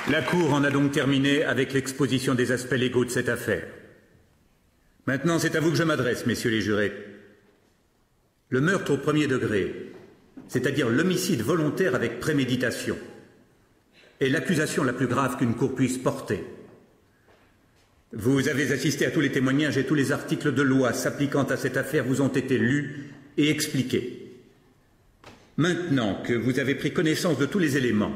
La Cour en a donc terminé avec l'exposition des aspects légaux de cette affaire. Maintenant, c'est à vous que je m'adresse, messieurs les jurés. Le meurtre au premier degré, c'est-à-dire l'homicide volontaire avec préméditation, est l'accusation la plus grave qu'une cour puisse porter. Vous avez assisté à tous les témoignages et tous les articles de loi s'appliquant à cette affaire vous ont été lus et expliqués. Maintenant que vous avez pris connaissance de tous les éléments,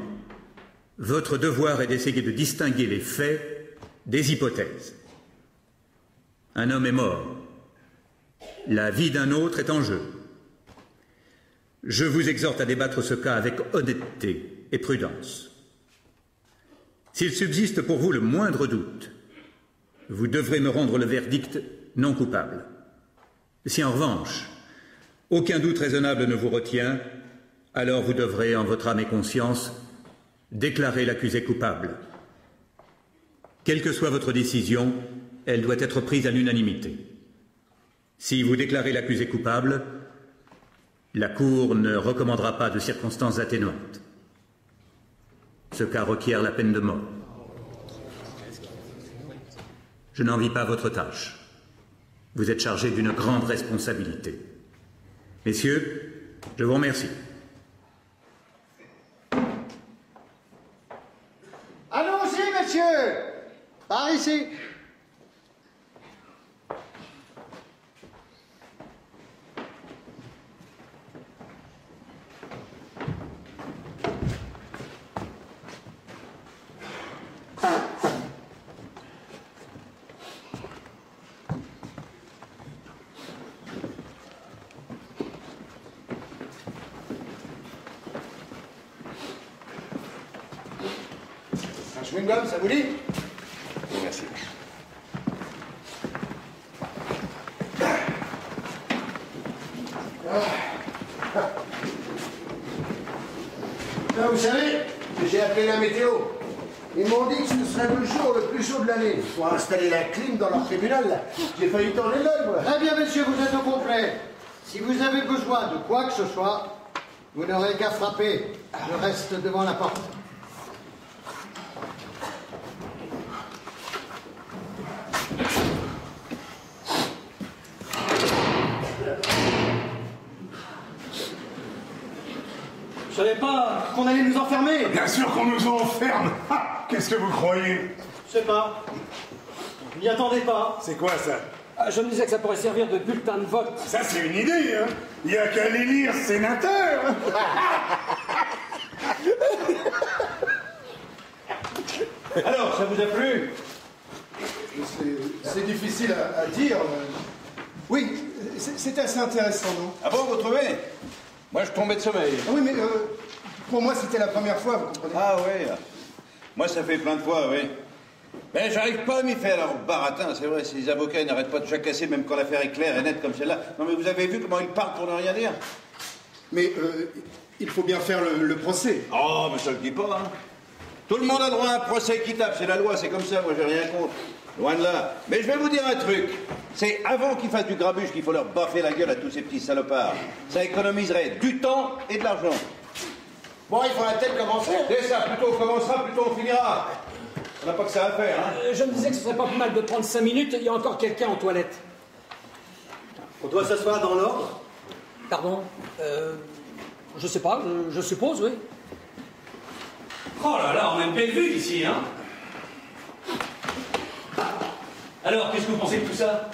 votre devoir est d'essayer de distinguer les faits des hypothèses. Un homme est mort. La vie d'un autre est en jeu. Je vous exhorte à débattre ce cas avec honnêteté et prudence. S'il subsiste pour vous le moindre doute, vous devrez me rendre le verdict non coupable. Si en revanche, aucun doute raisonnable ne vous retient, alors vous devrez, en votre âme et conscience, déclarer l'accusé coupable. Quelle que soit votre décision, elle doit être prise à l'unanimité. Si vous déclarez l'accusé coupable, la Cour ne recommandera pas de circonstances atténuantes. Ce cas requiert la peine de mort. Je n'envie pas votre tâche. Vous êtes chargé d'une grande responsabilité. Messieurs, je vous remercie. Allons-y, messieurs! Par ici! Chewing-gum, ça vous dit? Merci. Vous savez, j'ai appelé la météo. Ils m'ont dit que ce serait le jour le plus chaud de l'année. Pour installer la clim dans leur tribunal, là. J'ai failli tourner l'œil, moi. Très bien, messieurs, vous êtes au complet. Si vous avez besoin de quoi que ce soit, vous n'aurez qu'à frapper. Je reste devant la porte. Je savais pas qu'on allait nous enfermer. Bien sûr qu'on nous enferme. Ah, qu'est-ce que vous croyez? Je sais pas. Je m'y attendais pas. C'est quoi ça? Je me disais que ça pourrait servir de bulletin de vote. Ça c'est une idée, hein. Il n'y a qu'à les lire, sénateur. Alors, ça vous a plu? C'est difficile à dire. Oui, c'est assez intéressant, non? Ah bon, vous trouvez? Moi, je tombais de sommeil. Ah oui, mais pour moi, c'était la première fois, vous comprenez? Ah oui. Moi, ça fait plein de fois, oui. Mais j'arrive pas à m'y faire, alors, baratin, c'est vrai, ces avocats, ils n'arrêtent pas de jacasser, même quand l'affaire est claire et nette comme celle-là. Non, mais vous avez vu comment ils parlent pour ne rien dire? Mais il faut bien faire le procès. Oh, mais ça le dit pas, hein. Tout le monde a droit à un procès équitable, c'est la loi, c'est comme ça, moi, j'ai rien contre. Loin de là. Mais je vais vous dire un truc. C'est avant qu'ils fassent du grabuge qu'il faut leur baffer la gueule à tous ces petits salopards. Ça économiserait du temps et de l'argent. Bon, il faudra peut-être commencer. C'est ça, plus tôt on commencera, plus tôt on finira. On n'a pas que ça à faire, hein. Je me disais que ce serait pas plus mal de prendre 5 minutes, il y a encore quelqu'un en toilette. On doit s'asseoir dans l'ordre. Pardon? Je sais pas, je suppose, oui. Oh là là, on a une belle vue ici, hein. Alors, qu'est-ce que vous pensez de tout ça?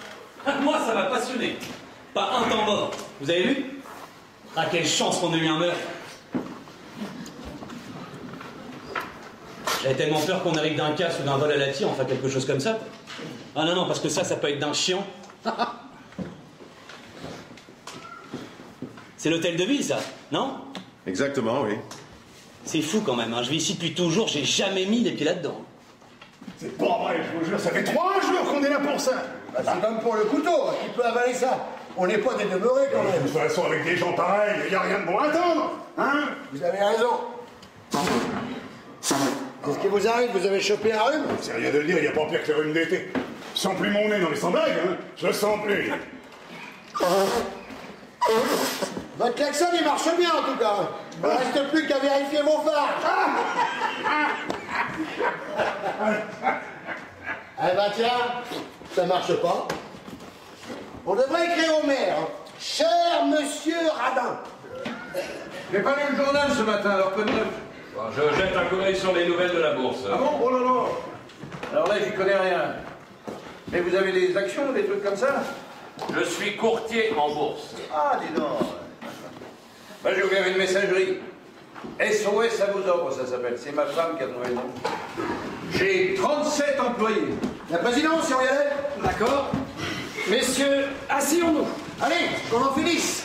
Moi, ça m'a passionné. Pas un temps mort. Vous avez vu? Ah, quelle chance qu'on ait eu un meurtre. J'avais tellement peur qu'on arrive d'un casse ou d'un vol à la tire, enfin quelque chose comme ça. Ah non, non, parce que ça peut être d'un chiant. C'est l'hôtel de ville, ça, non? Exactement, oui. C'est fou quand même, hein. Je vis ici depuis toujours, j'ai jamais mis les pieds là-dedans. C'est pas vrai, je vous jure, ça fait 3 jours qu'on est là pour ça. Bah, c'est comme pour le couteau, qui peut avaler ça? On n'est pas des demeurés quand De même. toute façon, avec des gens pareils, il n'y a rien de bon à attendre, hein? Vous avez raison. Qu'est-ce qui vous arrive? Vous avez chopé un rhume? C'est rien de le dire, il n'y a pas pire que le rhume d'été. Je sens plus mon nez, non mais sans blague, hein? Je le sens plus. Votre klaxon, il marche bien en tout cas. Il ne reste plus qu'à vérifier mon phare. Eh ben tiens, ça marche pas. On devrait écrire au maire. Hein. Cher monsieur Radin. J'ai pas lu le journal ce matin, alors que de neuf. Bon, je jette un coup d'œil sur les nouvelles de la bourse. Ah bon? Oh là là. Alors là, j'y connais rien. Mais vous avez des actions, des trucs comme ça? Je suis courtier en bourse. Ah, dis donc. Moi, j'ai ouvert une messagerie. SOS à vos ordres, ça s'appelle. C'est ma femme qui a trouvé le nom. J'ai 37 employés. La présidence, si on y allait? D'accord. Messieurs, asseyons-nous. Allez, qu'on en finisse.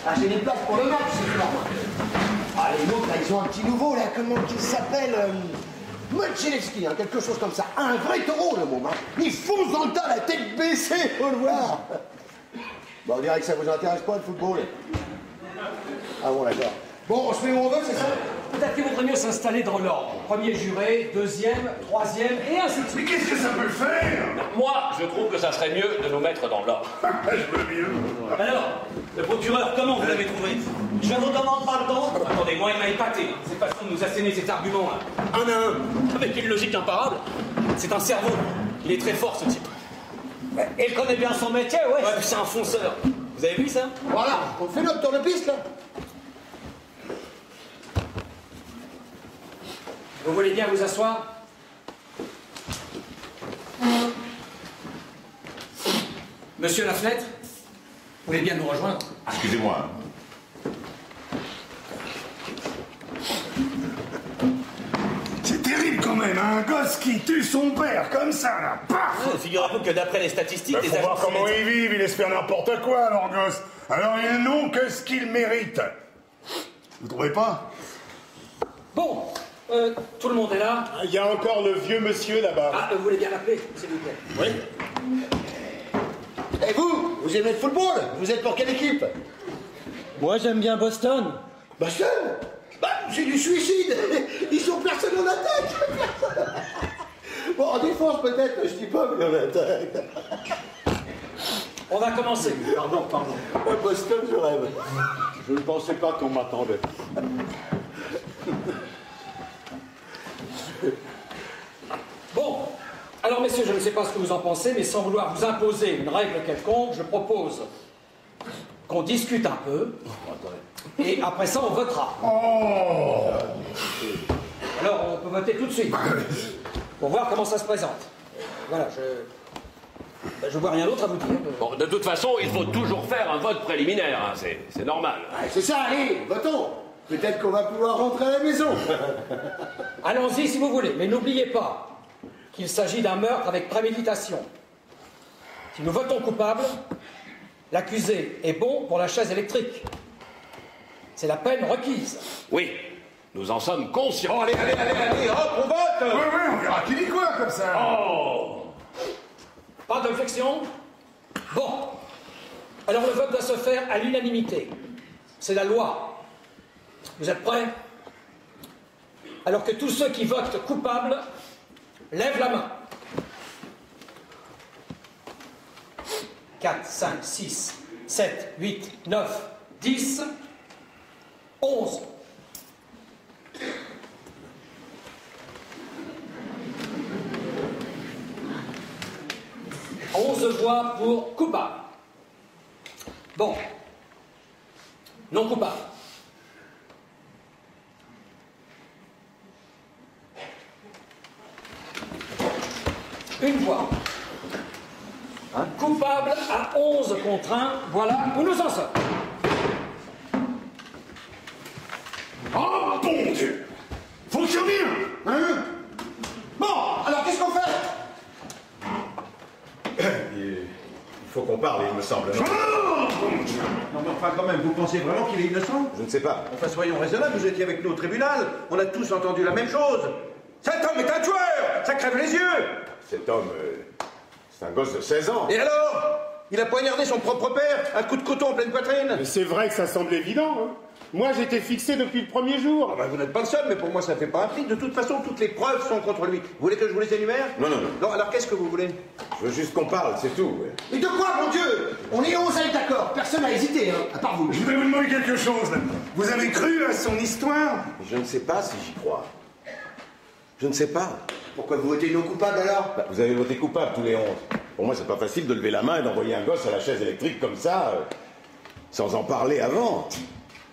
Ah, j'ai des places pour le match, c'est clair. Ah, les nôtres, là, ils ont un petit nouveau, là, comment il s'appelle Motchelevski, hein, quelque chose comme ça. Un vrai taureau, le môme. Hein. Il fonce dans le tas, la tête baissée, faut le voir. Bon, on dirait que ça vous intéresse pas, le football. Ah bon, d'accord. Bon, on se met où on veut, c'est ça? Peut-être qu'il vaudrait mieux s'installer dans l'ordre. Premier juré, deuxième, troisième, et ainsi de suite. Mais qu'est-ce que ça peut faire? Moi, je trouve que ça serait mieux de nous mettre dans l'ordre. Je veux bien. Alors, le procureur, comment vous l'avez trouvé? Je vous demande pardon. Attendez, moi, il m'a épaté. Cette façon de nous asséner cet argument, hein. Un à un, avec une logique imparable. C'est un cerveau. Il est très fort, ce type. Il connaît bien son métier, ouais. Ouais, c'est un fonceur. Vous avez vu ça? Voilà, on fait notre tour de piste, là. Vous voulez bien vous asseoir? Monsieur Lafenêtre, vous voulez bien nous rejoindre? Excusez-moi. C'est terrible quand même, hein, un gosse qui tue son père comme ça, là. Paf! Figurez-vous que d'après les statistiques, Faut les voir agents comment civiles- ils vivent, ils espèrent n'importe quoi, leur gosse. Alors ils n'ont que ce qu'ils méritent. Vous trouvez pas? Bon, tout le monde est là. Il y a encore le vieux monsieur là-bas. Ah, vous voulez bien l'appeler, s'il vous plaît? Oui. Et vous aimez le football? Vous êtes pour quelle équipe? Moi, j'aime bien Boston. Boston? Bah, c'est du suicide. Ils sont personne en attaque. Personne. Bon, en défense peut-être, je dis pas, mais en attaque. On va commencer. Pardon. Ouais, Boston, je rêve. Je ne pensais pas qu'on m'attendait. Bon, alors messieurs, je ne sais pas ce que vous en pensez, mais sans vouloir vous imposer une règle quelconque, je propose qu'on discute un peu, et après ça, on votera. Oh! Alors, on peut voter tout de suite, pour voir comment ça se présente. Voilà, je vois rien d'autre à vous dire. Bon, de toute façon, il faut toujours faire un vote préliminaire, hein, c'est normal. Ouais, c'est ça, allez, votons. Peut-être qu'on va pouvoir rentrer à la maison. Allons-y si vous voulez, mais n'oubliez pas qu'il s'agit d'un meurtre avec préméditation. Si nous votons coupable, l'accusé est bon pour la chaise électrique. C'est la peine requise. Oui, nous en sommes conscients. Bon, allez, hop, on vote! Oui, on verra qui dit quoi comme ça. Oh! Pas d'objection? Bon. Alors le vote doit se faire à l'unanimité. C'est la loi. Vous êtes prêts? Alors que tous ceux qui votent coupable lèvent la main. 4, 5, 6, 7, 8, 9, 10, 11. Voix pour coupable. Bon. Non coupable. Une voix. Coupable à 11 contre 1. Voilà où nous en sommes. Oh, bon Dieu! Fonctionne bien! Hein? Bon, alors qu'est-ce qu'on fait? Il faut qu'on parle, il me semble. Oh, bon Dieu! Non mais enfin quand même, vous pensez vraiment qu'il est innocent? Je ne sais pas. Enfin soyons raisonnables, vous étiez avec nous au tribunal, on a tous entendu la même chose. Cet homme est un tueur! Ça crève les yeux! Cet homme, c'est un gosse de 16 ans. Et alors? Il a poignardé son propre père, un coup de couteau en pleine poitrine. Mais c'est vrai que ça semble évident, hein. Moi, j'étais fixé depuis le premier jour. Ah ben, vous n'êtes pas le seul, mais pour moi ça fait pas un prix. De toute façon, toutes les preuves sont contre lui. Vous voulez que je vous les énumère? Non, non, non. Non, alors qu'est-ce que vous voulez? Je veux juste qu'on parle, c'est tout. Ouais. Mais de quoi, mon Dieu? On est 11 à être d'accord. Personne n'a hésité, hein, à part vous. Je voudrais vous demander quelque chose. Là. Vous avez cru à son histoire? Je ne sais pas si j'y crois. Je ne sais pas. Pourquoi vous votez non coupable alors? Bah, vous avez voté coupable tous les 11. Pour moi, c'est pas facile de lever la main et d'envoyer un gosse à la chaise électrique comme ça, sans en parler avant.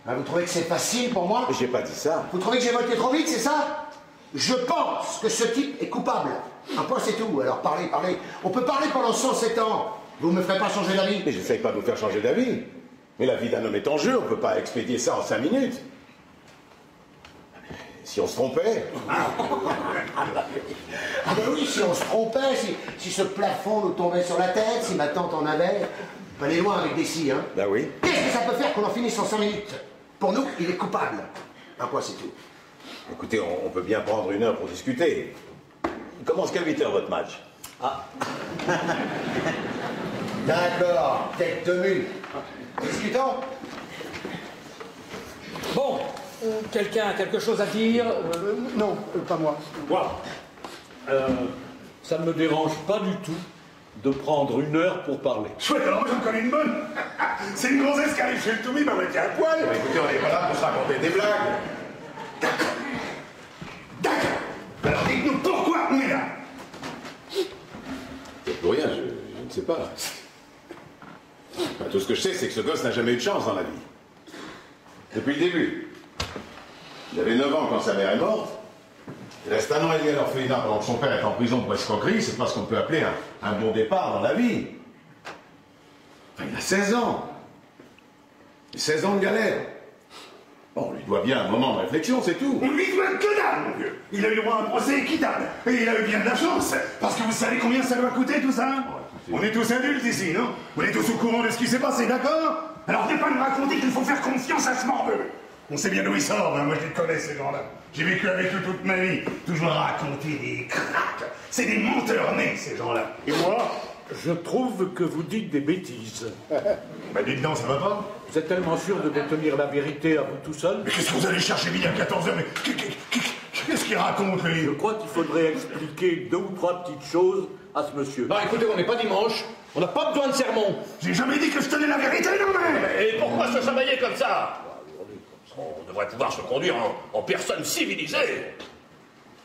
Ah, vous trouvez que c'est facile pour moi? J'ai pas dit ça. Vous trouvez que j'ai voté trop vite, c'est ça? Je pense que ce type est coupable. Un point, c'est tout. Alors parlez, parlez. On peut parler pendant 107 ans. Vous me ferez pas changer d'avis? Mais j'essaye pas de vous faire changer d'avis. Mais la vie d'un homme est en jeu, on peut pas expédier ça en 5 minutes. Si on se trompait. Ah ben oui, si on se trompait, si ce plafond nous tombait sur la tête, si ma tante en avait. Pas aller loin avec des si, hein. Ben oui. Qu'est-ce que ça peut faire qu'on en finisse en 5 minutes? Pour nous, il est coupable. Un point, c'est tout. Écoutez, on peut bien prendre 1 heure pour discuter. Il commence qu'à 8 heures votre match. Ah. D'accord, tête de mule. Discutons. Bon, quelqu'un a quelque chose à dire? Non, pas moi. Moi, ça ne me dérange pas du tout de prendre 1 heure pour parler. Chouette, alors moi j'en connais une bonne. C'est une gonzesse qui arrive chez le Toumi, bah mettre à poil. Écoutez, on n'est pas là pour se raconter des blagues. D'accord. D'accord. Alors dites-nous pourquoi on est là. Pour rien, je ne sais pas. Enfin, tout ce que je sais, c'est que ce gosse n'a jamais eu de chance dans la vie. Depuis le début. Il avait 9 ans quand sa mère est morte. Il reste 1 an et demi à l'orphelinat pendant que son père est en prison pour escroquerie. C'est pas ce qu'on peut appeler un bon départ dans la vie. Enfin, il a 16 ans. 16 ans de galère. Bon, on lui doit bien un moment de réflexion, c'est tout. On lui doit que dalle, mon vieux. Il a eu droit à un procès équitable. Et il a eu bien de la chance. Parce que vous savez combien ça doit coûter tout ça? On est tous adultes ici, non? On est tous au courant de ce qui s'est passé, d'accord? Alors venez pas nous raconter qu'il faut faire confiance à ce morveux. On sait bien d'où il sort, hein. Moi je les connais ces gens-là. J'ai vécu avec eux toute ma vie. Toujours raconter des cracks. C'est des menteurs nés, ces gens-là. Et moi, je trouve que vous dites des bêtises. Bah dites donc, ça va pas? Vous êtes tellement sûr de détenir la vérité à vous tout seul? Mais qu'est-ce que vous allez chercher midi à 14h? Mais qu'est-ce qu'il raconte, lui? Je crois qu'il faudrait expliquer 2 ou 3 petites choses à ce monsieur. Bah écoutez, on n'est pas dimanche. On n'a pas besoin de sermon. J'ai jamais dit que je tenais la vérité, non mais... Et pourquoi se chamailler comme ça? On devrait pouvoir se conduire en personne civilisée.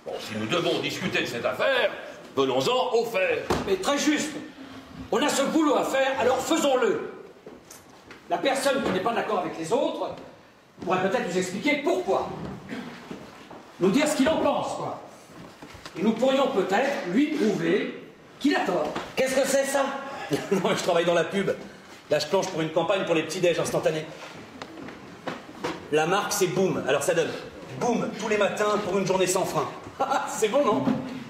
Bon, si nous devons discuter de cette affaire, venons-en aux faits. Mais très juste. On a ce boulot à faire, alors faisons-le. La personne qui n'est pas d'accord avec les autres pourrait peut-être nous expliquer pourquoi. Nous dire ce qu'il en pense, quoi. Et nous pourrions peut-être lui prouver qu'il a tort. Qu'est-ce que c'est ça? Non, je travaille dans la pub. Là, je planche pour une campagne pour les petits-déj instantanés. La marque, c'est Boom. Alors ça donne Boom tous les matins pour une journée sans frein. C'est bon, non?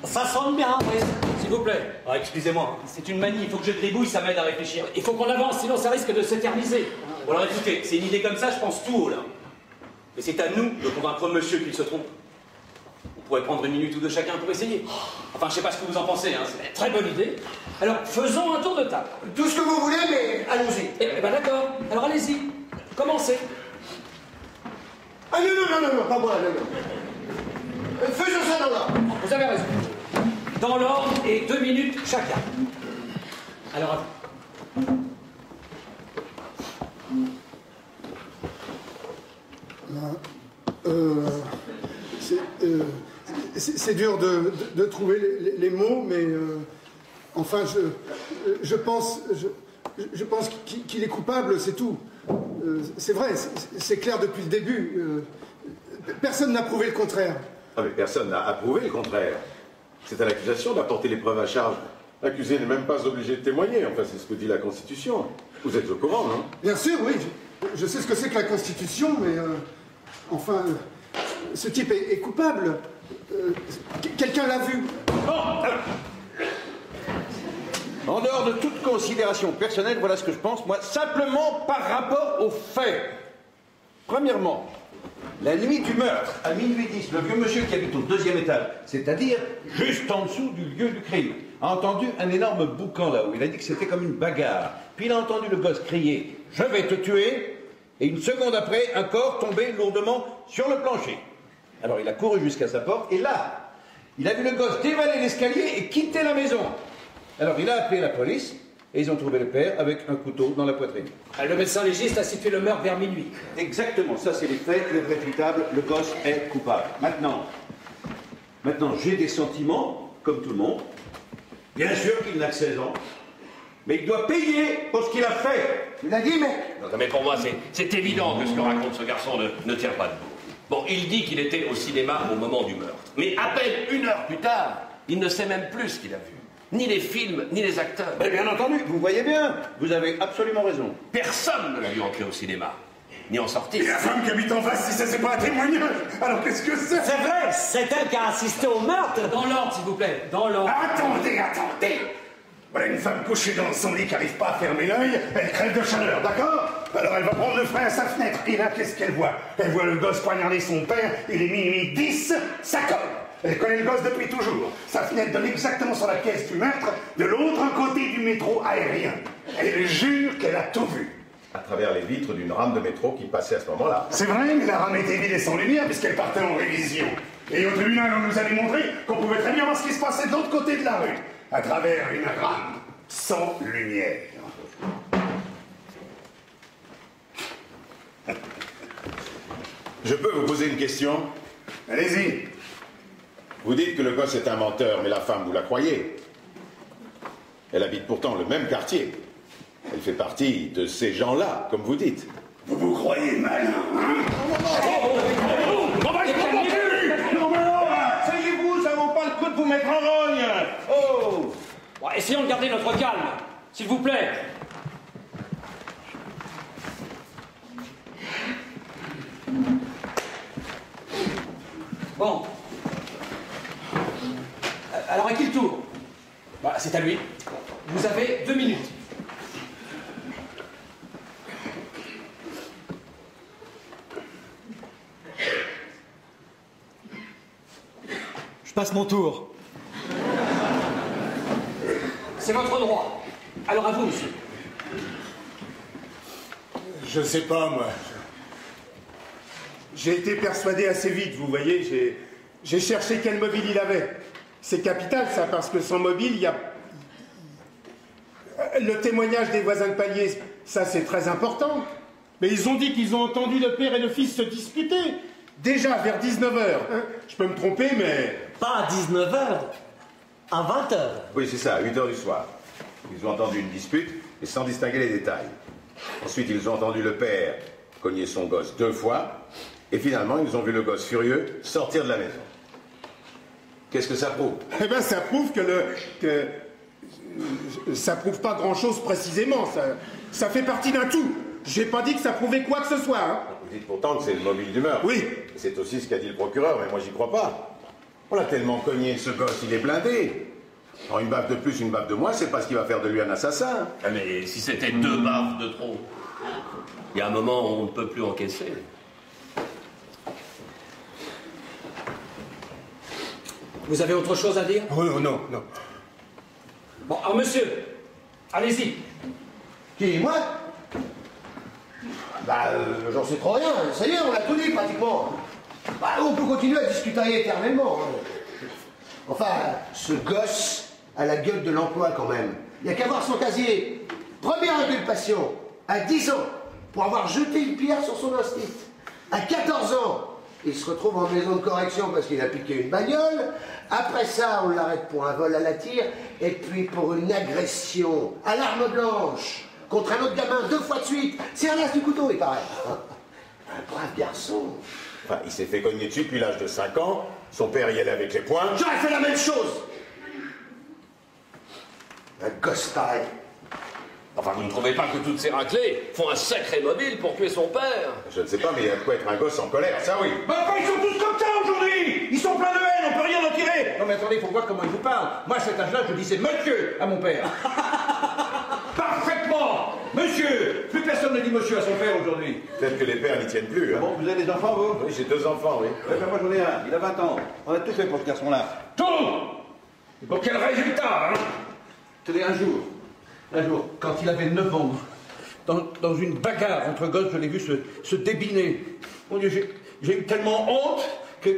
Ça sonne bien, oui. S'il vous plaît. Ah, excusez-moi, c'est une manie. Il faut que je gribouille, ça m'aide à réfléchir. Il faut qu'on avance, sinon ça risque de s'éterniser. Bon, alors écoutez, c'est une idée comme ça, je pense tout haut, là. Mais c'est à nous de convaincre monsieur qu'il se trompe. On pourrait prendre 1 minute ou 2 chacun pour essayer. Enfin, je sais pas ce que vous en pensez, hein. C'est Très bonne idée. Alors, faisons un tour de table. Tout ce que vous voulez, mais allons-y. Eh ben d'accord. Alors allez-y. Commencez. Ah non, pas moi, non. Faisons ça dans l'ordre. Vous avez raison. Dans l'ordre et 2 minutes chacun. Alors, c'est dur de trouver les mots, mais enfin, je pense qu'il est coupable, c'est tout. C'est vrai, c'est clair depuis le début. Personne n'a prouvé le contraire. Ah, mais personne n'a approuvé le contraire. C'est à l'accusation d'apporter les preuves à charge. L'accusé n'est même pas obligé de témoigner, enfin c'est ce que dit la Constitution. Vous êtes au courant, non? Bien sûr, oui. Je sais ce que c'est que la Constitution, mais enfin, ce type est coupable. Quelqu'un l'a vu. En dehors de toute considération personnelle, voilà ce que je pense, moi, simplement par rapport aux faits. Premièrement, la nuit du meurtre, à minuit 10, le vieux monsieur qui habite au 2e étage, c'est-à-dire juste en dessous du lieu du crime, a entendu un énorme boucan là-haut. Il a dit que c'était comme une bagarre. Puis il a entendu le gosse crier « Je vais te tuer !» et 1 seconde après, un corps tombé lourdement sur le plancher. Alors il a couru jusqu'à sa porte et là, il a vu le gosse dévaler l'escalier et quitter la maison. Alors il a appelé la police et ils ont trouvé le père avec un couteau dans la poitrine. le médecin légiste a situé le meurtre vers minuit. Exactement, ça c'est les faits irréfutables, le gosse est coupable. Maintenant, Maintenant, j'ai des sentiments, comme tout le monde. Bien sûr qu'il n'a que 16 ans. Mais il doit payer pour ce qu'il a fait. Tu l'as dit, mec? Non, mais pour moi, c'est évident que ce que raconte ce garçon ne tient pas debout. Bon, il dit qu'il était au cinéma au moment du meurtre. Mais à peine 1 heure plus tard, il ne sait même plus ce qu'il a vu. Ni les films, ni les acteurs. Mais bien entendu, vous voyez bien. Vous avez absolument raison. Personne ne l'a vu entrer au cinéma, ni en sortir. Et la femme qui habite en face, si ça c'est pas un témoignage, alors qu'est-ce que c'est? C'est vrai, c'est elle qui a assisté au meurtre. Dans l'ordre, s'il vous plaît, dans l'ordre. Attendez. Voilà une femme couchée dans son lit qui n'arrive pas à fermer l'œil, elle crève de chaleur, d'accord? Alors elle va prendre le frein à sa fenêtre, et là, qu'est-ce qu'elle voit? Elle voit le gosse poignarder son père, il est minuit 10, ça colle. Elle connaît le gosse depuis toujours. Sa fenêtre donne exactement sur la caisse du meurtre, de l'autre côté du métro aérien. Elle jure qu'elle a tout vu. À travers les vitres d'une rame de métro qui passait à ce moment-là. C'est vrai, mais la rame était vide et sans lumière puisqu'elle partait en révision. Et au tribunal, on nous a démontré qu'on pouvait très bien voir ce qui se passait de l'autre côté de la rue, à travers une rame sans lumière. Je peux vous poser une question? Allez-y. Vous dites que le gosse est un menteur, mais la femme, vous la croyez? Elle habite pourtant le même quartier. Elle fait partie de ces gens-là, comme vous dites. Vous vous croyez malin, hein? Asseyez-vous, ça vaut pas le coup de vous mettre en rogne. Oh! Bon, essayons de garder notre calme, s'il vous plaît. Bon. Alors, à qui le tour? Bah, c'est à lui. Vous avez 2 minutes. Je passe mon tour. C'est votre droit. Alors à vous, monsieur. Je sais pas, moi. J'ai été persuadé assez vite, vous voyez. J'ai cherché quel mobile il avait. C'est capital, ça, parce que sans mobile, il y a... Le témoignage des voisins de palier, ça, c'est très important. Mais ils ont dit qu'ils ont entendu le père et le fils se disputer. Déjà, vers 19h. Hein. Je peux me tromper, mais... Pas à 19h, à 20h. Oui, c'est ça, à 8h du soir. Ils ont entendu une dispute, et sans distinguer les détails. Ensuite, ils ont entendu le père cogner son gosse 2 fois, et finalement, ils ont vu le gosse furieux sortir de la maison. Qu'est-ce que ça prouve? Eh bien, ça prouve ça prouve pas grand-chose précisément. Ça fait partie d'un tout. J'ai pas dit que ça prouvait quoi que ce soit. Hein. Vous dites pourtant que c'est le mobile du meurtre. Oui. C'est aussi ce qu'a dit le procureur, mais moi, j'y crois pas. On l'a tellement cogné, ce gosse, il est blindé. Alors, une baffe de plus, une baffe de moins, c'est pas ce qui va faire de lui un assassin. Ah, mais si c'était 2 baffes de trop, il y a un moment où on ne peut plus encaisser. Vous avez autre chose à dire? Oh non. Bon, alors monsieur, allez-y. Qui, moi? Bah, j'en sais trop rien. Ça y est, on l'a tout dit, pratiquement. Bah, on peut continuer à discuter éternellement. Hein. Enfin, ce gosse a la gueule de l'emploi, quand même. Il n'y a qu'à voir son casier. Première inculpation, à 10 ans, pour avoir jeté une pierre sur son instinct. À 14 ans, il se retrouve en maison de correction parce qu'il a piqué une bagnole. Après ça, on l'arrête pour un vol à la tire. Et puis pour une agression à l'arme blanche contre un autre gamin 2 fois de suite. C'est un as du couteau, il paraît. Un brave garçon. Enfin, il s'est fait cogner dessus depuis l'âge de 5 ans. Son père y allait avec les poings. J'aurais fait la même chose. Un gosse pareil. Enfin, vous ne trouvez pas que toutes ces raclées font un sacré mobile pour tuer son père? Je ne sais pas, mais il y a de quoi être un gosse en colère, ça oui. Bah, ils sont tous comme ça aujourd'hui. Ils sont pleins de haine, on peut rien en tirer. Non mais attendez, il faut voir comment ils vous parlent. Moi, à cet âge-là, je disais monsieur à mon père. Parfaitement. Monsieur. Plus personne ne dit monsieur à son père aujourd'hui. Peut-être que les pères n'y tiennent plus. Hein. Bon, vous avez des enfants, vous? Oui, j'ai 2 enfants, oui. Moi, j'en ai un. Il a 20 ans. On a tout fait pour ce garçon-là. Tout! Bon, quel résultat, hein? Tenez, un jour, quand il avait 9 ans, dans une bagarre entre gosses, je l'ai vu se débiner. Mon Dieu, j'ai eu tellement honte que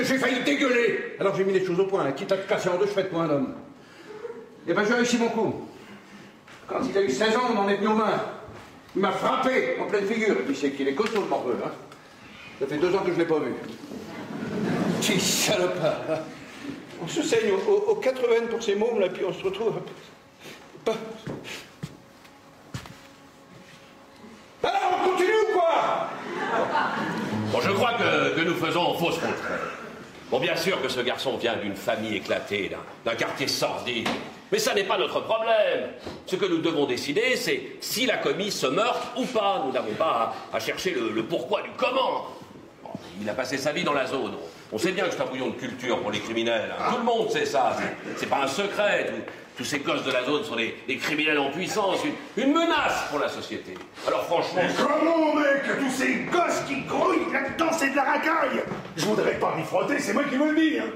j'ai failli dégueuler. Alors j'ai mis les choses au point. Quitte à te casser en 2, je fais de toi un homme. Et ben j'ai réussi mon coup. Quand il a eu 16 ans, on en est venu aux mains. Il m'a frappé en pleine figure. Et puis c'est qu'il est costaud, le morveux. Hein. Ça fait 2 ans que je ne l'ai pas vu. Petit salopard. On se saigne aux 80 pour ces mômes, là, puis on se retrouve... Alors, on continue ou quoi? Bon, je crois que nous faisons fausse contraire. Bon, bien sûr que ce garçon vient d'une famille éclatée, d'un quartier sordide. Mais ça n'est pas notre problème. Ce que nous devons décider, c'est s'il a commis ce meurtre ou pas. Nous n'avons pas à chercher le pourquoi du comment. Bon, il a passé sa vie dans la zone. On sait bien que c'est un bouillon de culture pour les criminels. Hein. Tout le monde sait ça. C'est pas un secret. Tous ces gosses de la zone sont des criminels en puissance, une menace pour la société. Alors franchement... Mais comment, mec? Tous ces gosses qui grouillent là-dedans, c'est de la racaille. Je voudrais pas m'y frotter, c'est moi qui vous le dis. Hein.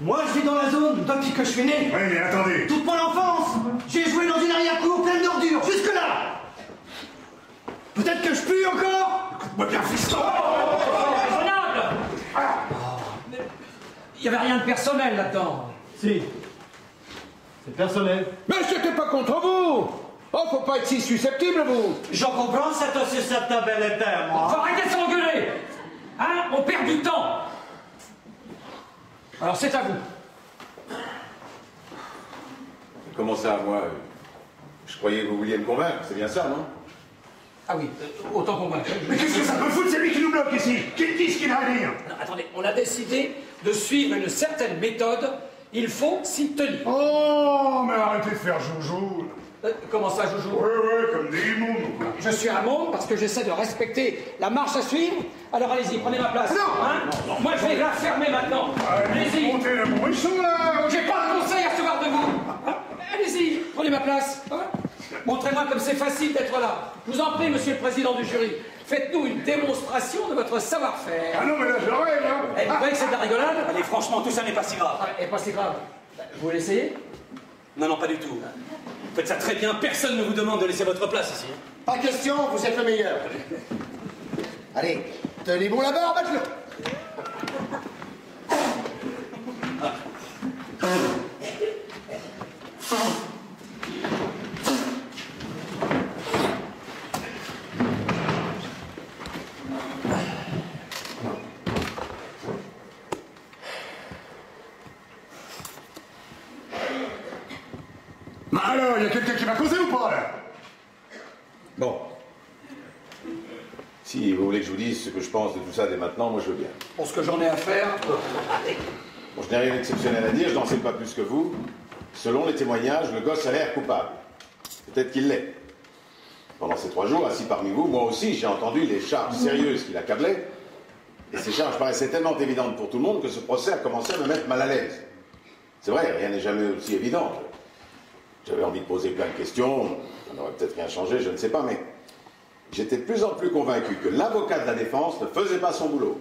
Moi, je vis dans la zone depuis que je suis né. Oui, mais attendez. Toute mon enfance, j'ai joué dans une arrière-cour pleine d'ordures, jusque-là. Peut-être que je pue encore. Écoute-moi bien, fiston. Raisonnable. Il n'y avait rien de personnel là-dedans. Si. C'est personnel. Mais c'était pas contre vous. Oh, faut pas être si susceptible, vous. Je comprends cette susceptibilité, moi. Faut arrêter de s'engueuler. Hein? On perd du temps. Alors c'est à vous. Comment ça, moi je croyais que vous vouliez me convaincre, c'est bien ça, non? Ah oui, autant convaincre. Mais qu'est-ce que ça peut foutre? C'est lui qui nous bloque ici. Qu'il dise ce qu'il a à dire. Non, attendez, on a décidé de suivre une certaine méthode. Il faut s'y tenir. Oh, mais arrêtez de faire joujou. Comment ça, joujou? Ouais, comme des mômes. Je suis un môme parce que j'essaie de respecter la marche à suivre. Alors allez-y, prenez ma place. Non, hein? Non. Moi, je vais la fermer maintenant. Allez-y. Montez le brouillon, là. J'ai pas de conseil à recevoir de vous. Allez-y, prenez ma place. Montrez-moi comme c'est facile d'être là. Je vous en prie, monsieur le président du jury. Faites-nous une démonstration de votre savoir-faire. Ah non, mais là, je rêve, hein. Vous croyez que c'est de la rigolade? Allez, franchement, tout ça n'est pas si grave. Et pas si grave. Vous voulez essayer? Non, non, pas du tout. Vous faites ça très bien, personne ne vous demande de laisser votre place ici. Pas question, vous êtes le meilleur. Allez, tenez bon la barre, battez-le. Alors, il y a quelqu'un qui m'a causé ou pas, là? Bon. Si vous voulez que je vous dise ce que je pense de tout ça dès maintenant, moi je veux bien. Pour ce que j'en ai à faire, Bon, je n'ai rien d'exceptionnel à dire, je n'en sais pas plus que vous. Selon les témoignages, le gosse a l'air coupable. Peut-être qu'il l'est. Pendant ces 3 jours, assis parmi vous, moi aussi, j'ai entendu les charges sérieuses qui l'accablaient. Et ces charges paraissaient tellement évidentes pour tout le monde que ce procès a commencé à me mettre mal à l'aise. C'est vrai, rien n'est jamais aussi évident. J'avais envie de poser plein de questions, ça n'aurait peut-être rien changé, je ne sais pas, mais j'étais de plus en plus convaincu que l'avocat de la défense ne faisait pas son boulot.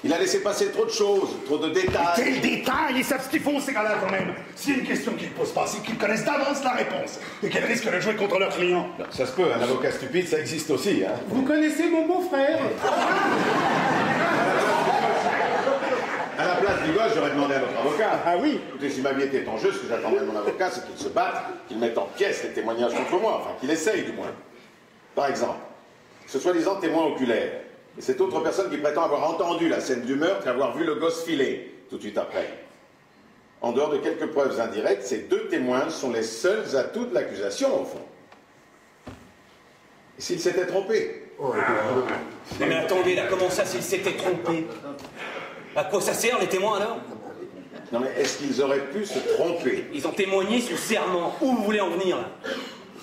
Il a laissé passer trop de choses, trop de détails. Quels détails? Ils savent ce qu'ils font, ces gars-là, quand même. S'il y a une question qu'ils ne posent pas, c'est qu'ils connaissent d'avance la réponse et qu'elles risquent de jouer contre leurs clients. Ça se peut, un avocat stupide, ça existe aussi, hein. Vous connaissez mon beau-frère? À la place du gosse, j'aurais demandé à notre avocat. Ah oui? Écoutez, si ma vie était en jeu, ce que j'attendais de mon avocat, c'est qu'il se batte, qu'il mette en pièces les témoignages contre moi, enfin qu'il essaye du moins. Par exemple, ce soi-disant témoin oculaire, et cette autre personne qui prétend avoir entendu la scène du meurtre et avoir vu le gosse filer tout de suite après. En dehors de quelques preuves indirectes, ces 2 témoins sont les seuls atouts de l'accusation, au fond. Et s'il s'était trompé? Non mais attendez, là, comment ça, s'il s'était trompé? À quoi ça sert, les témoins, alors? Non mais est-ce qu'ils auraient pu se tromper? Ils ont témoigné sur serment. Où vous voulez en venir, là?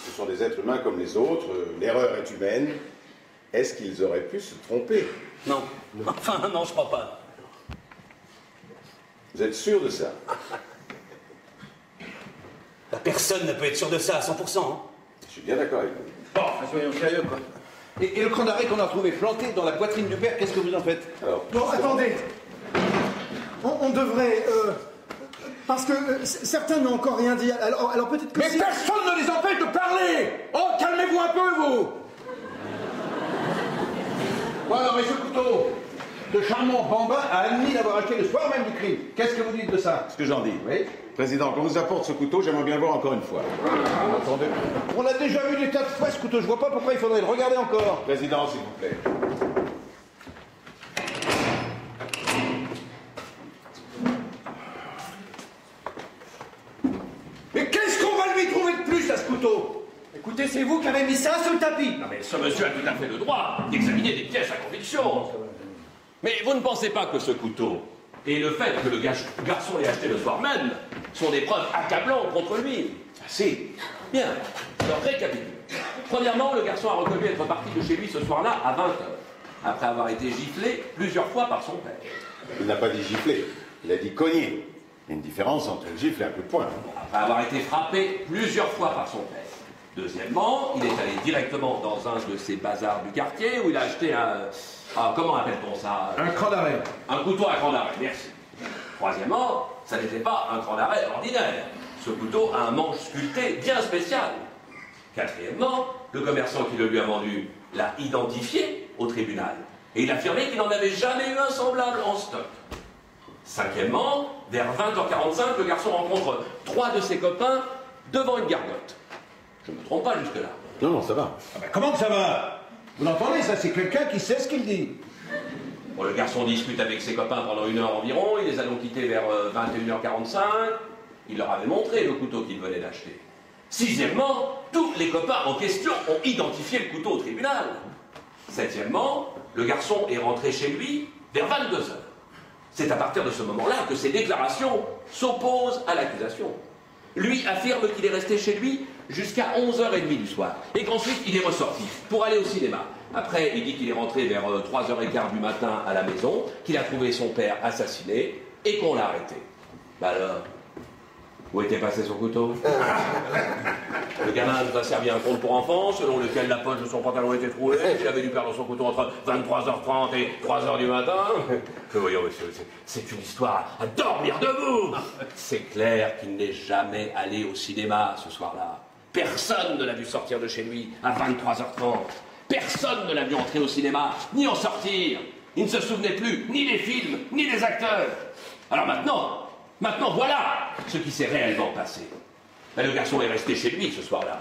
Ce sont des êtres humains comme les autres, l'erreur est humaine. Est-ce qu'ils auraient pu se tromper? Non. Enfin, non, je crois pas. Vous êtes sûr de ça? Personne ne peut être sûr de ça à 100%. Hein. Je suis bien d'accord avec vous. Bon, soyons sérieux, quoi. Et le cran d'arrêt qu'on a trouvé planté dans la poitrine du père, qu'est-ce que vous en faites? Alors, Non, attendez. On devrait... parce que certains n'ont encore rien dit. Alors peut-être que... Mais personne ne les empêche de parler! Oh, calmez-vous un peu, vous! Bon alors, et ce couteau? Le charmant Bambin a admis d'avoir acheté le soir même du crime. Qu'est-ce que vous dites de ça? ce que j'en dis. Oui? Président, qu'on nous apporte ce couteau, j'aimerais bien le voir encore une fois. Attendez. On a déjà vu des tas de fois ce couteau, je vois pas pourquoi il faudrait le regarder encore. Président, s'il vous plaît. aurait mis ça sous le tapis. Non mais ce monsieur a tout à fait le droit d'examiner des pièces à conviction. Mais vous ne pensez pas que ce couteau et le fait que le garçon l'ait acheté le soir même sont des preuves accablantes contre lui? Si. Bien. Alors récapitulons. Premièrement, le garçon a reconnu être parti de chez lui ce soir-là à 20h, après avoir été giflé plusieurs fois par son père. Il n'a pas dit gifler, il a dit cogner. Il y a une différence entre un gifle et un coup de poing. Après avoir été frappé plusieurs fois par son père. Deuxièmement, il est allé directement dans un de ces bazars du quartier où il a acheté comment appelle-t-on ça? Un cran d'arrêt. Un couteau à cran d'arrêt, merci. Troisièmement, ça n'était pas un cran d'arrêt ordinaire. Ce couteau a un manche sculpté bien spécial. Quatrièmement, le commerçant qui le lui a vendu l'a identifié au tribunal. Et il affirmait qu'il n'en avait jamais eu un semblable en stock. Cinquièmement, vers 20h45, le garçon rencontre 3 de ses copains devant une gargote. Je ne me trompe pas jusque-là. Non, non, ça va. Ah ben comment que ça va? Vous l'entendez, ça, c'est quelqu'un qui sait ce qu'il dit. Bon, le garçon discute avec ses copains pendant 1 heure environ, il les a donc quittés vers 21h45. Il leur avait montré le couteau qu'il venait d'acheter. Sixièmement, tous les copains en question ont identifié le couteau au tribunal. Septièmement, le garçon est rentré chez lui vers 22h. C'est à partir de ce moment-là que ses déclarations s'opposent à l'accusation. Lui affirme qu'il est resté chez lui jusqu'à 11h30 du soir, et qu'ensuite il est ressorti pour aller au cinéma. Après, il dit qu'il est rentré vers 3h15 du matin à la maison, qu'il a trouvé son père assassiné, et qu'on l'a arrêté. Bah alors, où était passé son couteau? Le gamin nous a servi un conte pour enfants, selon lequel la poche de son pantalon était trouée, qu'il avait dû perdre son couteau entre 23h30 et 3h du matin. Voyons, monsieur, c'est une histoire à dormir debout. C'est clair qu'il n'est jamais allé au cinéma ce soir-là. Personne ne l'a vu sortir de chez lui à 23h30. Personne ne l'a vu entrer au cinéma, ni en sortir. Il ne se souvenait plus ni des films, ni des acteurs. Alors maintenant, voilà ce qui s'est réellement passé. Ben, le garçon est resté chez lui ce soir-là.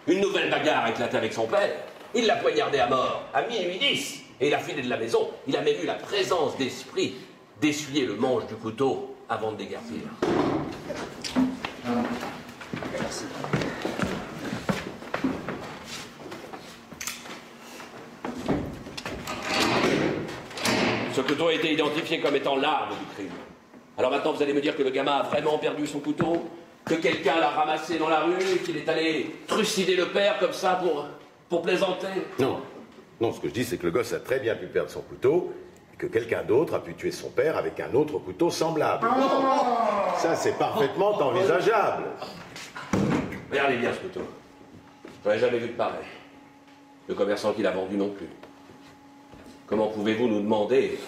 Une nouvelle bagarre a éclaté avec son père. Il l'a poignardé à mort à minuit 10. Et il a filé de la maison. Il a même eu la présence d'esprit d'essuyer le manche du couteau avant de déguerpir. Merci. Ce couteau a été identifié comme étant l'arme du crime. Alors maintenant, vous allez me dire que le gamin a vraiment perdu son couteau? Que quelqu'un l'a ramassé dans la rue et qu'il est allé trucider le père comme ça pour plaisanter? Non. Non, ce que je dis, c'est que le gosse a très bien pu perdre son couteau et que quelqu'un d'autre a pu tuer son père avec un autre couteau semblable. Ça, c'est parfaitement envisageable. Regardez bien ce couteau. J'en ai jamais vu de pareil. Le commerçant qui l'a vendu non plus. Comment pouvez-vous nous demander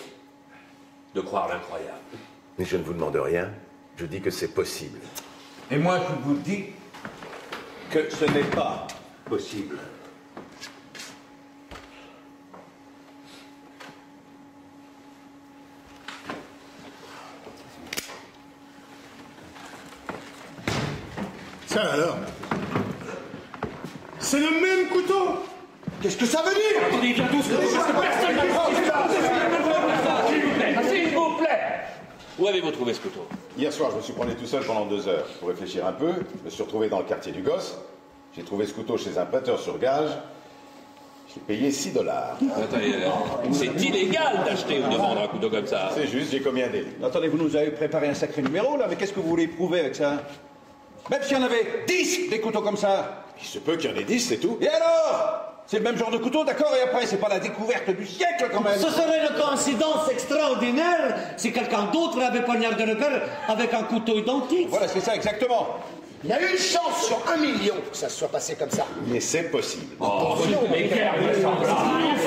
de croire l'incroyable? Mais je ne vous demande rien. Je dis que c'est possible. Et moi, je vous dis que ce n'est pas possible. Ça alors? C'est le même couteau? Qu'est-ce que ça veut dire? Attendez, viens tous, parce que personne n'a s'il vous plaît, s'il vous plaît. Où avez-vous trouvé ce couteau? Hier soir, je me suis promené tout seul pendant 2 heures. Pour réfléchir un peu, je me suis retrouvé dans le quartier du gosse. J'ai trouvé ce couteau chez un prêteur sur gage. J'ai payé $6. Attendez, c'est illégal d'acheter ou de vendre un couteau comme ça. C'est juste, j'ai commis un délit. Attendez, vous nous avez préparé un sacré numéro, là, mais qu'est-ce que vous voulez prouver avec ça? Même s'il y en avait 10 des couteaux comme ça. Il se peut qu'il y en ait 10, c'est tout. Et alors? C'est le même genre de couteau, d'accord? Et après, c'est pas la découverte du siècle, quand même. Ce serait une coïncidence extraordinaire si quelqu'un d'autre avait poignardé le père avec un couteau identique. Voilà, c'est ça, exactement. Il y a une chance sur 1 million que ça se soit passé comme ça. Mais c'est possible. Oh, mais quelle vraisemblance!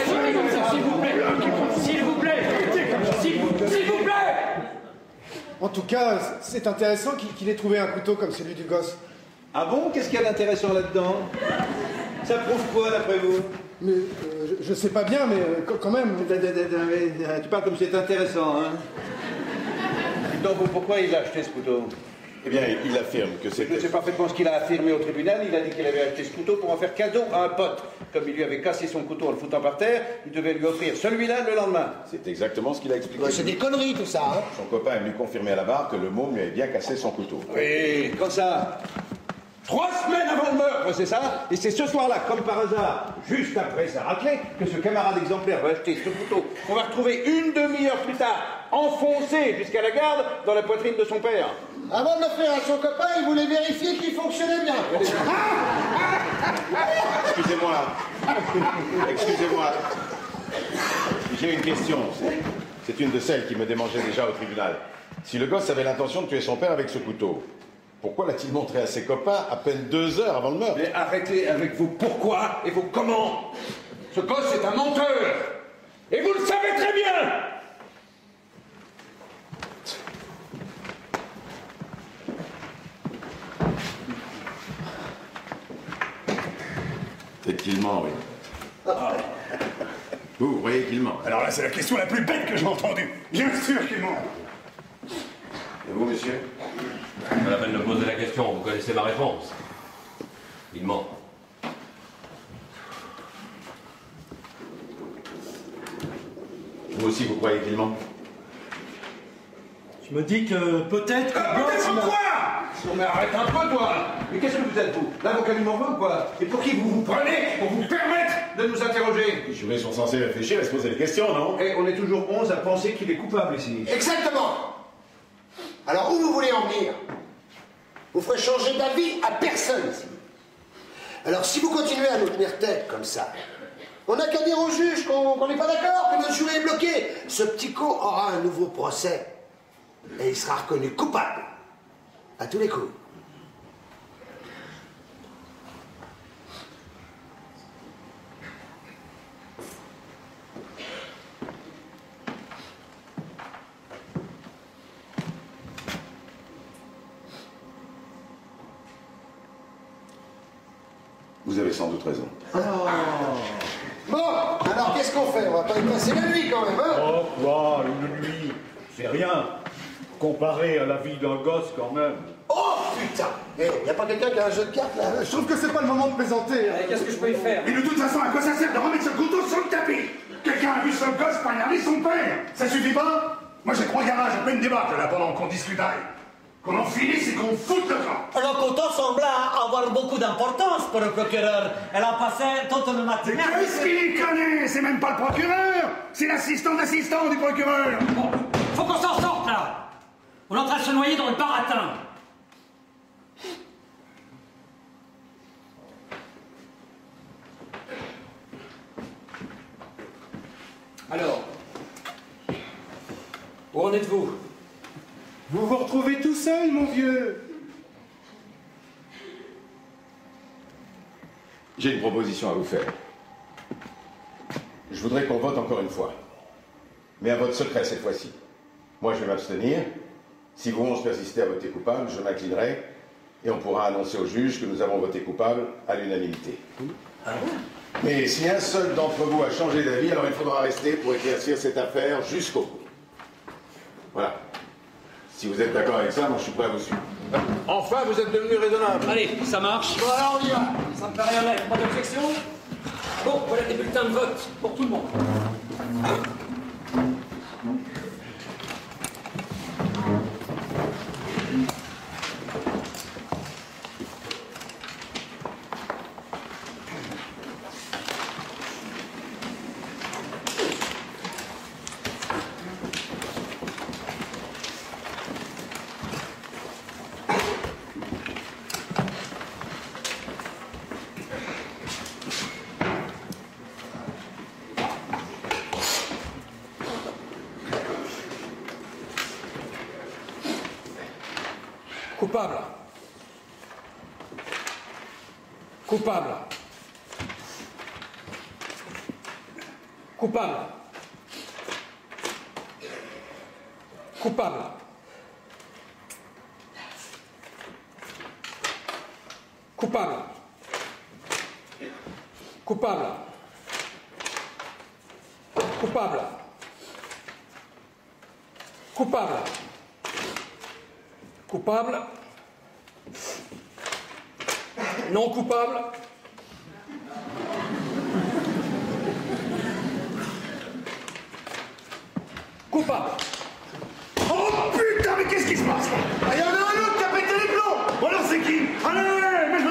S'il vous plaît, s'il vous plaît, s'il vous plaît! En tout cas, c'est intéressant qu'il ait trouvé un couteau comme celui du gosse. Ah bon? Qu'est-ce qu'il y a d'intéressant là-dedans? Ça prouve quoi, d'après vous? Mais je sais pas bien, mais quand même. Tu parles comme c'est intéressant, hein? Donc, pourquoi il a acheté ce couteau? Eh bien, il affirme que Je c'était... sais parfaitement ce qu'il a affirmé au tribunal. Il a dit qu'il avait acheté ce couteau pour en faire cadeau à un pote. Comme il lui avait cassé son couteau en le foutant par terre, il devait lui offrir celui-là le lendemain. C'est exactement ce qu'il a expliqué. Ouais, c'est des conneries tout ça, hein. Son copain est venu confirmer à la barre que le môme lui avait bien cassé son couteau. Oui, quand ça? 3 semaines avant le meurtre, c'est ça? Et c'est ce soir-là, comme par hasard, juste après sa raclée, que ce camarade exemplaire va acheter ce couteau qu'on va retrouver une demi-heure plus tard, enfoncé jusqu'à la garde dans la poitrine de son père. Avant de l'offrir à son copain, il voulait vérifier qu'il fonctionnait bien. Excusez-moi. Excusez-moi. J'ai une question. C'est une de celles qui me démangeait déjà au tribunal. Si le gosse avait l'intention de tuer son père avec ce couteau, pourquoi l'a-t-il montré à ses copains à peine 2 heures avant le meurtre? Mais arrêtez avec vos pourquoi et vos comment. Ce gosse est un menteur. Et vous le savez très bien. Peut-être qu'il ment, oui. Vous voyez qu'il ment. Alors là, c'est la question la plus bête que j'ai entendue. Bien sûr qu'il ment. Et vous, monsieur? Pas la peine de poser la question, vous connaissez ma réponse. Il ment. Vous aussi, vous croyez qu'il ment? Je me dis que peut-être... Peut-être quoi? Non mais arrête un peu, toi. Mais qu'est-ce que vous êtes, vous? L'avocat du Morvan, quoi? Et pour qui vous vous prenez pour vous permettre de nous interroger? Les jurés sont censés réfléchir et se poser des questions, non? Et on est toujours 11 à penser qu'il est coupable ici. Exactement. Alors où vous voulez en venir? Vous ferez changer d'avis à personne ici. Alors si vous continuez à nous tenir tête comme ça, on n'a qu'à dire au juge qu'on n'est pas d'accord, que notre juré est bloqué. Ce petit co aura un nouveau procès et il sera reconnu coupable à tous les coups. Vous avez sans doute raison. Oh. Bon, alors qu'est-ce qu'on fait? On va pas y passer la nuit quand même, hein? Oh, quoi, une nuit? C'est rien. Comparé à la vie d'un gosse, quand même. Oh, putain! Y a pas quelqu'un qui a un jeu de cartes, là? Je trouve que c'est pas le moment de plaisanter. Allez, qu'est-ce que je peux y faire? Mais de toute façon, à quoi ça sert de remettre ce couteau sur le tapis? Quelqu'un a vu ce gosse poignarder son père? Ça suffit pas? Moi, j'ai 3 garages à peine débattre, là, pendant qu'on discutaille. Qu'on en finisse et qu'on foute le camp. Le couteau semblait avoir beaucoup d'importance pour le procureur. Elle a passé toute une matinée... Mais qu'est-ce qu'il y connaît? C'est même pas le procureur! C'est l'assistant d'assistant du procureur! Bon, faut qu'on s'en sorte, là. On est en train de se noyer dans le baratin. Alors, où en êtes-vous? Vous vous retrouvez tout seul, mon vieux. J'ai une proposition à vous faire. Je voudrais qu'on vote encore une fois. Mais un vote secret cette fois-ci. Moi, je vais m'abstenir. Si vous 11 persistez à voter coupable, je m'inclinerai et on pourra annoncer au juge que nous avons voté coupable à l'unanimité. Mais si un seul d'entre vous a changé d'avis, alors il faudra rester pour éclaircir cette affaire jusqu'au bout. Voilà. Si vous êtes d'accord avec ça, moi je suis prêt à vous suivre. Enfin, vous êtes devenu raisonnable. Allez, ça marche. Bon, alors on y va. Ça me paraît honnête. Pas d'objection? Bon, voilà des bulletins de vote pour tout le monde. Coupable. Coupable. Coupable. Coupable. Coupable. Coupable. Coupable. Coupable. Coupable. Non coupable. Coupable. Oh putain, mais qu'est-ce qui se passe là? Il y en a un autre qui a pété les plombs. Bon alors c'est qui? Allez, mais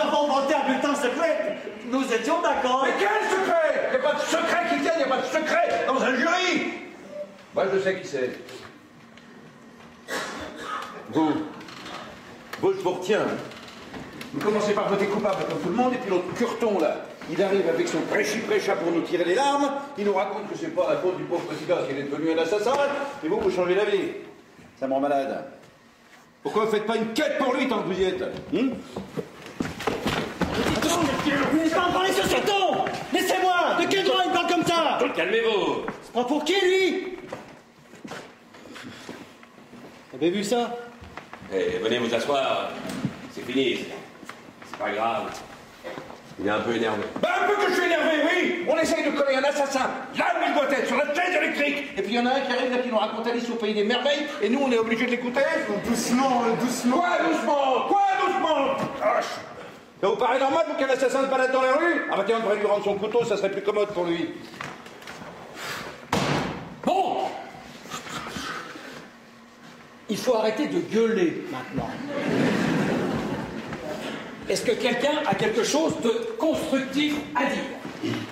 avons voté un bulletin secret, nous étions d'accord. Mais quel secret? Il n'y a pas de secret qui tienne, il n'y a pas de secret dans un jury. Moi, je sais qui c'est. Vous, je vous retiens. Hein. Vous commencez par voter coupable comme tout le monde, et puis l'autre curton, là, il arrive avec son prêchi-prêcha pour nous tirer les larmes, il nous raconte que c'est pas la faute du pauvre président qu'il est devenu un assassin, et vous changez d'avis. Ça me rend malade. Pourquoi vous faites pas une quête pour lui tant que vous y êtes? Attention, il n'est pas en parler sur ce ton. Laissez-moi. De quel droit il parle comme ça? Calmez-vous. Se prend pour qui, lui? Vous avez vu ça? Eh, venez vous asseoir. C'est fini. C'est pas grave. Il est un peu énervé. Ben, un peu que je suis énervé, oui. On essaye de coller un assassin là où il doit être, sur la chaise électrique. Et puis il y en a un qui arrive là qui nous raconte Alice au pays des merveilles, et nous on est obligés de l'écouter. Doucement, doucement. Quoi doucement? Quoi doucement? Ça vous paraît normal qu'un assassin se balade dans la rue? Ah bah tiens, on devrait lui rendre son couteau, ça serait plus commode pour lui. Bon! Il faut arrêter de gueuler maintenant. Est-ce que quelqu'un a quelque chose de constructif à dire?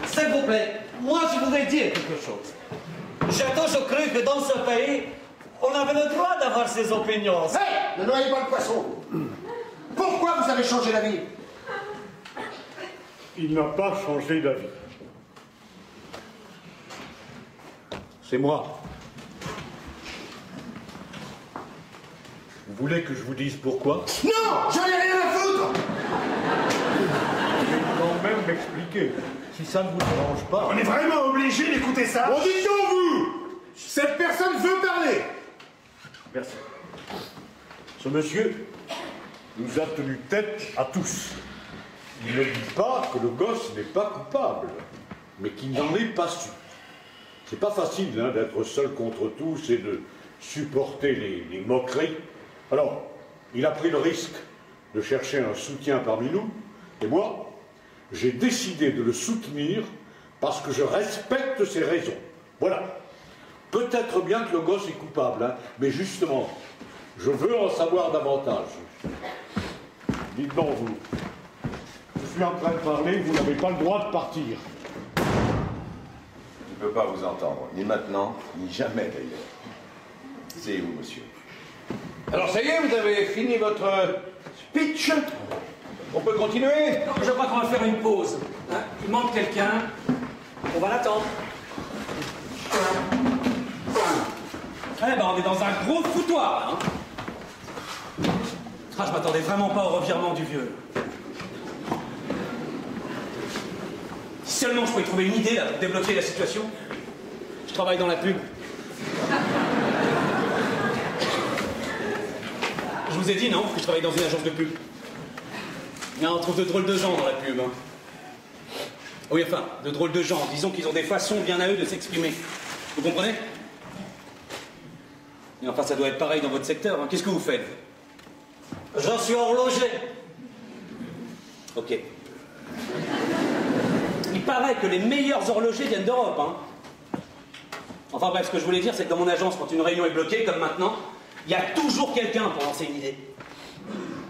S'il vous plaît, moi je voudrais dire quelque chose. J'ai toujours cru que dans ce pays, on avait le droit d'avoir ses opinions. Hey, ne noyez pas le poisson. Pourquoi vous avez changé d'avis? Il n'a pas changé d'avis. C'est moi. Vous voulez que je vous dise pourquoi? Non, j'en ai rien à foutre. Je vais quand même m'expliquer, si ça ne vous dérange pas. On est vraiment obligé d'écouter ça? Bon, dites donc, vous. Cette personne veut parler. Merci. Ce monsieur nous a tenu tête à tous. Il ne dit pas que le gosse n'est pas coupable, mais qu'il n'en est pas sûr. C'est pas facile hein, d'être seul contre tous et de supporter les moqueries. Alors, il a pris le risque de chercher un soutien parmi nous, et moi, j'ai décidé de le soutenir parce que je respecte ses raisons. Voilà. Peut-être bien que le gosse est coupable, hein, mais justement, je veux en savoir davantage. Dites donc, vous. Je suis en train de parler, vous n'avez pas le droit de partir. Je ne peux pas vous entendre, ni maintenant, ni jamais d'ailleurs. C'est où, monsieur? Alors ça y est, vous avez fini votre speech? On peut continuer? Je crois qu'on va faire une pause. Hein, il manque quelqu'un. On va l'attendre. Eh ben, on est dans un gros foutoir, hein. Ah, je m'attendais vraiment pas au revirement du vieux. Si seulement je pouvais trouver une idée là, pour débloquer la situation. Je travaille dans la pub. Je vous ai dit, non, que je travaille dans une agence de pub. On trouve de drôles de gens dans la pub. Hein. Oui, enfin, de drôles de gens. Disons qu'ils ont des façons bien à eux de s'exprimer. Vous comprenez? Et enfin, ça doit être pareil dans votre secteur. Hein. Qu'est-ce que vous faites? Je suis horloger. Ok. Il paraît que les meilleurs horlogers viennent d'Europe. Hein. Enfin bref, ce que je voulais dire, c'est que dans mon agence, quand une réunion est bloquée, comme maintenant, il y a toujours quelqu'un pour lancer une idée.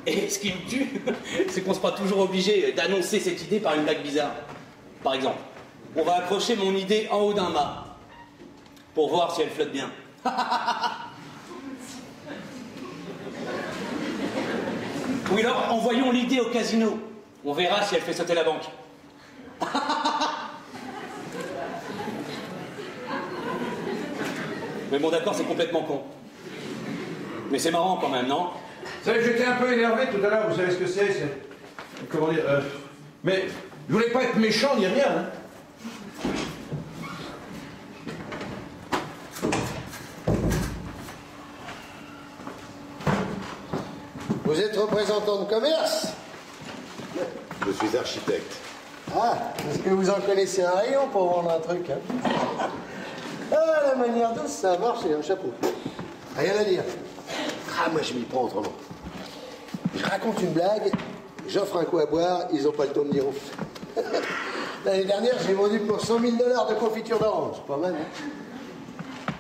Et ce qui me tue, c'est qu'on sera toujours obligé d'annoncer cette idée par une blague bizarre. Par exemple, on va accrocher mon idée en haut d'un mât pour voir si elle flotte bien. Ou alors, envoyons l'idée au casino. On verra si elle fait sauter la banque. Mais bon, d'accord, c'est complètement con. Mais c'est marrant quand même, non? Vous savez, j'étais un peu énervé tout à l'heure, vous savez ce que c'est? Comment dire mais je voulais pas être méchant ni rien. Hein. Vous êtes représentant de commerce? Je suis architecte. Ah, est-ce que vous en connaissez un rayon pour vendre un truc, hein? Ah, la manière douce, ça marche, c'est un chapeau. Rien à dire. Ah, moi, je m'y prends autrement. Je raconte une blague, j'offre un coup à boire, ils ont pas le temps de dire ouf. L'année dernière, j'ai vendu pour 100 000 $ de confiture d'orange. Pas mal, hein?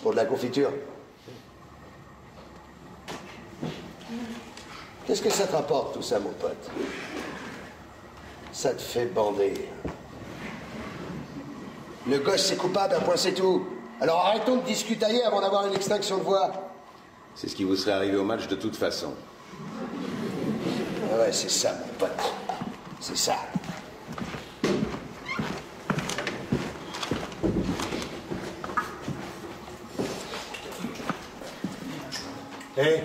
Pour de la confiture. Qu'est-ce que ça te rapporte, tout ça, mon pote? Ça te fait bander. Le gosse, c'est coupable, un point, c'est tout. Alors arrêtons de discutailler avant d'avoir une extinction de voix. C'est ce qui vous serait arrivé au match de toute façon. Ah ouais, c'est ça, mon pote. C'est ça. Eh,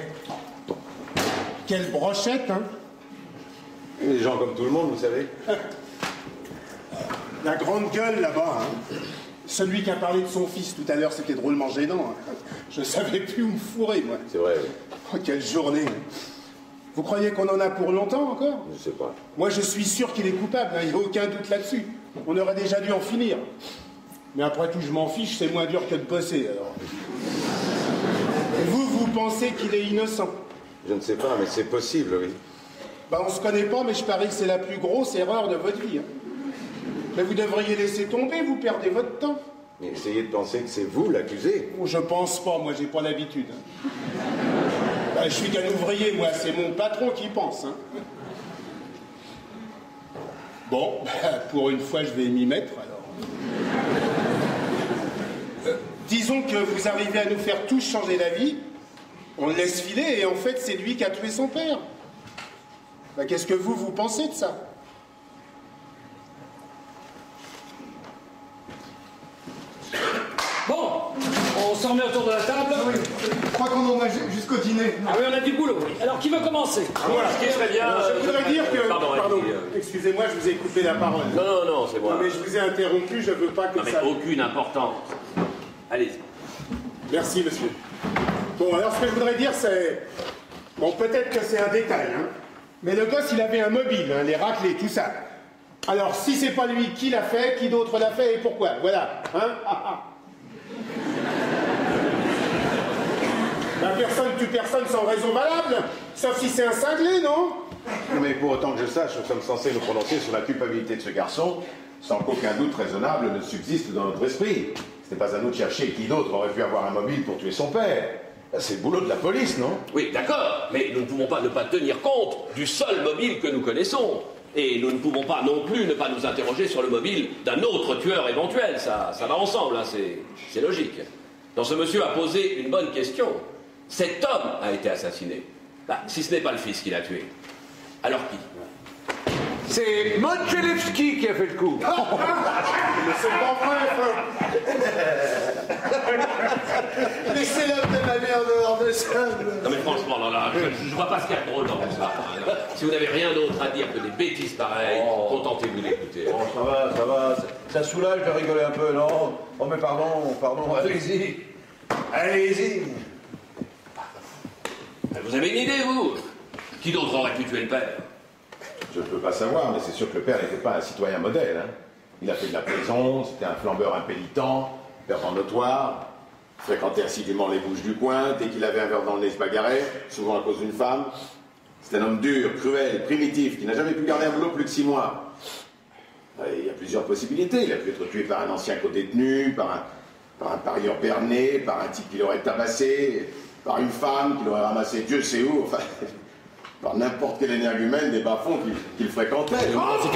quelle brochette, hein? Les gens comme tout le monde, vous savez. La grande gueule, là-bas, hein? Celui qui a parlé de son fils tout à l'heure, c'était drôlement gênant. Hein. Je savais plus où me fourrer, moi. C'est vrai, oui. Oh, quelle journée. Vous croyez qu'on en a pour longtemps, encore? Je sais pas. Moi, je suis sûr qu'il est coupable, hein. Il n'y a aucun doute là-dessus. On aurait déjà dû en finir. Mais après tout, je m'en fiche, c'est moins dur que de bosser, alors. Vous pensez qu'il est innocent? Je ne sais pas, mais c'est possible, oui. Bah, on se connaît pas, mais je parie que c'est la plus grosse erreur de votre vie. Hein. Mais vous devriez laisser tomber, vous perdez votre temps. Mais essayez de penser que c'est vous l'accusé. Oh, je pense pas, moi, j'ai pas l'habitude. Hein. Bah, je suis qu'un ouvrier, moi, c'est mon patron qui pense. Hein. Bon, bah, pour une fois, je vais m'y mettre, alors. Disons que vous arrivez à nous faire tous changer d'avis, on le laisse filer, et en fait, c'est lui qui a tué son père. Bah, qu'est-ce que vous pensez de ça? Bon, on s'en remet autour de la table. Oui, je crois qu'on en a jusqu'au dîner. Ah oui, on a du boulot. Alors, qui veut commencer? Voilà. Ce qui serait bien... Je voudrais dire que... Pardon, excusez-moi, je vous ai coupé la parole. Non, c'est moi. Non, mais je vous ai interrompu, je veux pas que Non, mais ça... aucune importance. Allez-y. Merci, monsieur. Bon, alors ce que je voudrais dire, c'est... Bon, peut-être que c'est un détail, hein. Mais le gosse, il avait un mobile, hein, les raclés, tout ça. Alors, si c'est pas lui, qui l'a fait, qui d'autre l'a fait et pourquoi? Voilà, hein. Ben, personne tue personne sans raison valable, sauf si c'est un cinglé, non? Mais pour autant que je sache, nous sommes censés nous prononcer sur la culpabilité de ce garçon, sans qu'aucun doute raisonnable ne subsiste dans notre esprit. Ce n'est pas à nous de chercher qui d'autre aurait pu avoir un mobile pour tuer son père. C'est le boulot de la police, non? Oui, d'accord, mais nous ne pouvons pas ne pas tenir compte du seul mobile que nous connaissons. Et nous ne pouvons pas non plus ne pas nous interroger sur le mobile d'un autre tueur éventuel. Ça va ensemble, hein, c'est logique. Donc ce monsieur a posé une bonne question. Cet homme a été assassiné. Bah, si ce n'est pas le fils qui l'a tué, alors qui? C'est Montchelevski qui a fait le coup. Mais c'est pas vrai, laissez l'homme de ma mère dehors de ça. Non mais franchement, là, je vois pas ce qu'il y a de drôle dans tout ça. Si vous n'avez rien d'autre à dire que des bêtises pareilles, contentez-vous d'écouter. Bon, ça va, ça soulage de rigoler un peu, non? Oh mais pardon, allez-y. Allez-y. Vous avez une idée, vous? Qui d'autre aurait pu tuer le père? Je ne peux pas savoir, mais c'est sûr que le père n'était pas un citoyen modèle. Hein. Il a fait de la prison, c'était un flambeur impénitent, perdant notoire, fréquentait assidûment les bouches du coin, dès qu'il avait un verre dans le nez, se bagarrait, souvent à cause d'une femme. C'est un homme dur, cruel, primitif, qui n'a jamais pu garder un boulot plus de 6 mois. Il y a plusieurs possibilités. Il a pu être tué par un ancien codétenu, par un parieur berné, par un type qui l'aurait tabassé, par une femme qui l'aurait ramassé Dieu sait où, enfin... par n'importe quel énergumène des bas-fonds qu'il fréquentait. Oh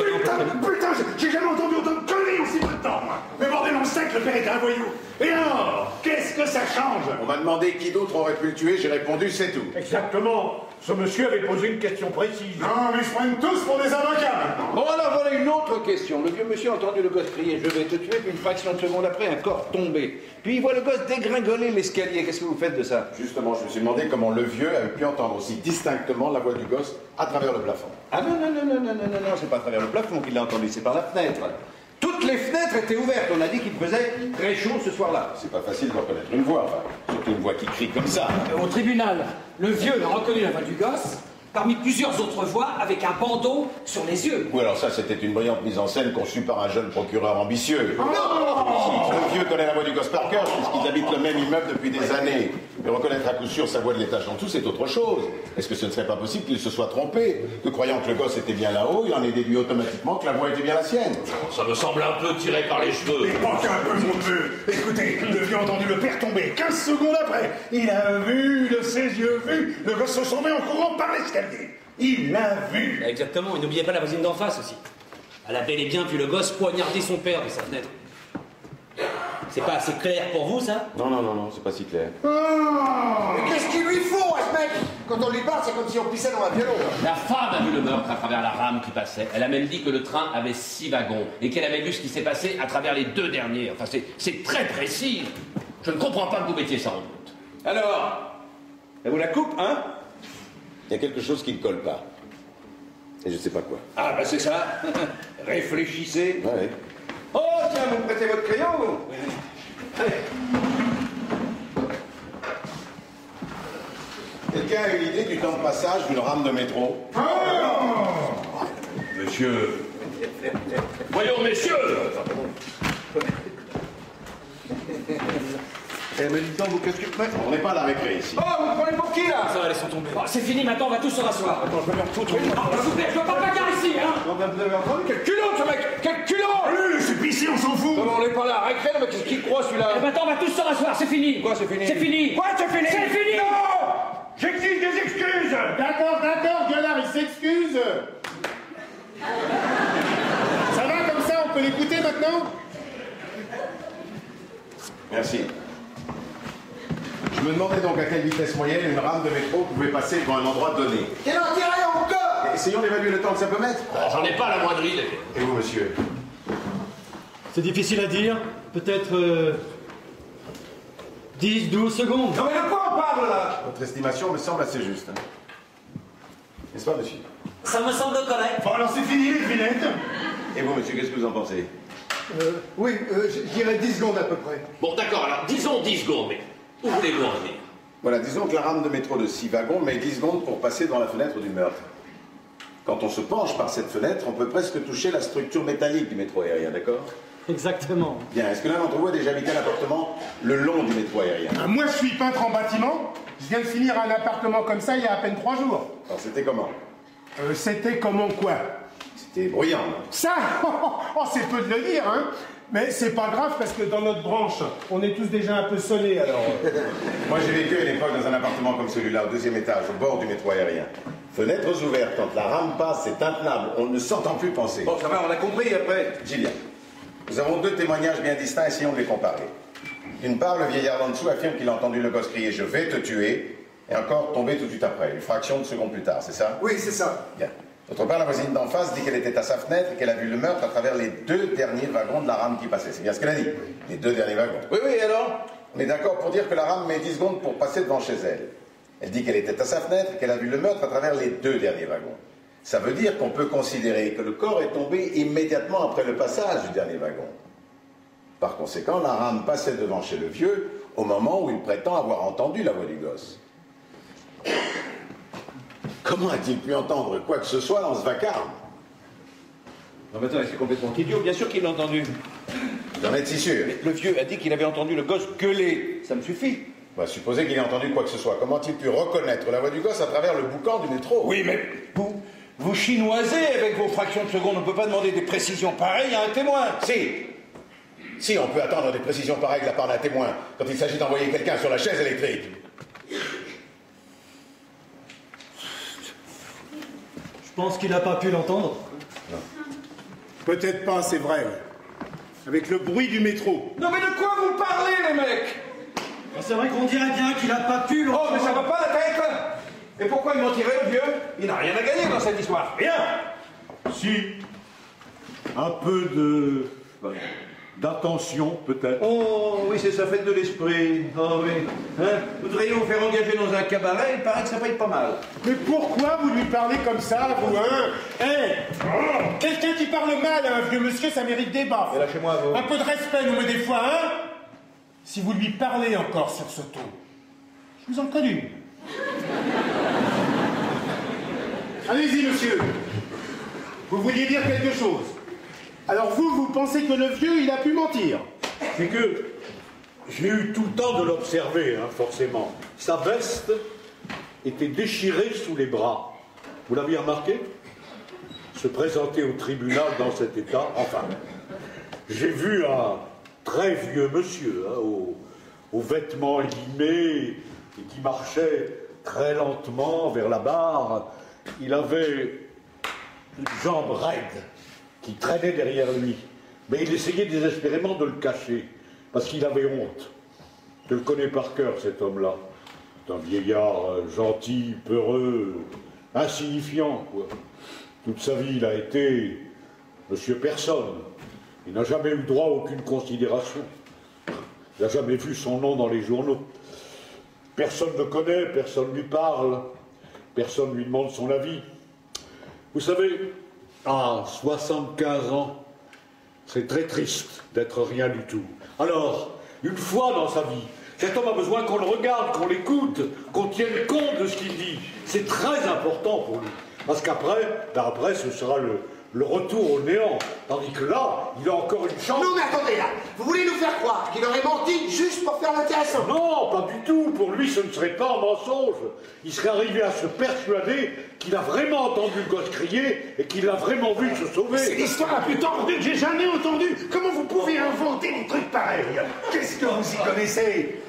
putain, j'ai jamais entendu autant de conneries en si peu de temps, moi. Mais bordel, on sait que le père était un voyou. Et alors, qu'est-ce que ça change? On m'a demandé qui d'autre aurait pu le tuer, j'ai répondu c'est tout. Exactement. Ce monsieur avait posé une question précise. Non, mais ils se prennent tous pour des avocats maintenant. Bon alors voilà une autre question. Le vieux monsieur a entendu le gosse crier « Je vais te tuer », puis une fraction de seconde après, un corps tombé. Puis il voit le gosse dégringoler l'escalier. Qu'est-ce que vous faites de ça? Justement, je me suis demandé comment le vieux avait pu entendre aussi distinctement la voix du gosse à travers le plafond. Ah non, c'est pas à travers le plafond qu'il l'a entendu, c'est par la fenêtre. Toutes les fenêtres étaient ouvertes, on a dit qu'il faisait très chaud ce soir-là. C'est pas facile de reconnaître une voix, enfin, surtout une voix qui crie comme ça. Au tribunal, le vieux a reconnu la voix du gosse, parmi plusieurs autres voix, avec un bandeau sur les yeux. Oui, alors ça, c'était une brillante mise en scène conçue par un jeune procureur ambitieux. Le vieux connaît la voix du gosse par cœur, puisqu'ils habitent le même immeuble depuis des années. Et reconnaître à coup sûr sa voix de l'étage en dessous, c'est autre chose. Est-ce que ce ne serait pas possible qu'il se soit trompé? Que croyant que le gosse était bien là-haut, il en est déduit automatiquement que la voix était bien la sienne. Ça me semble un peu tiré par les cheveux. Mais pas qu'un peu, mon Dieu. Écoutez, le vieux a entendu le père tomber. 15 secondes après, il a vu, de ses yeux vu, le gosse se sauver en courant par l'escalier. Il l'a vu. Exactement, et n'oubliez pas la voisine d'en face aussi. Elle a bel et bien vu le gosse poignarder son père de sa fenêtre. C'est pas assez clair pour vous, ça? Non, c'est pas si clair. Mais qu'est-ce qu'il lui faut à ce mec? Quand on lui parle, c'est comme si on pissait dans un violon. La femme a vu le meurtre à travers la rame qui passait. Elle a même dit que le train avait 6 wagons et qu'elle avait vu ce qui s'est passé à travers les 2 derniers. Enfin, c'est très précis. Je ne comprends pas que vous mettiez ça en doute. Alors, elle vous la coupe, hein? Il y a quelque chose qui ne colle pas. Et je ne sais pas quoi. Ah, ben c'est ça. Réfléchissez. Ouais. Oh, tiens, vous me prêtez votre crayon, vous? Allez. Quelqu'un a une idée du temps de passage d'une rame de métro? Monsieur... Voyons, messieurs. Eh, mais dis donc, vous, qu'est-ce que tu fais? On n'est pas à la récré ici. Oh, vous prenez pour qui, là? Ça va, laissons tomber. Oh, c'est fini, maintenant, on va tous se rasseoir. Attends, je vais me refoutre. S'il vous plaît, je veux pas de bagarre ici, hein. Non, ben, vous avez entendu? Quel culot, ce mec! Quel culot! Allez, c'est pissé, on s'en fout. Non, mais on n'est pas là. Récré, mais qu'est-ce qu'il croit, celui-là? Et maintenant, on va tous se rasseoir, c'est fini. Quoi, c'est fini? C'est fini. Quoi, c'est fini? C'est fini. Non! J'exige des excuses. D'accord, Gueulard, il s'excuse. Ça va comme ça, on peut l'écouter maintenant? Merci. Je me demandais donc à quelle vitesse moyenne une rame de métro pouvait passer devant un endroit donné. Quel intérêt encore? Essayons d'évaluer le temps que ça peut mettre. Oh, j'en ai pas la moindre idée. Et vous, monsieur? C'est difficile à dire. Peut-être 10, 12 secondes. Non, mais de quoi on parle, là? Votre estimation me semble assez juste. Hein. N'est-ce pas, monsieur? Ça me semble correct. Bon, alors c'est fini, les devinettes. Et vous, monsieur, qu'est-ce que vous en pensez? Oui, je dirais 10 secondes à peu près. Bon, d'accord, alors disons 10 secondes, mais où voulez-vous en venir? Voilà, disons que la rame de métro de 6 wagons met 10 secondes pour passer dans la fenêtre du meurtre. Quand on se penche par cette fenêtre, on peut presque toucher la structure métallique du métro aérien, d'accord? Exactement. Bien, est-ce que l'un d'entre vous a déjà habité un appartement le long du métro aérien? Moi, je suis peintre en bâtiment. Je viens de finir un appartement comme ça il y a à peine 3 jours. Alors, c'était comment? C'était comment quoi? C'était bruyant, non? Ça, c'est peu de le dire, hein. Mais c'est pas grave parce que dans notre branche, on est tous déjà un peu sonnés, alors. Moi, j'ai vécu à une époque dans un appartement comme celui-là, au 2e étage, au bord du métro aérien. Fenêtres ouvertes, quand la rame passe, c'est intenable, on ne s'entend plus penser. Bon, ça va, on a compris, après. Gillian, nous avons 2 témoignages bien distincts, essayons de les comparer. D'une part, le vieillard d'en dessous affirme qu'il a entendu le gosse crier « Je vais te tuer » et encore tomber tout de suite après, une fraction de seconde plus tard, c'est ça? Oui, c'est ça. Bien. D'autre part, la voisine d'en face dit qu'elle était à sa fenêtre et qu'elle a vu le meurtre à travers les 2 derniers wagons de la rame qui passait. C'est bien ce qu'elle a dit? Les 2 derniers wagons. Oui, alors? On est d'accord pour dire que la rame met 10 secondes pour passer devant chez elle. Elle dit qu'elle était à sa fenêtre et qu'elle a vu le meurtre à travers les 2 derniers wagons. Ça veut dire qu'on peut considérer que le corps est tombé immédiatement après le passage du dernier wagon. Par conséquent, la rame passait devant chez le vieux au moment où il prétend avoir entendu la voix du gosse. Comment a-t-il pu entendre quoi que ce soit dans ce vacarme? Non, mais attends, c'est complètement idiot. Bien sûr qu'il l'a entendu. Vous en êtes si sûr? Le vieux a dit qu'il avait entendu le gosse gueuler. Ça me suffit. On va supposer qu'il ait entendu quoi que ce soit. Comment a-t-il pu reconnaître la voix du gosse à travers le boucan du métro? Oui, mais vous chinoisez avec vos fractions de seconde. On ne peut pas demander des précisions pareilles à un témoin. Si, on peut attendre des précisions pareilles de la part d'un témoin quand il s'agit d'envoyer quelqu'un sur la chaise électrique. Je pense qu'il n'a pas pu l'entendre. Non. Peut-être pas, c'est vrai. Avec le bruit du métro. Non, mais de quoi vous parlez, les mecs? C'est vrai qu'on dirait bien qu'il n'a pas pu l'entendre. Oh, mais ça va pas la tête? Et pourquoi il mentirait, le vieux? Il n'a rien à gagner dans cette histoire. Rien. Si. Un peu d'attention, peut-être. Oh, oui, c'est sa fête de l'esprit. Oh, oui. Hein? Vous devriez vous faire engager dans un cabaret, il paraît que ça paye pas mal. Mais pourquoi vous lui parlez comme ça, vous, hein? Quelqu'un qui parle mal à un vieux monsieur, ça mérite débat. Et lâchez-moi, vous. Un peu de respect, nous, mais des fois, hein? Si vous lui parlez encore sur ce ton, je vous en connais une. Allez-y, monsieur. Vous vouliez dire quelque chose. Alors vous pensez que le vieux, il a pu mentir? C'est que j'ai eu tout le temps de l'observer, hein, forcément. Sa veste était déchirée sous les bras. Vous l'aviez remarqué? Se présenter au tribunal dans cet état, enfin. J'ai vu un très vieux monsieur, hein, aux vêtements limés, et qui marchait très lentement vers la barre, il avait une jambe raide qui traînait derrière lui. Mais il essayait désespérément de le cacher, parce qu'il avait honte. Je le connais par cœur, cet homme-là. C'est un vieillard gentil, peureux, insignifiant, quoi. Toute sa vie, il a été monsieur personne. Il n'a jamais eu droit à aucune considération. Il n'a jamais vu son nom dans les journaux. Personne ne le connaît, personne ne lui parle, personne ne lui demande son avis. Vous savez, à 75 ans, c'est très triste d'être rien du tout. Alors, une fois dans sa vie, cet homme a besoin qu'on le regarde, qu'on l'écoute, qu'on tienne compte de ce qu'il dit. C'est très important pour lui. Parce qu'après, ce sera le retour au néant. Tandis que là, il a encore une chance. Non mais attendez là, vous voulez nous faire croire qu'il aurait menti juste pour faire l'intéressant? Non, pas du tout. Pour lui, ce ne serait pas un mensonge. Il serait arrivé à se persuader qu'il a vraiment entendu le gosse crier et qu'il l'a vraiment vu se sauver. C'est l'histoire la plus tordue que j'ai jamais entendue. Comment vous pouvez inventer des trucs pareils? Qu'est-ce que vous y connaissez?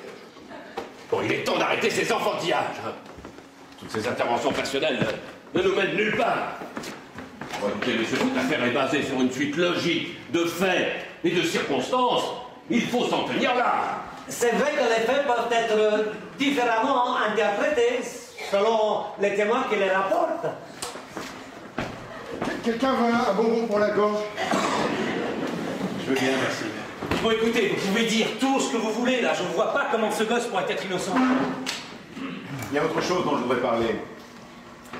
Bon, il est temps d'arrêter ces enfantillages. Toutes ces interventions personnelles ne nous mènent nulle part. Écoutez, monsieur, cette affaire est basée sur une suite logique de faits et de circonstances. Il faut s'en tenir là. C'est vrai que les faits peuvent être différemment interprétés selon les témoins qui les rapportent. Quelqu'un veut un bonbon pour la gorge? Je veux bien, merci. Bon, écoutez, vous pouvez dire tout ce que vous voulez, là. Je ne vois pas comment ce gosse pourrait être innocent. Il y a autre chose dont je voudrais parler.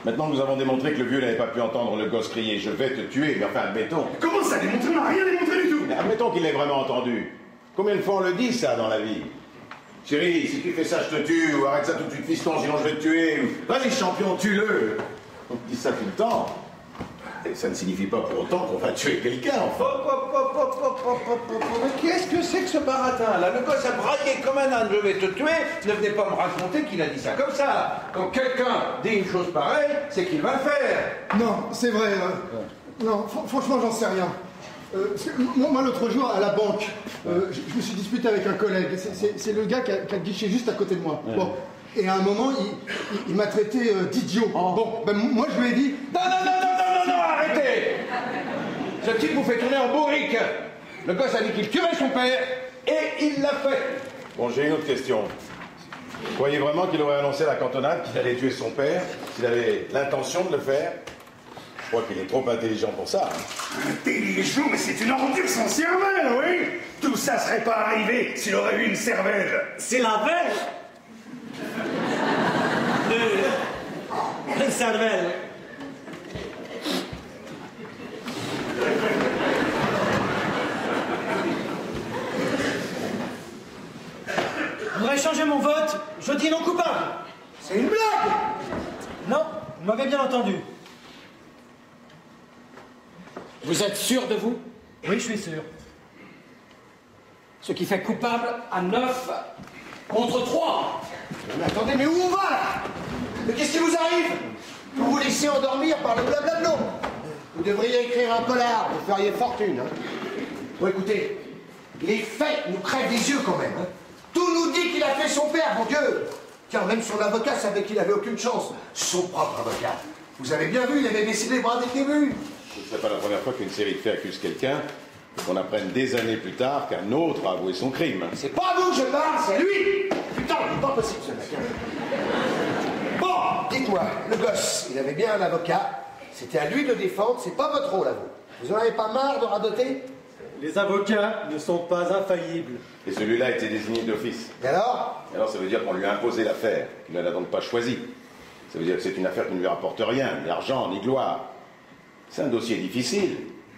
Maintenant, nous avons démontré que le vieux n'avait pas pu entendre le gosse crier « Je vais te tuer », mais enfin, admettons. Comment ça démontre? On n'a rien démontré du tout. Mais admettons qu'il l'ait vraiment entendu. Combien de fois on le dit, ça, dans la vie? Chérie, si tu fais ça, je te tue, ou arrête ça tout de suite, fiston, sinon je vais te tuer. Vas-y, champion, tue-le. On dit ça tout le temps. Et ça ne signifie pas pour autant qu'on va tuer quelqu'un, enfin. Mais qu'est-ce que c'est que ce baratin, là? Le gosse a braillé comme un âne, je vais te tuer. Ne venez pas me raconter qu'il a dit ça comme ça. Quand quelqu'un dit une chose pareille, c'est qu'il va le faire. Non, c'est vrai. Non, franchement, j'en sais rien. Moi, l'autre jour, à la banque, je me suis disputé avec un collègue. C'est le gars qui a le guichet juste à côté de moi. Ouais. Bon. Et à un moment, il m'a traité d'idiot. Oh. Bon, ben, moi, je lui ai dit... Non, arrêtez! Ce type vous fait tourner en bourrique. Le gosse a dit qu'il tuerait son père, et il l'a fait. Bon, j'ai une autre question. Vous croyez vraiment qu'il aurait annoncé à la cantonade qu'il allait tuer son père, s'il avait l'intention de le faire? Je crois qu'il est trop intelligent pour ça. Intelligent, mais c'est une ordure sans cervelle, oui? Tout ça serait pas arrivé s'il aurait eu une cervelle. C'est la veille de cervelle. Je voudrais changer mon vote. Je dis non coupable. C'est une blague! Non, vous m'avez bien entendu. Vous êtes sûr de vous? Oui, je suis sûr. Ce qui fait coupable à 9 contre 3. Mais attendez, mais où on va là? Mais qu'est-ce qui vous arrive? Vous vous laissez endormir par le blablabla. Vous devriez écrire un polar, vous feriez fortune. Hein. Bon, écoutez, les faits nous crèvent les yeux quand même. Hein. Tout nous dit qu'il a fait son père, mon Dieu. Tiens, même son avocat savait qu'il avait aucune chance. Son propre avocat. Vous avez bien vu, il avait baissé les bras dès le début. Ce ne serait pas la première fois qu'une série de faits accuse quelqu'un et qu'on apprenne des années plus tard qu'un autre a avoué son crime. C'est pas à vous que je parle, c'est à lui. Putain, c'est pas possible ce mec. Bon, dites-moi, le gosse, il avait bien un avocat. C'était à lui de le défendre, c'est pas votre rôle à vous. Vous en avez pas marre de radoter? Les avocats ne sont pas infaillibles. Et celui-là a été désigné d'office. Et alors? Alors ça veut dire qu'on lui a imposé l'affaire, qu'il ne l'a donc pas choisie. Ça veut dire que c'est une affaire qui ne lui rapporte rien, ni argent, ni gloire. C'est un dossier difficile.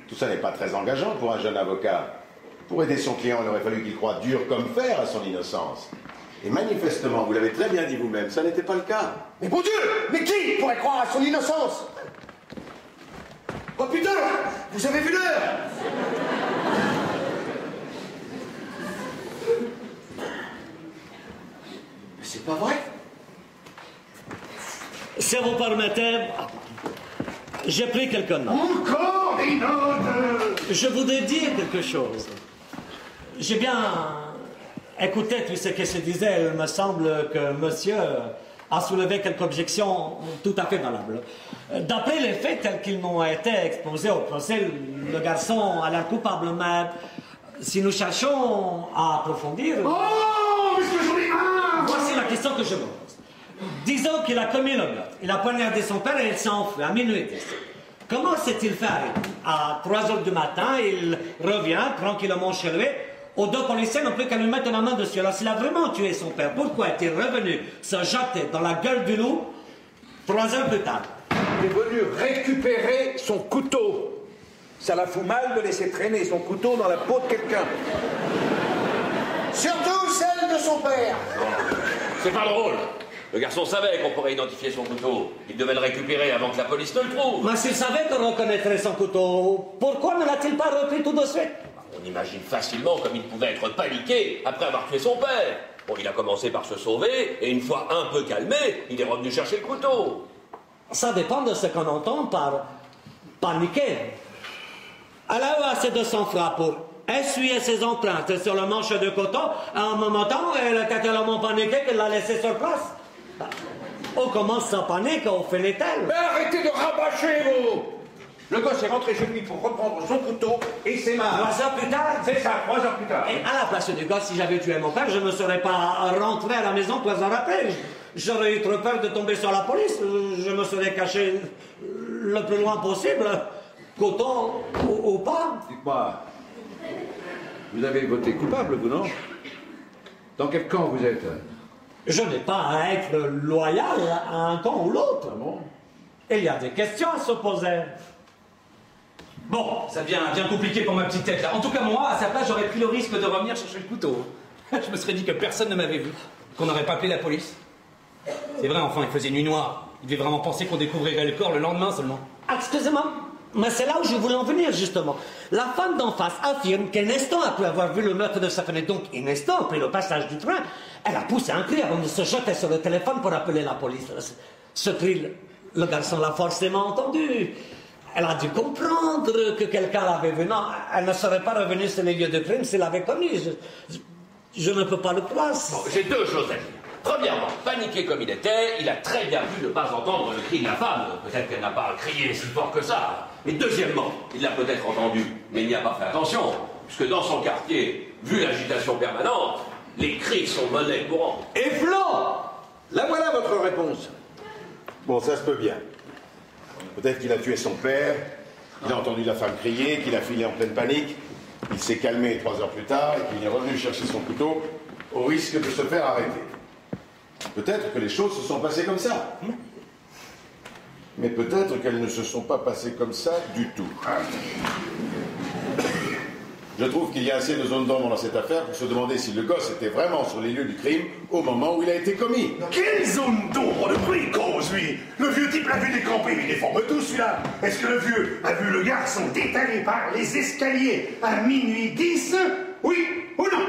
Tout ça n'est pas très engageant pour un jeune avocat. Pour aider son client, il aurait fallu qu'il croie dur comme fer à son innocence. Et manifestement, vous l'avez très bien dit vous-même, ça n'était pas le cas. Mais bon Dieu! Mais qui pourrait croire à son innocence? Oh putain! Vous avez vu l'heure? Mais c'est pas vrai? Si vous permettez, j'ai pris quelques notes. Encore des notes! Je voudrais dire quelque chose. J'ai bien écouté tout ce qui se disait. Il me semble que monsieur a soulevé quelques objections tout à fait valables. D'après les faits tels qu'ils m'ont été exposés au procès, le garçon a l'air coupable, mais si nous cherchons à approfondir... Oh, monsieur Joly, voici la question que je me pose. Disons qu'il a commis le meurtre. Il a poignardé son père et il s'est enfui à minuit. Comment s'est-il fait arrêter? À 3 h du matin, il revient tranquillement chez lui. Aux deux policiers n'ont plus qu'à lui mettre la main dessus. Alors s'il a vraiment tué son père, pourquoi est-il revenu se jeter dans la gueule du loup 3 heures plus tard? Il est venu récupérer son couteau. Ça la fout mal de laisser traîner son couteau dans la peau de quelqu'un. Surtout celle de son père. C'est pas drôle. Le garçon savait qu'on pourrait identifier son couteau. Il devait le récupérer avant que la police ne le trouve. Mais s'il savait qu'on reconnaîtrait son couteau, pourquoi ne l'a-t-il pas repris tout de suite? On imagine facilement comme il pouvait être paniqué après avoir tué son père. Bon, il a commencé par se sauver, et une fois un peu calmé, il est revenu chercher le couteau. Ça dépend de ce qu'on entend par paniquer. Elle a eu assez de sang-froid pour essuyer ses empreintes sur le manche de coton. À un moment donné, elle était tellement paniquée qu'elle l'a laissé sur place. On commence sans panique, on fait l'étel. Mais arrêtez de rabâcher, vous! Le gosse est rentré chez lui pour reprendre son couteau et c'est marre. 3 heures plus tard? C'est ça, 3 heures plus tard. Et à la place du gosse, si j'avais tué mon père, je ne serais pas rentré à la maison 3 heures après. J'aurais eu trop peur de tomber sur la police. Je me serais caché le plus loin possible, coton ou pas. Dites-moi, vous avez voté coupable, vous, non? Dans quel camp vous êtes? Je n'ai pas à être loyal à un camp ou l'autre. Ah bon? Il y a des questions à se poser. Bon, ça devient bien compliqué pour ma petite tête là. En tout cas, moi, à sa place, j'aurais pris le risque de revenir chercher le couteau. Je me serais dit que personne ne m'avait vu, qu'on n'aurait pas appelé la police. C'est vrai, enfin, il faisait nuit noire. Il devait vraiment penser qu'on découvrirait le corps le lendemain seulement. Excusez-moi, mais c'est là où je voulais en venir, justement. La femme d'en face affirme qu'un instant après avoir vu le meurtre de sa fenêtre, donc un instant après le passage du train, elle a poussé un cri avant de se jeter sur le téléphone pour appeler la police. Ce cri, le garçon l'a forcément entendu. Elle a dû comprendre que quelqu'un l'avait vu. Non, elle ne serait pas revenue sur les lieux de crime s'il l'avait commis. Je ne peux pas le croire. Bon, j'ai 2 choses à dire. Premièrement, paniqué comme il était, il a très bien pu ne pas entendre le cri de la femme. Peut-être qu'elle n'a pas crié si fort que ça. Et deuxièmement, il l'a peut-être entendu, mais il n'y a pas fait attention, puisque dans son quartier, vu l'agitation permanente, les cris sont monnaie courante. Et Flo, là voilà votre réponse. Bon, ça se peut bien. Peut-être qu'il a tué son père, il a entendu la femme crier, qu'il a filé en pleine panique, il s'est calmé 3 heures plus tard et qu'il est revenu chercher son couteau au risque de se faire arrêter. Peut-être que les choses se sont passées comme ça. Mais peut-être qu'elles ne se sont pas passées comme ça du tout. Je trouve qu'il y a assez de zones d'ombre dans cette affaire pour se demander si le gosse était vraiment sur les lieux du crime au moment où il a été commis. Quelle zone d'ombre? De quoi il cause, lui? Le vieux type l'a vu décamper, il déforme tout, celui-là. Est-ce que le vieux a vu le garçon détalé par les escaliers à minuit 10? Oui ou non?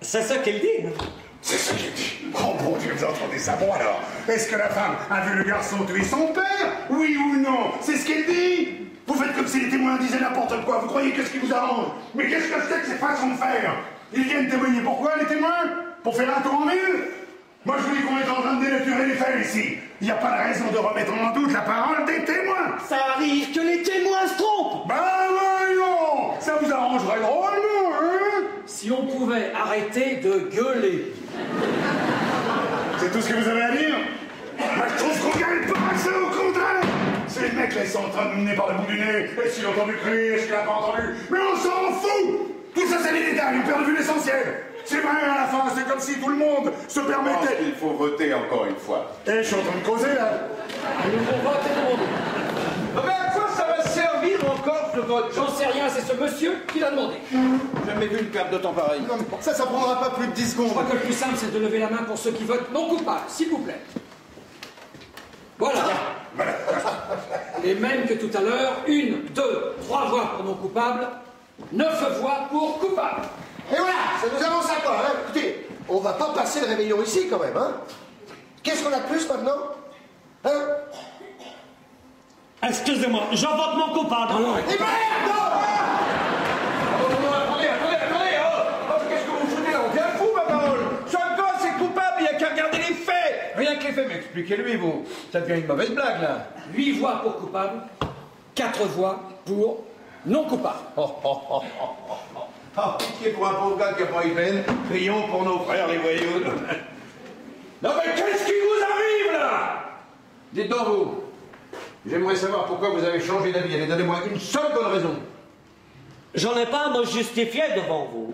C'est ce qu'il dit. C'est ce qu'il dit. Oh bon Dieu, vous entendez ça? Bon alors, est-ce que la femme a vu le garçon tuer son père? Oui ou non? C'est ce qu'elle dit? Vous faites comme si les témoins disaient n'importe quoi. Vous croyez que ce qui vous arrange? Mais qu'est-ce que c'est que ces façons de faire? Ils viennent témoigner pourquoi, les témoins? Pour faire un tour en ville? Moi, je vous dis qu'on est en train de dénaturer les faits ici. Il n'y a pas de raison de remettre en doute la parole des témoins. Ça arrive que les témoins se trompent. Ben voyons, ça vous arrangerait drôlement, hein? Si on pouvait arrêter de gueuler. C'est tout ce que vous avez à dire? Moi, je trouve qu'on gagne pas assez, au contraire. Ces mecs-là, ils sont en train de nous mener par le bout du nez. Est-ce qu'il a entendu crier? Est-ce qu'il a pas entendu? Mais on s'en fout! Tout ça, c'est des détails. On perd de vue l'essentiel. C'est vrai, à la fin, c'est comme si tout le monde se permettait... Il faut voter encore une fois. Eh, je suis en train de causer, là. Nous vont voter le monde. Mais à quoi ça va servir encore ce vote? J'en sais rien, c'est ce monsieur qui l'a demandé. Jamais vu une perte de temps pareil. Non, mais ça prendra pas plus de 10 secondes. Je crois que le plus simple, c'est de lever la main pour ceux qui votent non coupables, s'il vous plaît. Voilà. Et même que tout à l'heure, 1, 2, 3 voix pour non coupables, 9 voix pour coupables. Et voilà, ça nous avance à quoi, hein? Écoutez, on va pas passer le réveillon ici, quand même, hein? Qu'est-ce qu'on a de plus, maintenant? Hein? Excusez-moi, je vote mon coupable. Et merde, Attendez, qu'est-ce que vous foutez là? On vient fou, ma parole. Ce gosse est coupable, il n'y a qu'à regarder les faits. Rien que les faits, mec. Expliquez-lui, vous. Ça devient une mauvaise blague, là. 8 voix pour coupable, 4 voix pour non coupable. Pitié pour un pauvre gars qui n'a pas eu peine. Prions pour nos frères, les voyous. Non, mais qu'est-ce qui vous arrive, là? Dites donc, vous. J'aimerais savoir pourquoi vous avez changé d'avis. Allez, donnez-moi une seule bonne raison. J'en ai pas à me justifier devant vous.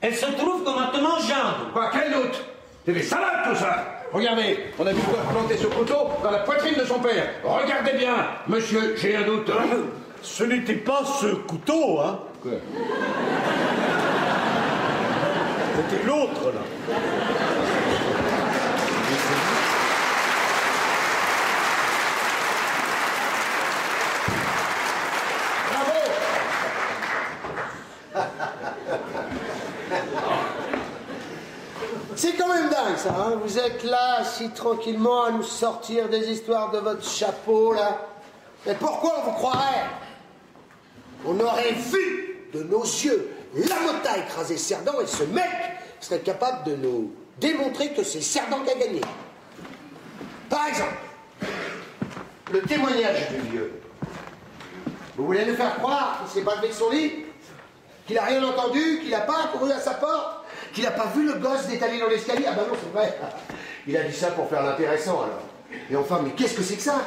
Elle se trouve que maintenant j'aime. Quoi, quel doute? C'est des salades, tout ça. Regardez, on a vu quoi planter ce couteau dans la poitrine de son père. Regardez bien, monsieur, j'ai un doute. Ce n'était pas ce couteau, hein? Quoi? C'était l'autre, là. C'est quand même dingue, ça, hein? Vous êtes là, si tranquillement, à nous sortir des histoires de votre chapeau, là. Mais pourquoi on vous croirait? On aurait vu de nos yeux Lamotta écraser Cerdan et ce mec serait capable de nous démontrer que c'est Cerdan qui a gagné. Par exemple, le témoignage du vieux. Vous voulez nous faire croire qu'il s'est pas levé de son lit? Qu'il n'a rien entendu? Qu'il n'a pas couru à sa porte? Qu'il n'a pas vu le gosse détaler dans l'escalier? Ah ben non, c'est vrai. Il a dit ça pour faire l'intéressant, alors. Et enfin, mais qu'est-ce que c'est que ça?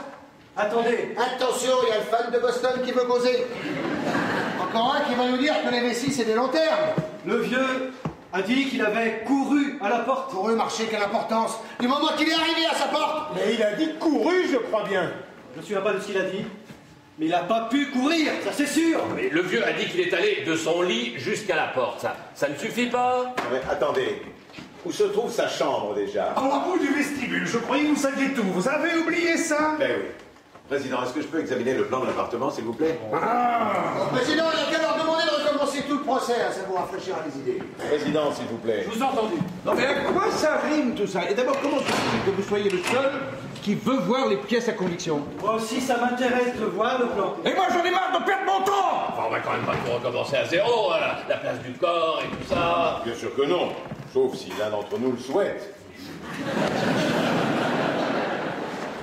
Attendez. Attention, il y a le fan de Boston qui veut causer. Encore un qui va nous dire que les vessies, c'est des lanternes. Le vieux a dit qu'il avait couru à la porte. Couru, marcher, quelle importance? Du moment qu'il est arrivé à sa porte. Mais il a dit couru, je crois bien. Je ne me souviens pas de ce qu'il a dit. Mais il n'a pas pu courir, ça c'est sûr. Mais le vieux a dit qu'il est allé de son lit jusqu'à la porte. Ça ne suffit pas? Mais attendez, où se trouve sa chambre déjà? Au bout du vestibule, je croyais que vous saviez tout. Vous avez oublié ça? Ben oui. Président, est-ce que je peux examiner le plan de l'appartement, s'il vous plaît? Président, il a qu'à leur demander de recommencer tout le procès, hein, ça vous rafraîchira les idées. Président, s'il vous plaît. Je vous ai entendu. Non mais à quoi ça rime tout ça? Et d'abord, comment se fait-il que vous soyez le seul qui veut voir les pièces à conviction? Moi aussi, ça m'intéresse de voir le plan. Et moi, j'en ai marre de perdre mon temps! Enfin, on va quand même pas tout recommencer à zéro, voilà. La place du corps et tout ça. Bien sûr que non, sauf si l'un d'entre nous le souhaite.